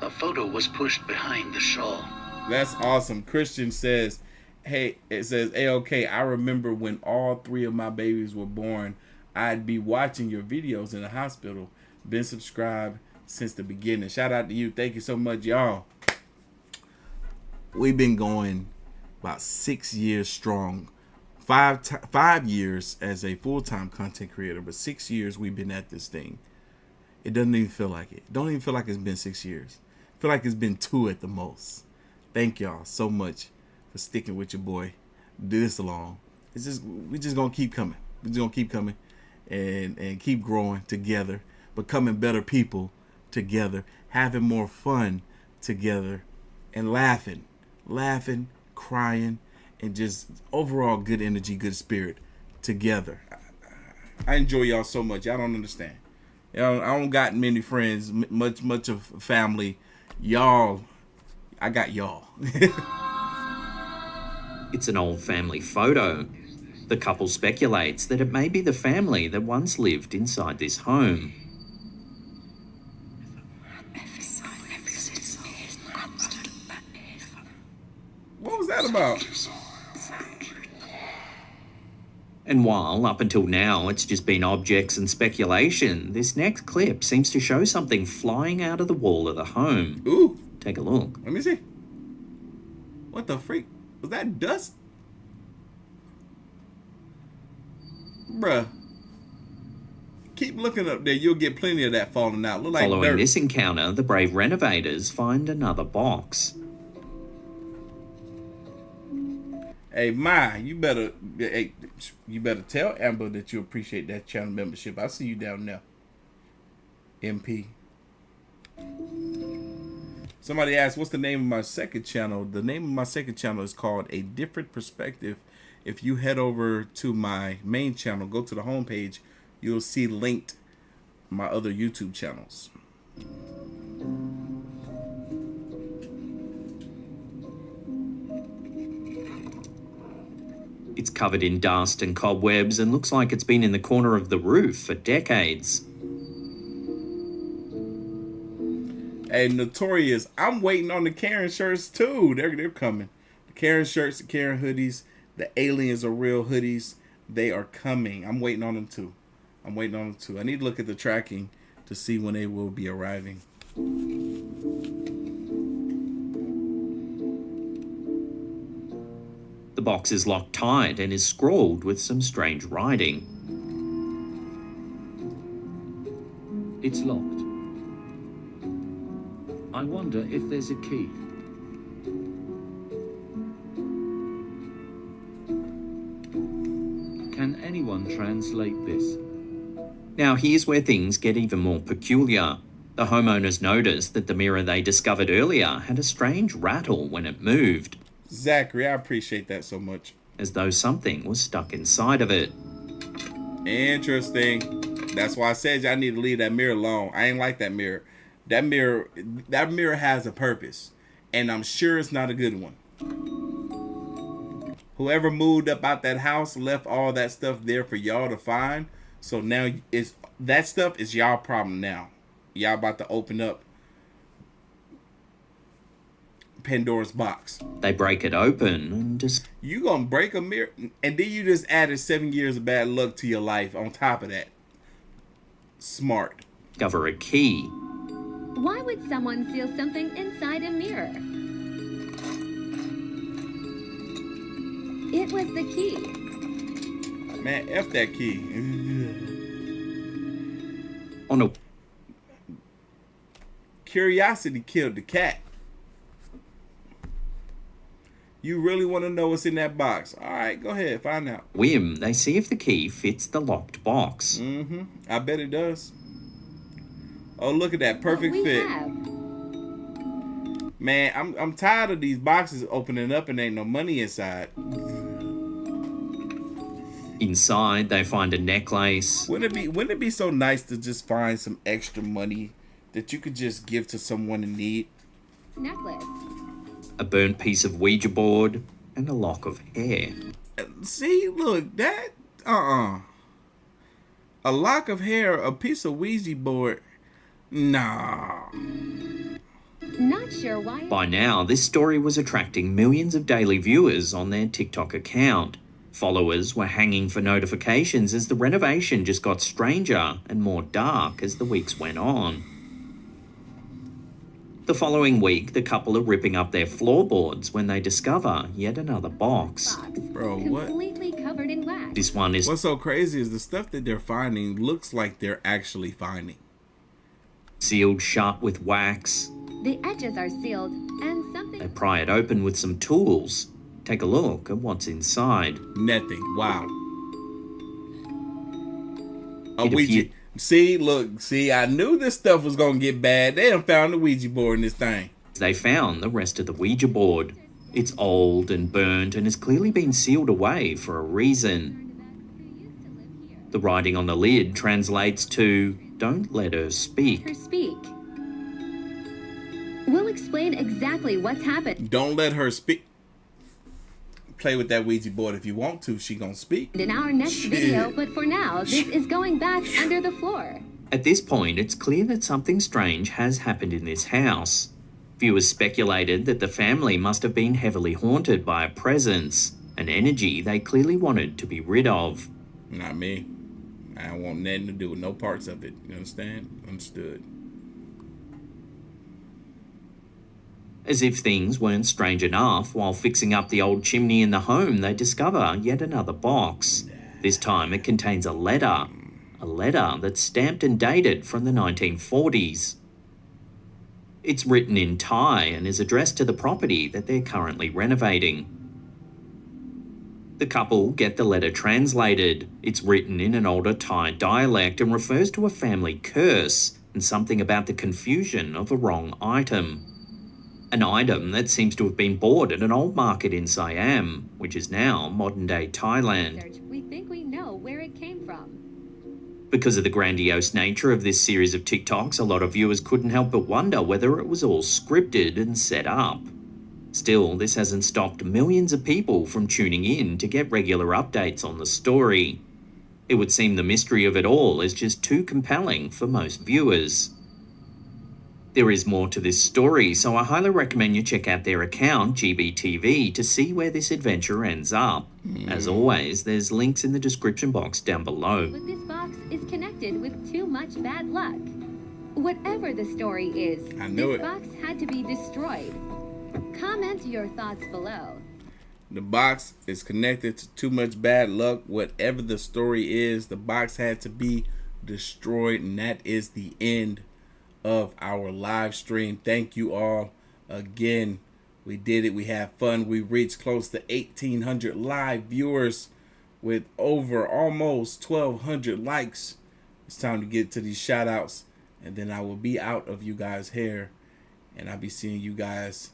A photo was pushed behind the shawl. That's awesome. Christian says, Hey, it says, "A-OK, I remember when all 3 of my babies were born, I'd be watching your videos in the hospital. Been subscribed since the beginning." Shout out to you. Thank you so much, y'all. We've been going about 6 years strong. 5 years as a full-time content creator, but 6 years we've been at this thing. It doesn't even feel like it. Don't even feel like it's been 6 years. I feel like it's been 2 at the most. Thank y'all so much for sticking with your boy. Do this along. We're just gonna keep coming. We're just gonna keep coming and keep growing together, becoming better people together, having more fun together, and laughing, crying, and just overall good energy, good spirit together. I enjoy y'all so much. Y'all don't understand. Y'all, I don't got many friends, much of family. Y'all, I got y'all. It's an old family photo. The couple speculates that it may be the family that once lived inside this home. What was that about? And while up until now it's just been objects and speculation, this next clip seems to show something flying out of the wall of the home. Ooh. Take a look. Let me see. What the freak? Was that dust? Bruh. Keep looking up there. You'll get plenty of that falling out. Look like Following dirt. this encounter, the brave renovators find another box. Hey, you better tell Amber that you appreciate that channel membership. I see you down there. MP. Somebody asked, what's the name of my second channel? The name of my second channel is called A Different Perspective. If you head over to my main channel, go to the homepage, you'll see linked my other YouTube channels. It's covered in dust and cobwebs and looks like it's been in the corner of the roof for decades. Hey, Notorious, I'm waiting on the Karen shirts too. They're coming. The Karen shirts, the Karen hoodies, the Aliens Are Real hoodies, they are coming. I'm waiting on them too. I need to look at the tracking to see when they will be arriving. The box is locked tight and is scrawled with some strange writing. It's locked. I wonder if there's a key. Can anyone translate this? Now here's where things get even more peculiar. The homeowners noticed that the mirror they discovered earlier had a strange rattle when it moved. Zachary, I appreciate that so much. As though something was stuck inside of it. Interesting. That's why I said I need to leave that mirror alone. I ain't like that mirror. That mirror has a purpose. And I'm sure it's not a good one. Whoever moved up out that house left all that stuff there for y'all to find. So now that stuff is y'all problem now. Y'all about to open up Pandora's box. They break it open and just... You gonna break a mirror? And then you just added 7 years of bad luck to your life on top of that. Smart. Discover a key. Why would someone steal something inside a mirror? It was the key. Man, F that key. Oh no. Curiosity killed the cat. You really want to know what's in that box? All right, go ahead, find out. Whim, they see if the key fits the locked box. Mm-hmm. I bet it does. Oh, look at that perfect fit. Man, I'm tired of these boxes opening up and ain't no money inside. Inside, they find a necklace. Wouldn't it be so nice to just find some extra money that you could just give to someone in need? Necklace. A burnt piece of Ouija board, and a lock of hair. See, look, that, a lock of hair, a piece of Ouija board, nah. Not not sure why. By now, this story was attracting millions of daily viewers on their TikTok account. Followers were hanging for notifications as the renovation just got stranger and more dark as the weeks went on. The following week, the couple are ripping up their floorboards when they discover yet another box. Bro, what? Completely covered in wax. This one is... What's so crazy is the stuff that they're finding looks like they're actually finding. Sealed shut with wax. The edges are sealed, and something... They pry it open with some tools. Take a look at what's inside. Nothing. Wow. A Ouija. See, look, see, I knew this stuff was going to get bad. They done found the Ouija board in this thing. They found the rest of the Ouija board. It's old and burnt and has clearly been sealed away for a reason. The writing on the lid translates to, "Don't let her speak." Her speak. We'll explain exactly what's happened. Don't let her speak. Play with that Ouija board if you want to. She gonna speak. In our next video, but for now, this is going back under the floor. At this point, it's clear that something strange has happened in this house. Viewers speculated that the family must have been heavily haunted by a presence, an energy they clearly wanted to be rid of. Not me. I don't want nothing to do with no parts of it. You understand? Understood. As if things weren't strange enough, while fixing up the old chimney in the home, they discover yet another box. This time it contains a letter that's stamped and dated from the 1940s. It's written in Thai and is addressed to the property that they're currently renovating. The couple get the letter translated. It's written in an older Thai dialect and refers to a family curse and something about the confusion of a wrong item. An item that seems to have been bought at an old market in Siam, which is now modern-day Thailand. We think we know where it came from. Because of the grandiose nature of this series of TikToks, a lot of viewers couldn't help but wonder whether it was all scripted and set up. Still, this hasn't stopped millions of people from tuning in to get regular updates on the story. It would seem the mystery of it all is just too compelling for most viewers. There is more to this story, so I highly recommend you check out their account, GBTV, to see where this adventure ends up. As always, there's links in the description box down below. But this box is connected with too much bad luck. Whatever the story is, this box had to be destroyed. Comment your thoughts below. The box is connected to too much bad luck. Whatever the story is, the box had to be destroyed, and that is the end of our live stream. Thank you all again. We did it. We had fun. We reached close to 1,800 live viewers with over almost 1,200 likes. It's time to get to these shout outs, and then I will be out of you guys' hair, and I'll be seeing you guys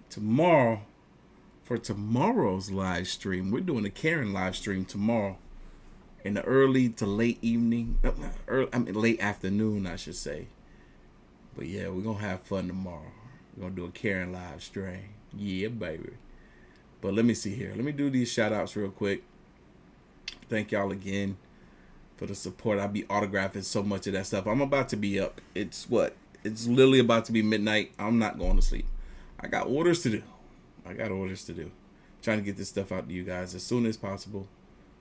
tomorrow for tomorrow's live stream. We're doing a Karen live stream tomorrow in the early to late evening, late afternoon, I should say. But yeah, we're gonna have fun tomorrow. We're gonna do a Karen live stream. Yeah, baby. But let me see here. Let me do these shout outs real quick. Thank y'all again for the support. I'll be autographing so much of that stuff. I'm about to be up. It's literally about to be midnight. I'm not going to sleep. I got orders to do. Trying to get this stuff out to you guys as soon as possible.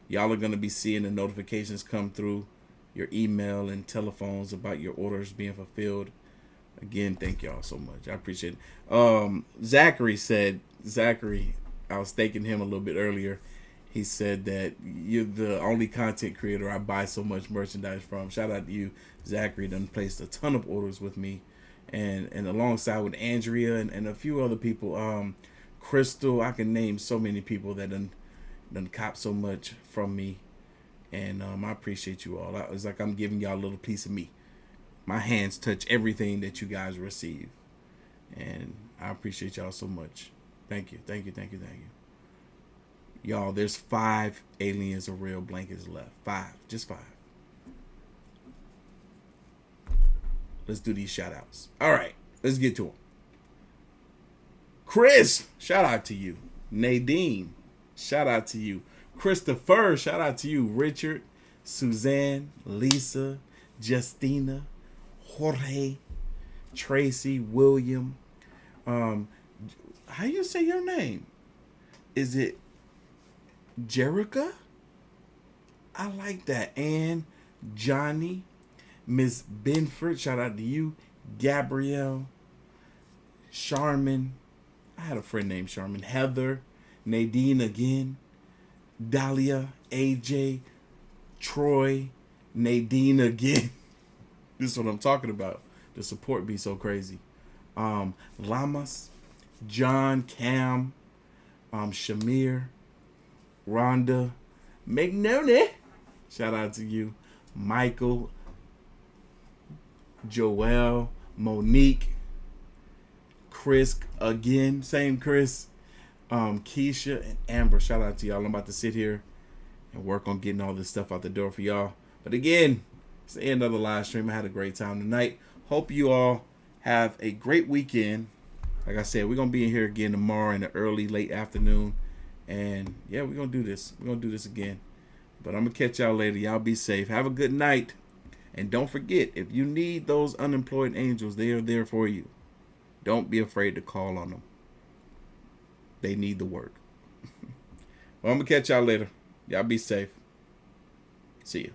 Y'all are gonna be seeing the notifications come through your email and telephones about your orders being fulfilled. Again, thank y'all so much. I appreciate it. Zachary, I was thanking him a little bit earlier. He said that you're the only content creator I buy so much merchandise from. Shout out to you. Zachary done placed a ton of orders with me. And alongside with Andrea and a few other people. Crystal, I can name so many people that done cop so much from me. And I appreciate you all. It's like I'm giving y'all a little piece of me. My hands touch everything that you guys receive. And I appreciate y'all so much. Thank you. Y'all, there's 5 Aliens Are Real blankets left. 5. Just 5. Let's do these shout outs. All right, let's get to them. Chris, shout out to you. Nadine, shout out to you. Christopher, shout out to you. Richard, Suzanne, Lisa, Justina, Jorge, Tracy, William, How you say your name? Is it Jerica? I like that. And Johnny, Miss Benford, shout out to you. Gabrielle, Charmin. I had a friend named Charmin. Heather, Nadine again. Dahlia, AJ, Troy, Nadine again. This is what I'm talking about. The support be so crazy. Lamas, John, Cam, Shamir, Rhonda, Magnoni. Shout out to you. Michael, Joelle, Monique, Chris again, same Chris, Keisha and Amber. Shout out to y'all. I'm about to sit here and work on getting all this stuff out the door for y'all. But again, it's the end of the live stream. I had a great time tonight. Hope you all have a great weekend. Like I said, we're going to be in here again tomorrow in the early, late afternoon. And yeah, we're going to do this. We're going to do this again. But I'm going to catch y'all later. Y'all be safe. Have a good night. And don't forget, if you need those unemployed angels, they are there for you. Don't be afraid to call on them. They need the work. Well, I'm going to catch y'all later. Y'all be safe. See you.